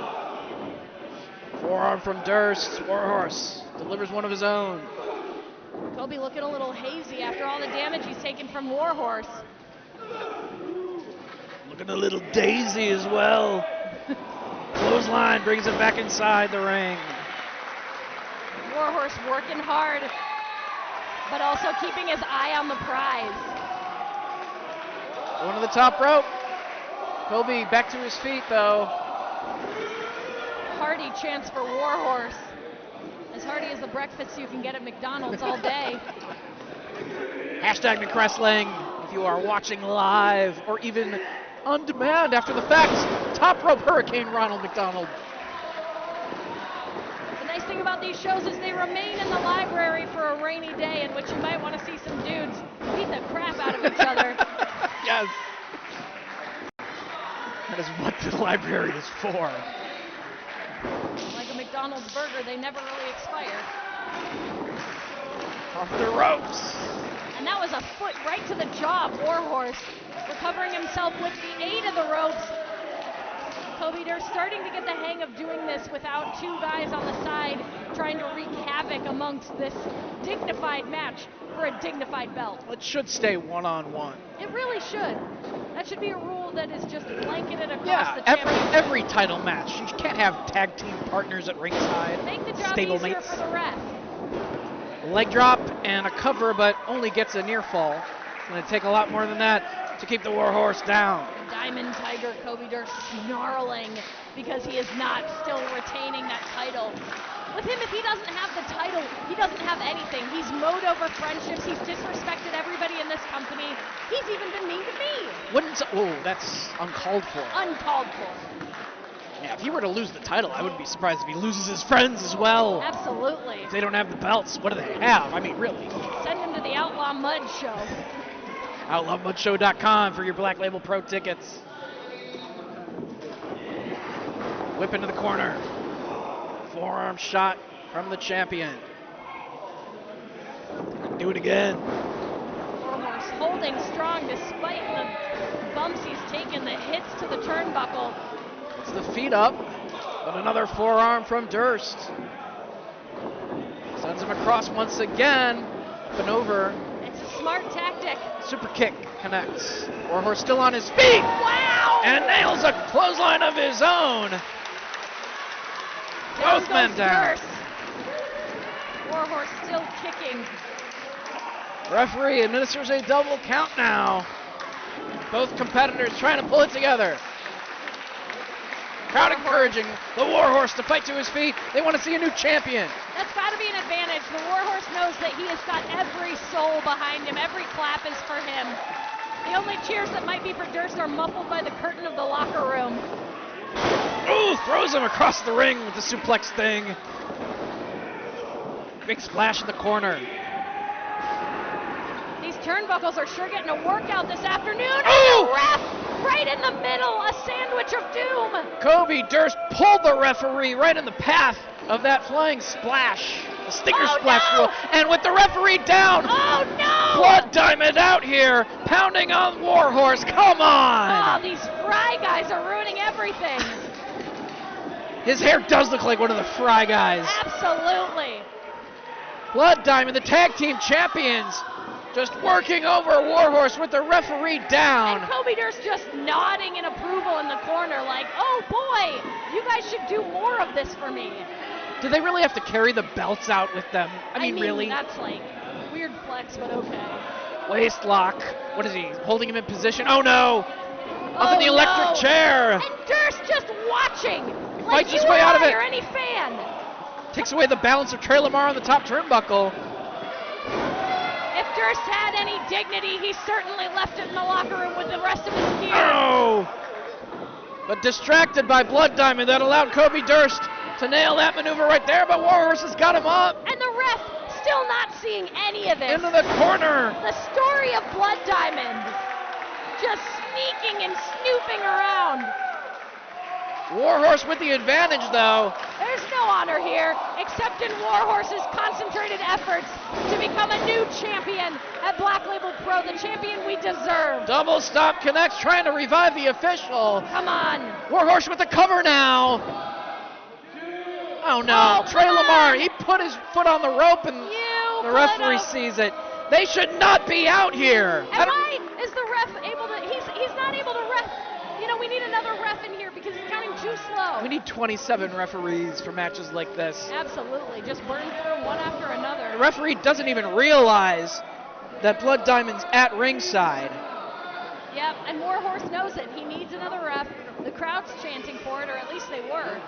Forearm from Durst. Warhorse delivers one of his own. Kobe looking a little hazy after all the damage he's taken from Warhorse. Looking a little daisy as well. Clothesline brings him back inside the ring. Warhorse working hard, but also keeping his eye on the prize. Going to the top rope. Kobe back to his feet, though. Hearty chance for Warhorse. As hearty as the breakfast you can get at McDonald's all day. Hashtag McWrestling. If you are watching live or even on demand after the fact, top rope Hurricane Ronald McDonald. The nice thing about these shows is they remain in the library for a rainy day in which you might want to see some dudes beat the crap out of each other. Yes. That is what the library is for. Like a McDonald's burger, they never really expire. Off the ropes. And that was a foot right to the jaw of Warhorse, recovering himself with the aid of the ropes. Kobe Durst starting to get the hang of doing this without two guys on the side trying to wreak havoc amongst this dignified match for a dignified belt. It should stay one-on-one. It really should. That should be a rule that is just blanketed across the championship. every title match. You can't have tag team partners at ringside. Make the job Stable easier mates. for the ref. Leg drop and a cover, but only gets a near fall. It's going to take a lot more than that to keep the Warhorse down. Diamond Tiger Kobe Durst snarling because he is not still retaining that title. With him, if he doesn't have the title, he doesn't have anything. He's mowed over friendships. He's disrespected everybody in this company. He's even been mean to me. That's uncalled for. Uncalled for. Yeah, if he were to lose the title, I wouldn't be surprised if he loses his friends as well. Absolutely. If they don't have the belts, what do they have? I mean, really. Send him to the Outlaw Mud Show. OutlawMudShow.com for your Black Label Pro tickets. Whip into the corner. Forearm shot from the champion. Do it again. Warhorse holding strong despite the bumps he's taken, the hits to the turnbuckle. Puts the feet up, but another forearm from Durst. Sends him across once again. Up and over. It's a smart tactic. Super kick connects. Warhorse still on his feet. Wow! And nails a clothesline of his own. Both men down. Durst. Warhorse still kicking. Referee administers a double count now. Both competitors trying to pull it together. Crowd encouraging the Warhorse to fight to his feet. They want to see a new champion. That's got to be an advantage. The Warhorse knows that he has got every soul behind him. Every clap is for him. The only cheers that might be for Durst are muffled by the curtain of the locker room. Ooh, throws him across the ring with the suplex thing. Big splash in the corner. These turnbuckles are sure getting a workout this afternoon. Ooh! And the ref right in the middle, a sandwich of doom. Kobe Durst pulled the referee right in the path of that flying splash. The stinger splash rule. And with the referee down. Oh no! Blood Diamond out here, pounding on Warhorse. Come on! Oh, these Fry guys are ruining everything. His hair does look like one of the Fry guys. Absolutely. Blood Diamond, the tag team champions, just working over Warhorse with the referee down. And Kobe Durst just nodding in approval in the corner like, oh boy, you guys should do more of this for me. Do they really have to carry the belts out with them? I mean really? That's like weird flex, but okay. Waist lock. What is he, holding him in position? Oh no! Up in the electric chair. And Durst just watching. He like fights his way out of it. Or any fan. Takes away the balance of Trey LaMar on the top turnbuckle. If Durst had any dignity, he certainly left it in the locker room with the rest of his gear. Oh! But distracted by Blood Diamond, that allowed Kobe Durst to nail that maneuver right there, but Warhorse has got him up. And the ref still not seeing any of this. Into the corner. The story of Blood Diamond. Just sneaking and snooping around. Warhorse with the advantage, though. There's no honor here, except in Warhorse's concentrated efforts to become a new champion at Black Label Pro, the champion we deserve. Double stop connects, trying to revive the official. Come on. Warhorse with the cover now. Oh no, Trey LaMar, he put his foot on the rope and the referee sees it. They should not be out here. And why is the ref able to, he's not able to ref. You know, we need another ref in here because he's counting too slow. We need 27 referees for matches like this. Absolutely, just burn through one after another. The referee doesn't even realize that Blood Diamond's at ringside. Yep, and Warhorse knows it. He needs another ref. The crowd's chanting for it, or at least they were.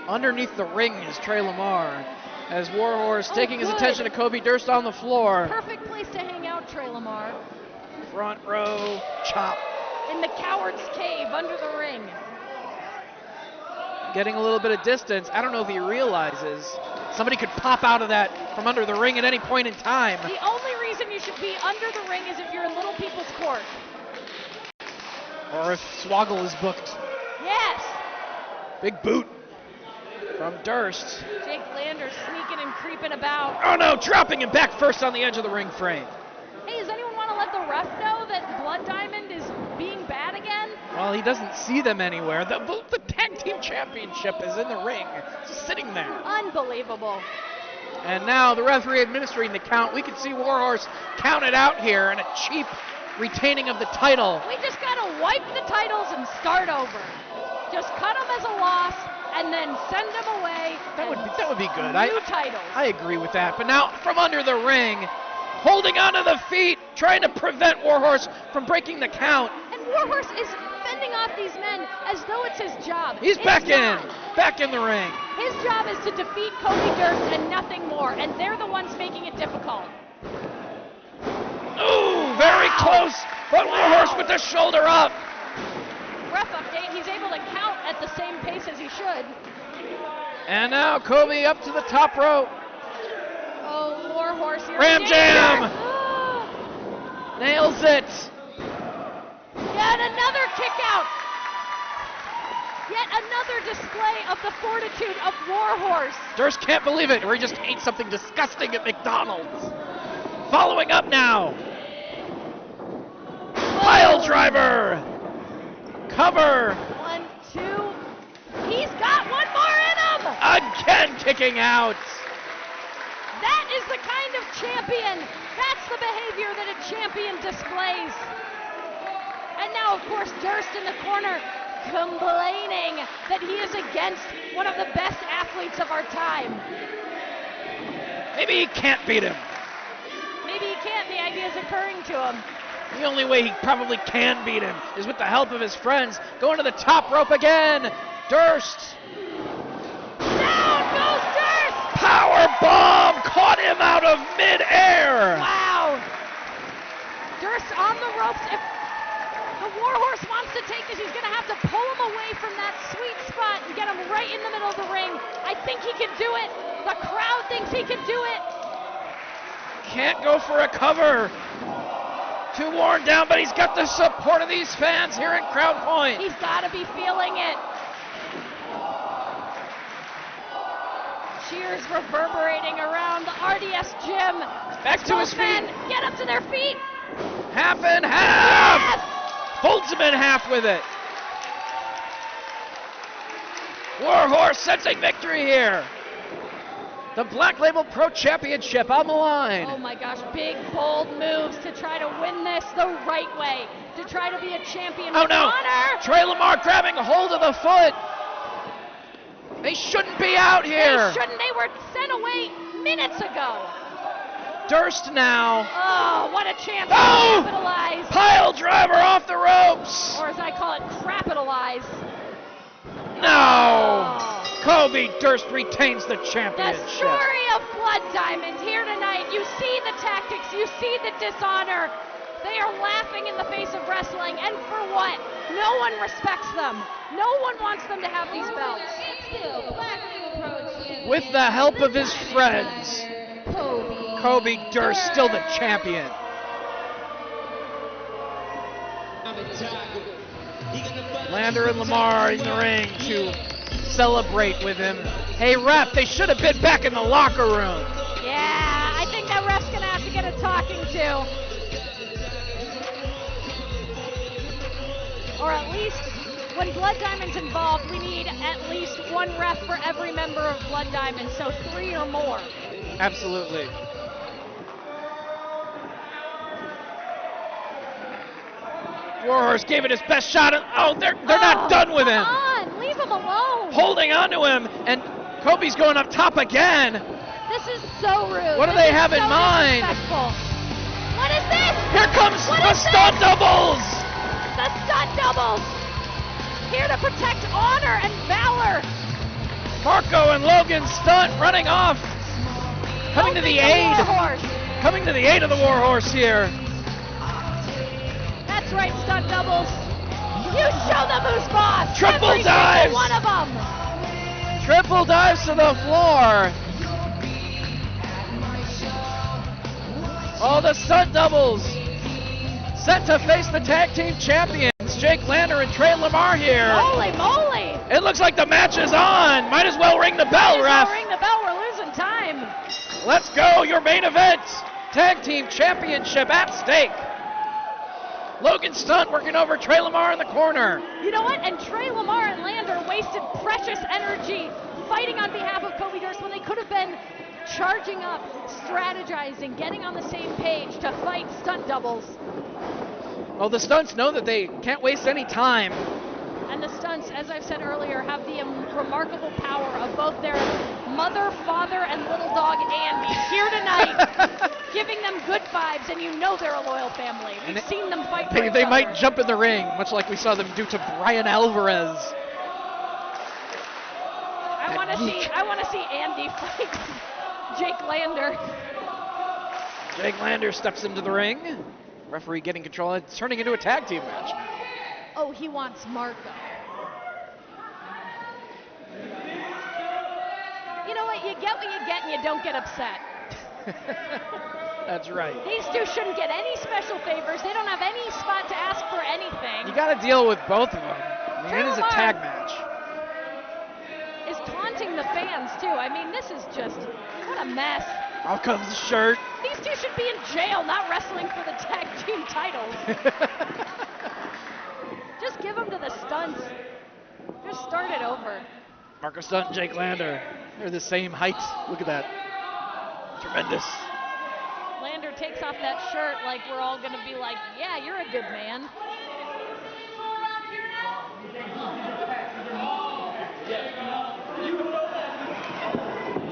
Underneath the ring is Trey LaMar, as Warhorse taking his attention to Kobe Durst on the floor. Perfect place to hang out, Trey LaMar. Front row chop. In the coward's cave under the ring. Getting a little bit of distance. I don't know if he realizes somebody could pop out of that from under the ring at any point in time. The only reason you should be under the ring is if you're in Little People's Court. Or if Swoggle is booked. Yes. Big boot from Durst. Jake Landers sneaking and creeping about. Oh no, dropping him back first on the edge of the ring frame. Hey, does anyone want to let the ref know that Blood Diamond is being bad again? Well, he doesn't see them anywhere. The tag team championship is in the ring, just sitting there. Unbelievable. And now the referee administering the count. We can see Warhorse counted out here in a cheap retaining of the title. We just gotta wipe the titles and start over. Just cut them as a loss and then send them away. That would be good. New titles. I agree with that. But now from under the ring, holding onto the feet, trying to prevent Warhorse from breaking the count. And Warhorse is fending off these men as though it's his job. He's back in the ring. His job is to defeat Kobe Durst and nothing more, and they're the ones making it difficult. Ooh, very close, but Warhorse with the shoulder up. Ref update, he's able to count at the same pace as he should. And now Kobe up to the top rope. Oh, Warhorse, you're Ram in jam! danger. Nails it. Yet another kick out. Yet another display of the fortitude of Warhorse. Durst can't believe it, or he just ate something disgusting at McDonald's. Following up now. Pile driver. Cover. 1, 2. He's got one more in him. Again kicking out. That is the kind of champion. That's the behavior that a champion displays. And now, of course, Durst in the corner complaining that he is against one of the best athletes of our time. Maybe he can't beat him. Maybe he can't. The idea is occurring to him. The only way he probably can beat him is with the help of his friends. Going to the top rope again. Durst. Down goes Durst. Power bomb caught him out of midair. Wow. Durst on the ropes. If the Warhorse wants to take this, he's going to have to pull him away from that sweet spot and get him right in the middle of the ring. I think he can do it. The crowd thinks he can do it. Can't go for a cover. Too worn down, but he's got the support of these fans here at Crown Point. He's got to be feeling it. Cheers reverberating around the RDS gym. Back to his feet. Get up to their feet. Half and half. Yes! Folds him in half with it. Warhorse sensing victory here. The Black Label Pro Championship on the line. Oh my gosh, big, bold moves to try to win this the right way, to try to be a champion with honor. Trey LaMar grabbing a hold of the foot. They shouldn't be out here. They shouldn't. They were sent away minutes ago. Durst now. Oh, what a chance to capitalize. Pile driver off the ropes. Or as I call it, crapitalize. No. Oh. Kobe Durst retains the championship. The story of Blood Diamonds here tonight. You see the tactics. You see the dishonor. They are laughing in the face of wrestling. And for what? No one respects them. No one wants them to have these belts. With the help of his friends, Kobe Durst still the champion. Lander and LaMar in the ring to celebrate with him. Hey ref, they should have been back in the locker room. Yeah, I think that ref's gonna have to get a talking to. Or at least, when Blood Diamond's involved, we need at least one ref for every member of Blood Diamond, so 3 or more. Absolutely. Warhorse gave it his best shot. Oh, they're not done with him. Come on, leave him alone. Holding on to him, and Kobe's going up top again. This is so rude. What do they have in mind? What is this? Here comes the stunt doubles. The stunt doubles. Here to protect honor and valor. Marko and Logan Stunt running off. Coming to the aid. Coming to the aid of the Warhorse here. That's right, stunt doubles. You show them who's boss. Triple Every dives. single one of them. Triple dives to the floor. All the stunt doubles set to face the tag team champions, Jake Lander and Trey LaMar here. Holy moly. It looks like the match is on. Might as well ring the bell, ref. Ring the bell, we're losing time. Let's go, your main event. Tag team championship at stake. Logan Stunt working over Trey LaMar in the corner. You know what? And Trey LaMar and Lander wasted precious energy fighting on behalf of Kobe Durst when they could have been charging up, strategizing, getting on the same page to fight stunt doubles. Well, the Stunts know that they can't waste any time. And the Stunts, as I've said earlier, have the remarkable power of both their mother, father, and little dog Andy here tonight, giving them good vibes, and you know they're a loyal family. We've seen them fight for each They other. might jump in the ring, much like we saw them do to Brian Alvarez. I want to see Andy fight Jake Lander. Jake Lander steps into the ring. Referee getting control. It's turning into a tag team match. Oh, he wants Marko. You know what? You get and you don't get upset. That's right. These two shouldn't get any special favors. They don't have any spot to ask for anything. You got to deal with both of them. I mean, it is a tag match. Is taunting the fans too. I mean, this is just what a mess. Out comes the shirt. These two should be in jail, not wrestling for the tag team titles. Just give them to the Stunts. Just start it over. Marko Stunt and Jake Lander. They're the same height. Look at that. Tremendous. Lander takes off that shirt like we're all going to be like, yeah, you're a good man.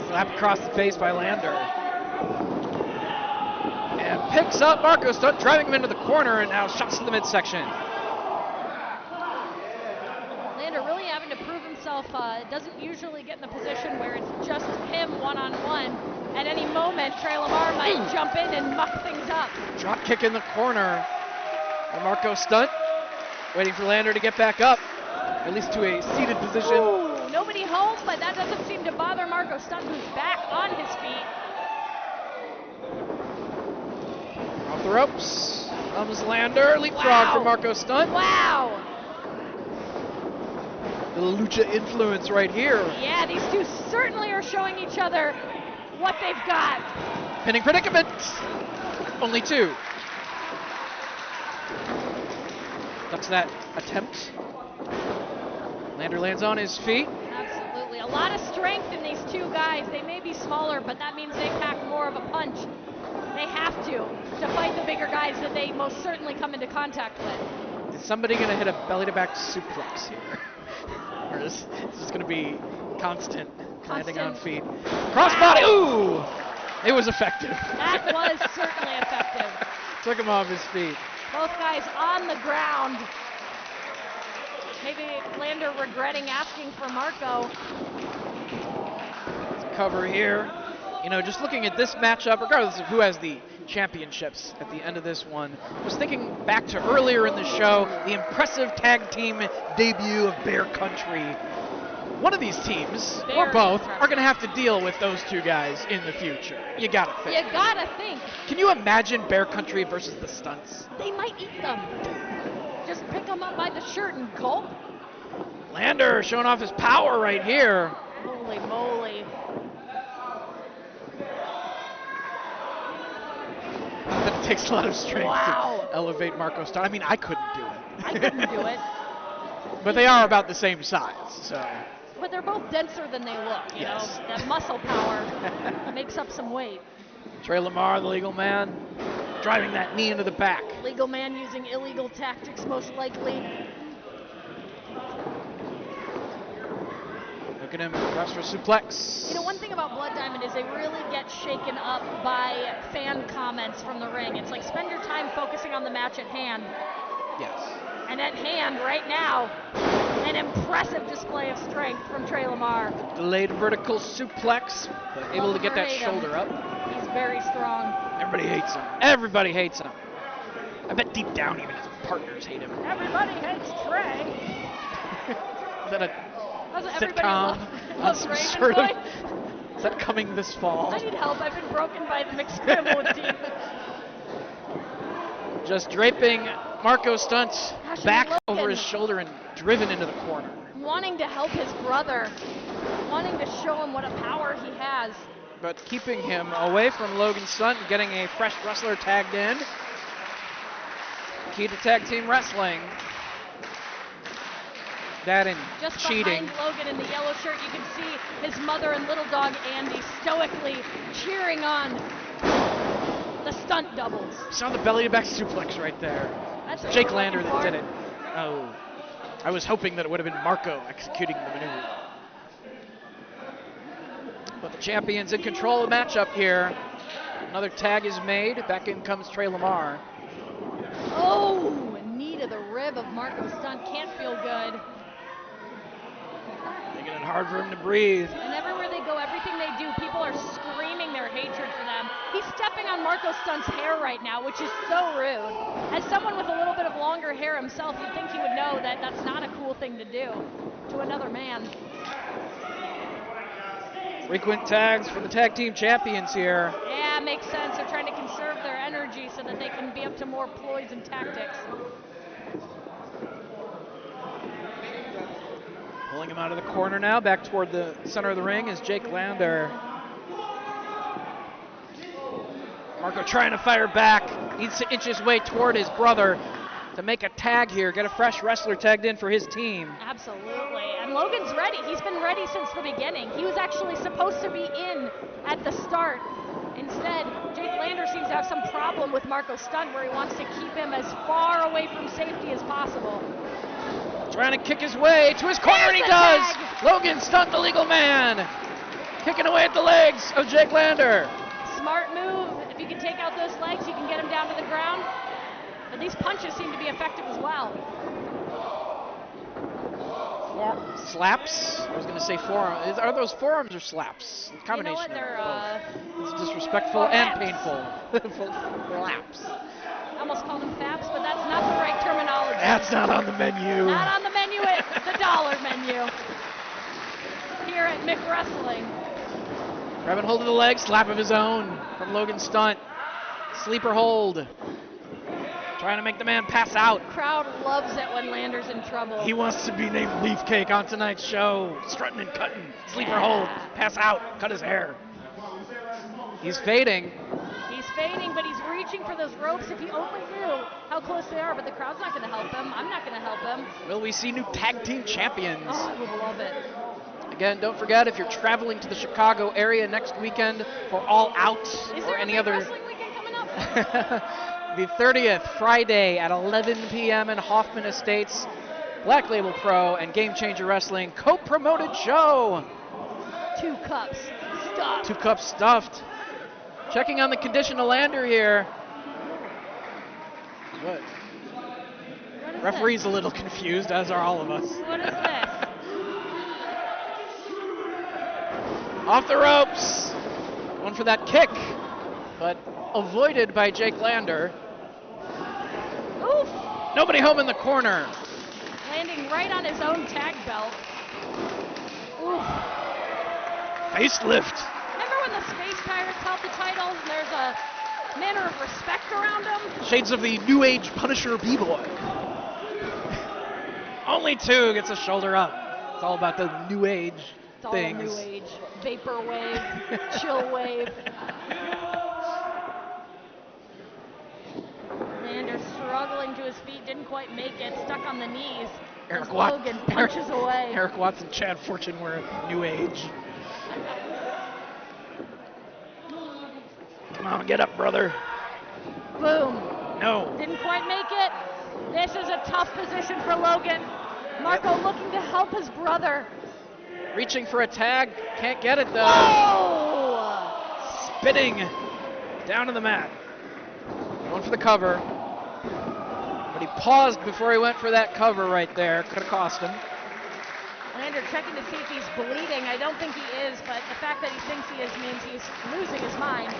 Slap across the face by Lander. And picks up Marko Stunt, driving him into the corner, and now shots to the midsection. Lander really having to prove himself. Doesn't usually get in a position where it's just him one-on-one. At any moment, Trey LaMar might jump in and muck things up. Drop kick in the corner. And Marko Stunt waiting for Lander to get back up, at least to a seated position. Ooh, nobody home, but that doesn't seem to bother Marko Stunt, who's back on his feet. Off the ropes. Comes Lander, leapfrog for Marko Stunt. Wow. The lucha influence right here. Yeah, these two certainly are showing each other what they've got. Pinning predicament. Only 2. Ducks that attempt. Lander lands on his feet. Absolutely. A lot of strength in these two guys. They may be smaller, but that means they pack more of a punch. They have to fight the bigger guys that they most certainly come into contact with. Is somebody going to hit a belly-to-back suplex here? Or is this going to be constant landing on feet? Crossbody! Ooh! It was effective. That was certainly effective. Took him off his feet. Both guys on the ground. Maybe Lander regretting asking for Marko. Cover here. You know, just looking at this matchup, regardless of who has the championships at the end of this one, was thinking back to earlier in the show, the impressive tag team debut of Bear Country. One of these teams, or both, are going to have to deal with those two guys in the future. You gotta think. You gotta think. Can you imagine Bear Country versus the Stunts? They might eat them. Just pick them up by the shirt and gulp. Lander showing off his power right here. Holy moly. It takes a lot of strength to elevate Marko Stunt. I mean, I couldn't do it. I couldn't do it. But they are about the same size, so. But they're both denser than they look, you know. That muscle power makes up some weight. LaMar, the legal man, driving that knee into the back. Legal man using illegal tactics, most likely. Look at him, wrestler suplex. You know, one thing about Blood Diamond is they really get shaken up by fan comments from the ring. It's like, spend your time focusing on the match at hand. Yes. And at hand, right now, an impressive display of strength from LaMar. Delayed vertical suplex, but able to get that shoulder up. He's very strong. Everybody hates him. Everybody hates him. I bet deep down even his partners hate him. Everybody hates Trey. Is that a sitcom on some sort of? Is that coming this fall? I need help. I've been broken by the mixed scramble team. Just draping Marko Stunt's back Logan over his shoulder and driven into the corner. Wanting to help his brother, wanting to show him what a power he has. But keeping him away from Logan Stunt and getting a fresh wrestler tagged in. Key to tag team wrestling. That and just cheating. Behind Logan in the yellow shirt, you can see his mother and little dog Andy stoically cheering on the stunt doubles. Saw the belly-to-back suplex right there. That's Jake Lander that did it. Oh, I was hoping that it would have been Marko executing the maneuver. But the champion's in control of the matchup here. Another tag is made. Back in comes LaMar. Oh, knee to the rib of Marko Stunt. Can't feel good. Making it hard for him to breathe. And everywhere they go, everything they do, people are screaming their hatred for them. He's stepping on Marko Stunt's hair right now, which is so rude. As someone with a little bit of longer hair himself, you'd think he would know that that's not a cool thing to do to another man. Frequent tags for the tag team champions here. Yeah, makes sense. They're trying to conserve their energy so that they can be up to more ploys and tactics. Pulling him out of the corner now, back toward the center of the ring is Jake Lander. Marko trying to fire back, needs to inch his way toward his brother to make a tag here, get a fresh wrestler tagged in for his team. Absolutely, and Logan's ready. He's been ready since the beginning. He was actually supposed to be in at the start. Instead, Jake Lander seems to have some problem with Marko Stunt where he wants to keep him as far away from safety as possible. Trying to kick his way to his corner, and he does! Tag. Logan Stunt, the legal man, kicking away at the legs of Jake Lander. Smart move. If you can take out those legs, you can get him down to the ground. But these punches seem to be effective as well. Slaps? I was going to say forearms. Are those forearms or slaps? A combination. You know what? It's disrespectful and painful. Slaps. I almost call them faps, but that's not the right terminology. That's not on the menu. Not on the menu, it's the dollar menu. Here at McWrestling. Grabbing hold of the leg, slap of his own from Logan Stunt. Sleeper hold. Trying to make the man pass out. Crowd loves it when Lander's in trouble. He wants to be named Beefcake on tonight's show. Strutting and cutting. Sleeper hold. Pass out. Cut his hair. He's fading. He's fading, but he's reaching for those ropes. If he only knew how close they are, but the crowd's not going to help him. I'm not going to help him. Will we see new tag team champions? Oh, I would love it. Again, don't forget, if you're traveling to the Chicago area next weekend for All Out Is or there any a other... wrestling weekend coming up? The 30th, Friday at 11 p.m. in Hoffman Estates, Black Label Pro and Game Changer Wrestling co-promoted show. 2 cups stuffed. 2 cups stuffed. Checking on the condition of Lander here. What? What is Referee's a little confused, as are all of us. this? What is this? Off the ropes. Going for that kick, but avoided by Jake Lander. Oof. Nobody home in the corner. Landing right on his own tag belt. Oof. Facelift. Remember when the Space Pirates held the titles and there's a manner of respect around them? Shades of the New Age Punisher B-Boy. Only 2 gets a shoulder up. It's all about the New Age It's all things. new age. Vapor wave, chill wave. Lander struggling to his feet, didn't quite make it, stuck on the knees. As Logan punches away. Eric Watts and Chad Fortune were New Age. Come on, get up, brother. Boom. No. Didn't quite make it. This is a tough position for Logan. Marko looking to help his brother. Reaching for a tag. Can't get it, though. Oh! Spitting down to the mat. Going for the cover. But he paused before he went for that cover right there. Could have cost him. Lander checking to see if he's bleeding. I don't think he is, but the fact that he thinks he is means he's losing his mind.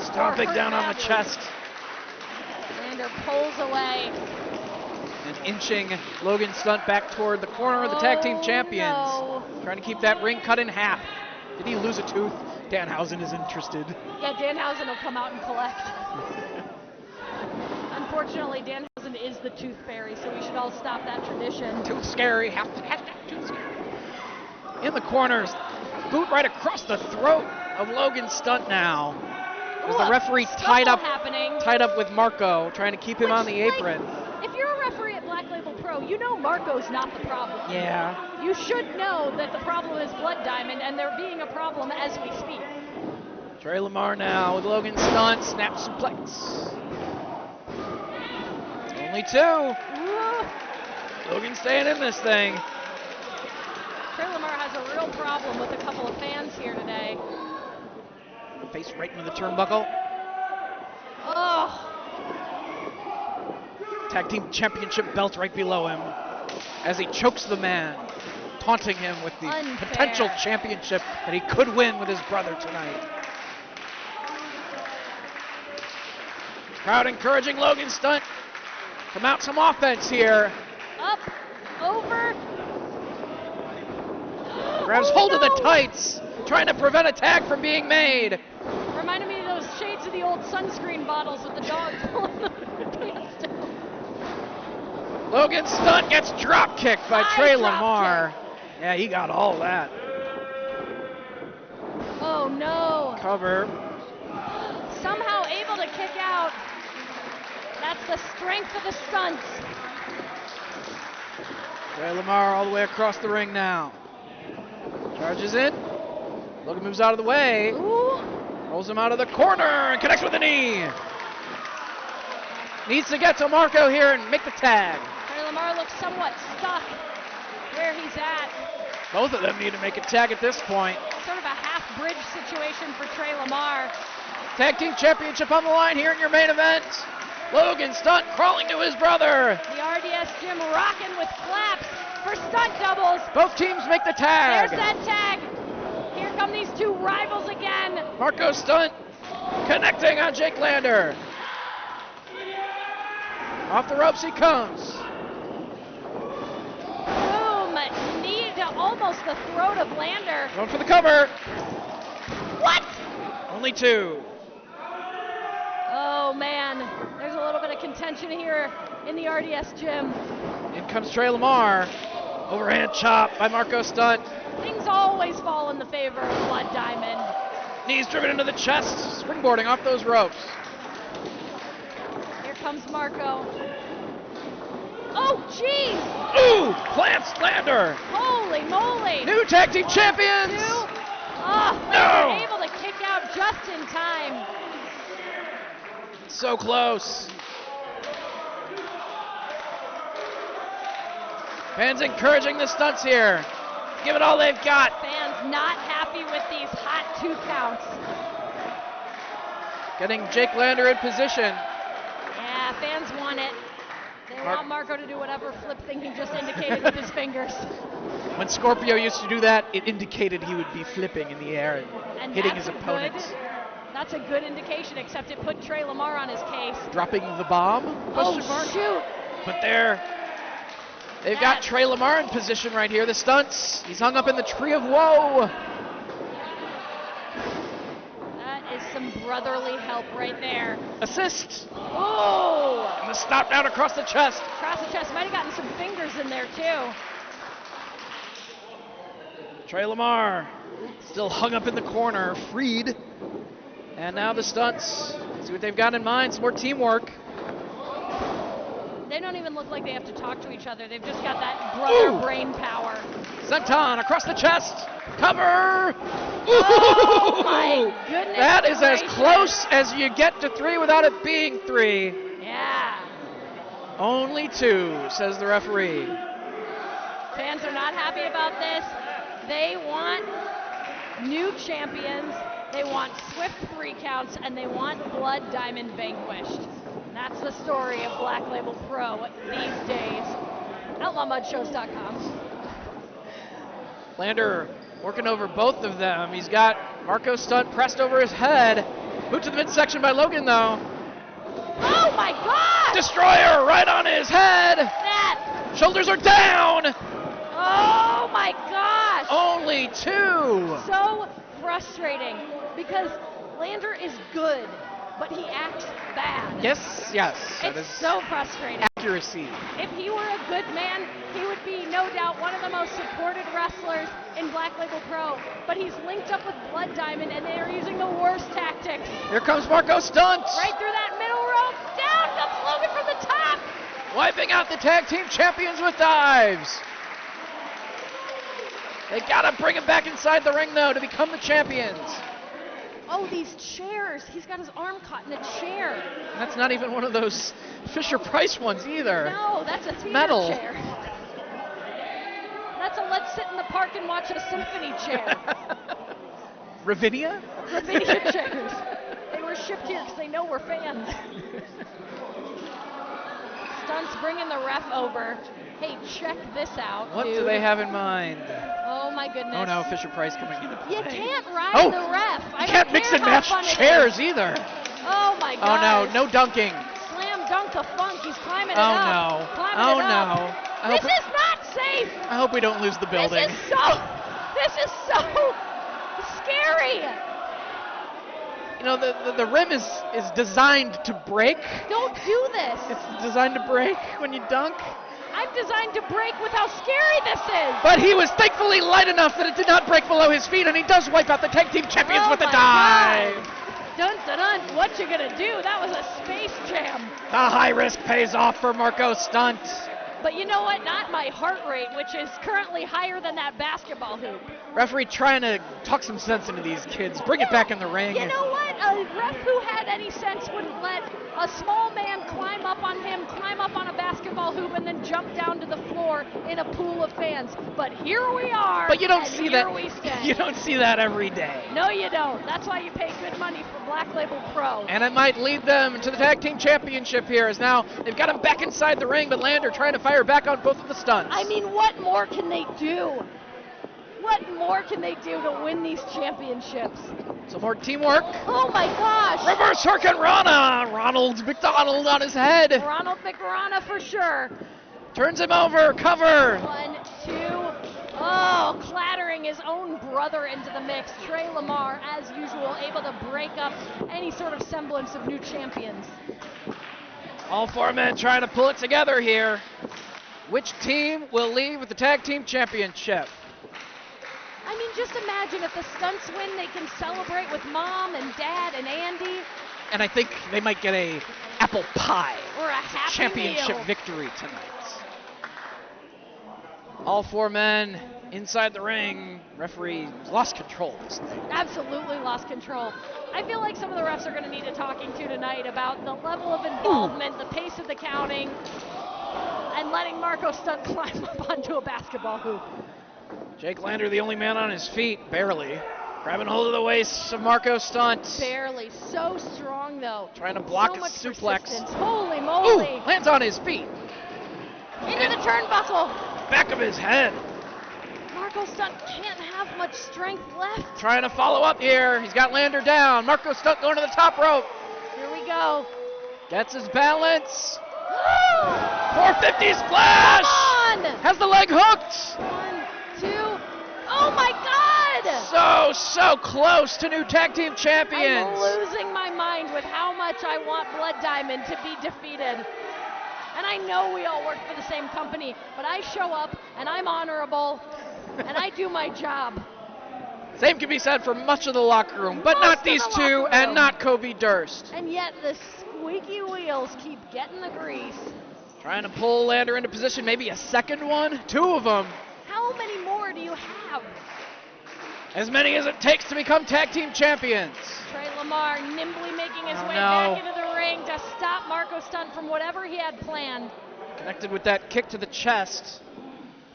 Stomping down on the chest. Lander pulls away. And inching Logan Stunt back toward the corner of the tag team champions. No. Trying to keep that ring cut in half. Did he lose a tooth? Danhausen is interested. Yeah, Danhausen will come out and collect. Unfortunately, Danhausen is the tooth fairy, so we should all stop that tradition. Tooth scary. Hashtag tooth scary. In the corners. Boot right across the throat of Logan Stunt now. As the referee tied up with Marko, trying to keep him on the apron. If you're a referee at Black Label Pro, you know Marko's not the problem. Yeah. You should know that the problem is Blood Diamond, and there being a problem as we speak. Trey LaMar now with Logan Stunt, snap suplex. Only 2. Logan staying in this thing. Trey LaMar has a real problem with a couple of fans here today. Face right into the turnbuckle. Oh. Tag team championship belt right below him as he chokes the man, taunting him with the potential championship that he could win with his brother tonight. Crowd encouraging Logan Stunt. Come out some offense here. Up, over. Grabs hold of the tights, trying to prevent a tag from being made. Reminded me of those shades of the old sunscreen bottles with the dog pulling the pants down. Logan Stunt gets drop kicked by Trey LaMar. Yeah, he got all that. Oh no. Cover. Somehow able to kick out. That's the strength of the Stunts. Trey LaMar all the way across the ring now. Charges in. Logan moves out of the way. Ooh. Rolls him out of the corner and connects with the knee. Needs to get to Marko here and make the tag. Trey LaMar looks somewhat stuck where he's at. Both of them need to make a tag at this point. Sort of a half-bridge situation for Trey LaMar. Tag team championship on the line here in your main event. Logan Stunt crawling to his brother. The RDS gym rocking with claps for stunt doubles. Both teams make the tag. There's that tag. Here come these two rivals again. Marko Stunt connecting on Jake Lander. Off the ropes he comes. Boom, knee to almost the throat of Lander. Going for the cover. What? Only 2. Oh Oh man, there's a little bit of contention here in the RDS gym. In comes Trey LaMar. Overhand chop by Marko Stunt. Things always fall in the favor of Blood Diamond. Knees driven into the chest, springboarding off those ropes. Here comes Marko. Oh, jeez! Ooh, plants Lander. Holy moly! New tag team champions. Oh, No! Lander able to kick out just in time. So close. Fans encouraging the Stunts here. Give it all they've got. Fans not happy with these hot 2 counts. Getting Jake Lander in position. Yeah, fans want it. They want Marko to do whatever flip thing he just indicated with his fingers. When Scorpio used to do that, it indicated he would be flipping in the air and hitting his opponents. That's a good indication, except it put Trey LaMar on his case. Dropping the bomb? Oh, shoot. But they've got Trey LaMar in position right here. The Stunts. He's hung up in the tree of woe. That is some brotherly help right there. Assist. Oh! And the stop down across the chest. Across the chest. Might have gotten some fingers in there, too. Trey LaMar still hung up in the corner, freed. And now the Stunts. See what they've got in mind. Some more teamwork. They don't even look like they have to talk to each other. They've just got that brother brain power. Senton across the chest. Cover. Oh my goodness. That is as close as you get to 3 without it being 3. Yeah. Only 2, says the referee. Fans are not happy about this. They want new champions. They want swift 3 counts, and they want Blood Diamond vanquished. That's the story of Black Label Pro these days. OutlawMudShows.com. Lander working over both of them. He's got Marko Stunt pressed over his head. Moved to the midsection by Logan, though. Oh my God! Destroyer right on his head. That. Shoulders are down. Oh my gosh! Only 2. So frustrating because Lander is good, but he acts bad. Yes. It's so frustrating. Accuracy. If he were a good man, he would be no doubt one of the most supported wrestlers in Black Label Pro, but he's linked up with Blood Diamond and they are using the worst tactics. Here comes Marko Stunt. Right through that middle rope. Down comes Logan from the top. Wiping out the tag team champions with dives. They gotta bring him back inside the ring though to become the champions. Oh, these chairs. He's got his arm caught in a chair. And that's not even one of those Fisher-Price ones either. No, that's a theater metal chair. That's a let's sit in the park and watch a symphony chair. Ravinia? Ravinia chairs. They were shipped here because they know we're fans. Stunt's bringing the ref over. Hey, check this out, What dude. do they have in mind? Oh my goodness. Oh no, Fisher-Price coming into play. You can't ride the ref. You can't mix and match chairs either. Oh my god. Oh no, no dunking. Slam dunk the funk. He's climbing it Oh up. no. Climbing Oh it up. no. This is not safe. I hope we don't lose the building. This is so scary. You know, the rim is designed to break. Don't do this. It's designed to break when you dunk. I'm designed to break with how scary this is. But he was thankfully light enough that it did not break below his feet, and he does wipe out the tag team champions with a dive. Dun dun dun. What you gonna do? That was a space jam. The high risk pays off for Marko Stunt. But you know what? Not my heart rate, which is currently higher than that basketball hoop. Referee trying to talk some sense into these kids. Bring it back in the ring. You know what? A ref who had any sense wouldn't let a small man climb up on him, climb up on a basketball hoop, and then jump down to the floor in a pool of fans. But here we are. But you don't see that. We stand. You don't see that every day. No, you don't. That's why you pay good money for Black Label Pro. And it might lead them to the tag team championship here, as now they've got him back inside the ring, but Lander trying to fire back on both of the Stunts. I mean, what more can they do? What more can they do to win these championships? Some more teamwork. Oh my gosh! Reverse Hurricane Rana. Ronald McDonald on his head. Ronald McRana for sure. Turns him over. Cover. 1, 2. Oh, clattering his own brother into the mix. LaMar, as usual, able to break up any sort of semblance of new champions. All 4 men trying to pull it together here. Which team will leave with the tag team championship? I mean, just imagine if the Stunts win, they can celebrate with Mom and Dad and Andy. And I think they might get a apple pie or a happy championship meal. victory tonight. All 4 men inside the ring. Referee lost control of this thing. Absolutely lost control. I feel like some of the refs are going to need a talking to tonight about the level of involvement, the pace of the counting, and letting Marko Stunt climb up onto a basketball hoop. Jake Lander, the only man on his feet, barely. Grabbing hold of the waist of Marko Stunt. Barely. So strong, though. Trying to block so a much suplex. Persistence. Holy moly. Ooh, lands on his feet. Into the turnbuckle. Back of his head. Marko Stunt can't have much strength left. Trying to follow up here. He's got Lander down. Marko Stunt going to the top rope. Here we go. Gets his balance. 450 splash. Come on. Has the leg hooked. 1, 2. Oh my God. So close to new tag team champions. I'm losing my mind with how much I want Blood Diamond to be defeated. And I know we all work for the same company, but I show up and I'm honorable and I do my job. Same can be said for much of the locker room, but not these two and not Kobe Durst. And yet the squeaky wheels keep getting the grease. Trying to pull Lander into position, maybe a second one, 2 of them. How many more do you have? As many as it takes to become tag team champions. LaMar nimbly making his way back into the ring to stop Marko Stunt from whatever he had planned. Connected with that kick to the chest.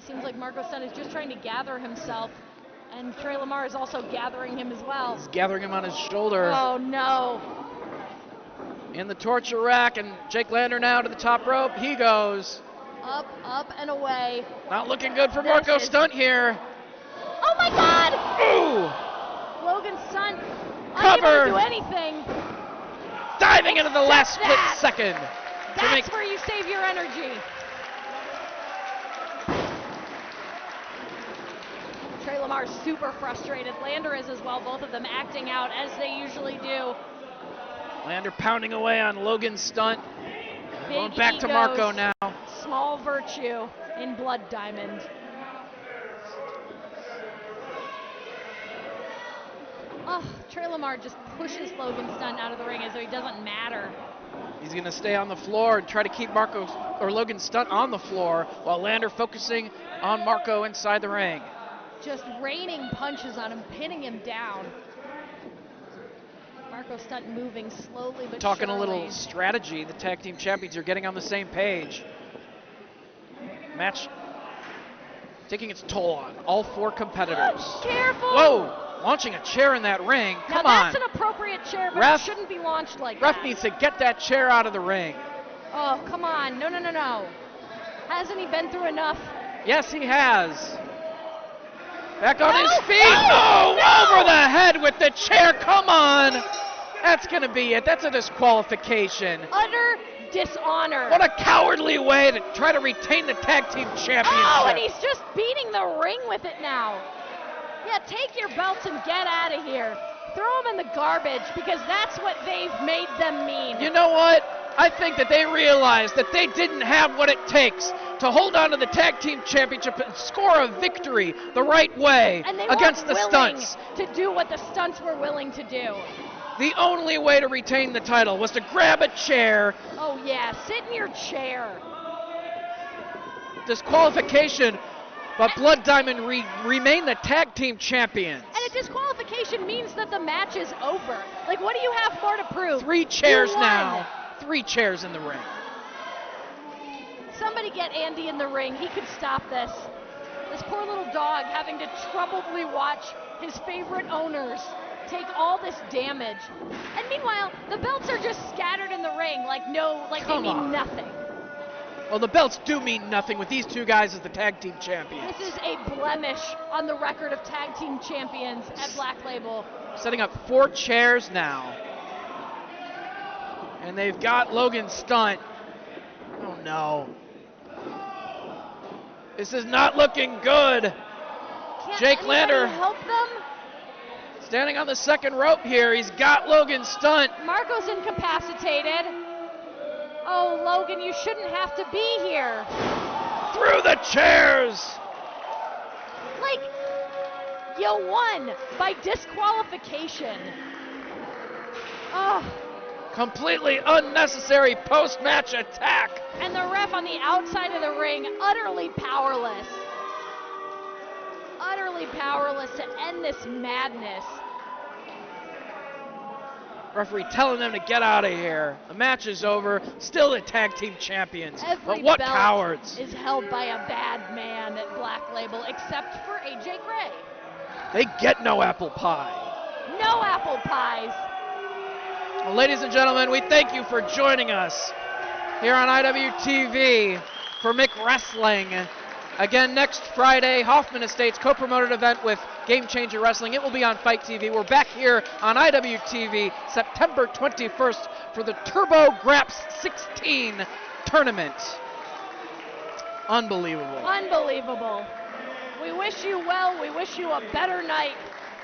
Seems like Marko Stunt is just trying to gather himself, and LaMar is also gathering him as well. He's gathering him on his shoulder. Oh no. In the torture rack, and Jake Lander now to the top rope. He goes. Up, up, and away. Not looking good for Marko Stunt here. Oh my God! Ooh! Logan Stunt covered. Unable to do anything. Diving into the last split second. That's where you save your energy. LaMar's super frustrated. Lander is as well, both of them acting out as they usually do. Lander pounding away on Logan Stunt. Big Going back to egos, Marko now. Small virtue in Blood Diamond. Oh, LaMar just pushes Logan Stunt out of the ring as though he doesn't matter. He's going to stay on the floor and try to keep Logan Stunt on the floor while Lander focusing on Marko inside the ring. Just raining punches on him, pinning him down. Marko Stunt moving slowly but Talking surely. a little strategy, the tag team champions are getting on the same page. Match taking its toll on all 4 competitors. Careful! Whoa! Launching a chair in that ring. Come now on. That's an appropriate chair, but Ref, it shouldn't be launched like Ref that. needs to get that chair out of the ring. Oh, come on. No. Hasn't he been through enough? Yes, he has. Back on his feet. Oh, no! Over the head with the chair. Come on. That's going to be it. That's a disqualification. Utter dishonor. What a cowardly way to try to retain the tag team championship. Oh, and he's just beating the ring with it now. Yeah, take your belts and get out of here. Throw them in the garbage because that's what they've made them mean. You know what? I think that they realized that they didn't have what it takes to hold on to the tag team championship and score a victory the right way and they against the weren't Stunts. willing to do what the Stunts were willing to do. The only way to retain the title was to grab a chair. Oh yeah, sit in your chair. Disqualification, but Blood Diamond remain the tag team champions. And a disqualification means that the match is over. Like, what do you have more to prove? 3 chairs now. 3 chairs in the ring. Somebody get Andy in the ring. He could stop this. This poor little dog having to troubledly watch his favorite owners take all this damage. And meanwhile, the belts are just scattered in the ring like they mean nothing. Well, the belts do mean nothing with these 2 guys as the tag team champions. This is a blemish on the record of tag team champions at Black Label. Setting up 4 chairs now. And they've got Logan Stunt. Oh no. This is not looking good. Jake anybody Lander help them? standing on the second rope here. He's got Logan Stunt. Marko's incapacitated. Oh, Logan, you shouldn't have to be here. Through the chairs. Like, you won by disqualification. Oh. Completely unnecessary post-match attack. And the ref on the outside of the ring, utterly powerless. Utterly powerless to end this madness. Referee telling them to get out of here. The match is over. Still the tag team champions. Every but what belt cowards. is held by a bad man at Black Label, except for AJ Gray. They get no apple pie. No apple pies. Well, ladies and gentlemen, we thank you for joining us here on IWTV for McWrestling. Again, next Friday, Hoffman Estates co-promoted event with Game Changer Wrestling. It will be on Fight TV. We're back here on IWTV September 21st for the Turbo Graps 16 tournament. Unbelievable. Unbelievable. We wish you well. We wish you a better night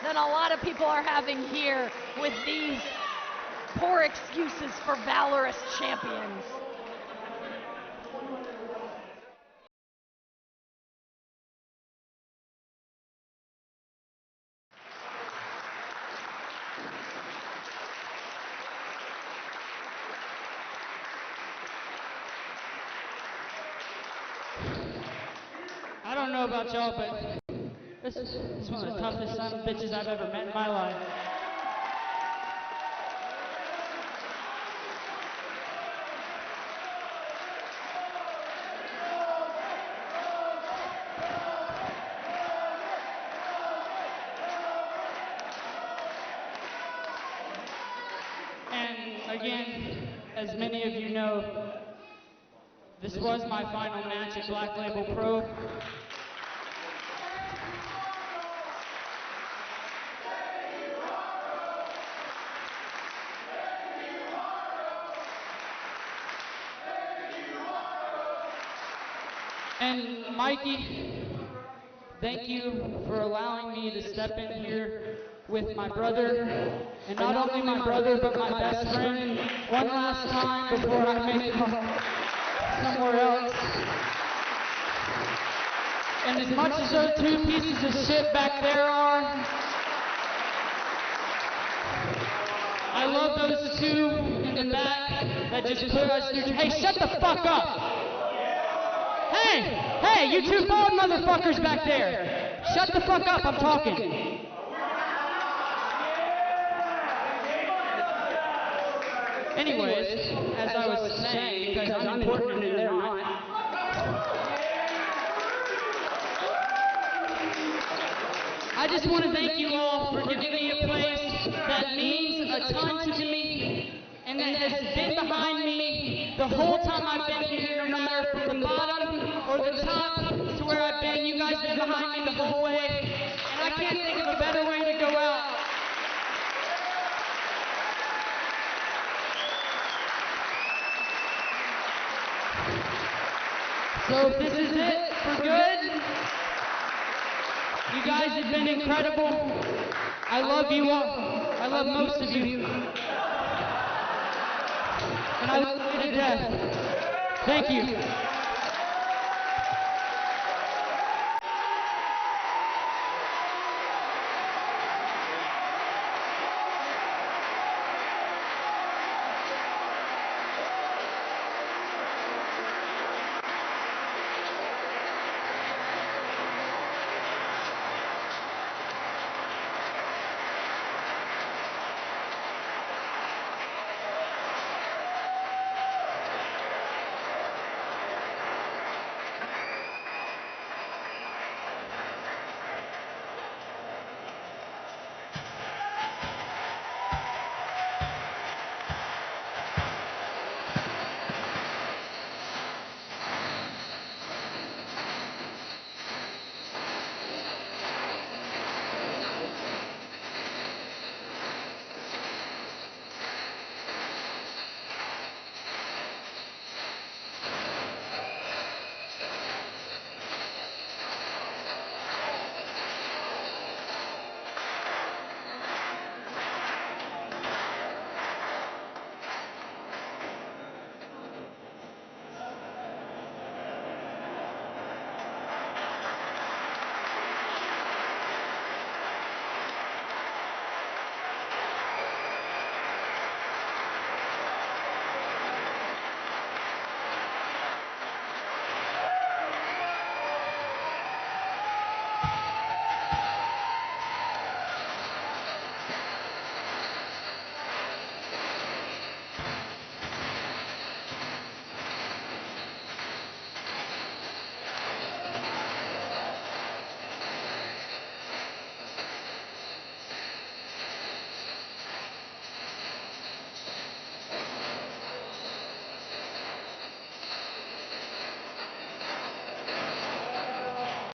than a lot of people are having here with these poor excuses for valorous champions. I don't know about y'all, but this is one of the toughest son of bitches I've ever met in my life. And again, as many of you know, this was my final match at Black Label Pro. And Mikey, thank you for allowing me to step in here with my brother, and not only my brother, but my best friend, one last time before I make somewhere else. And as much as those two pieces of shit back there are, I love those two in the back that just put us through. Hey, shut the fuck up! Hey, you two bald motherfuckers back there! Shut the fuck up, I'm talking. Anyways, as I was saying, because I'm important and they're not, I just want to thank you all for giving me a place that means a ton to me and that has been behind me the whole time I've been here, no matter from the bottom or the top to where I've been. You guys have been behind me the whole way, and I can't think of a better way to go out. So if this is it for good, you guys have been incredible. I love you all. I love most of you. And I love you to death. Thank you.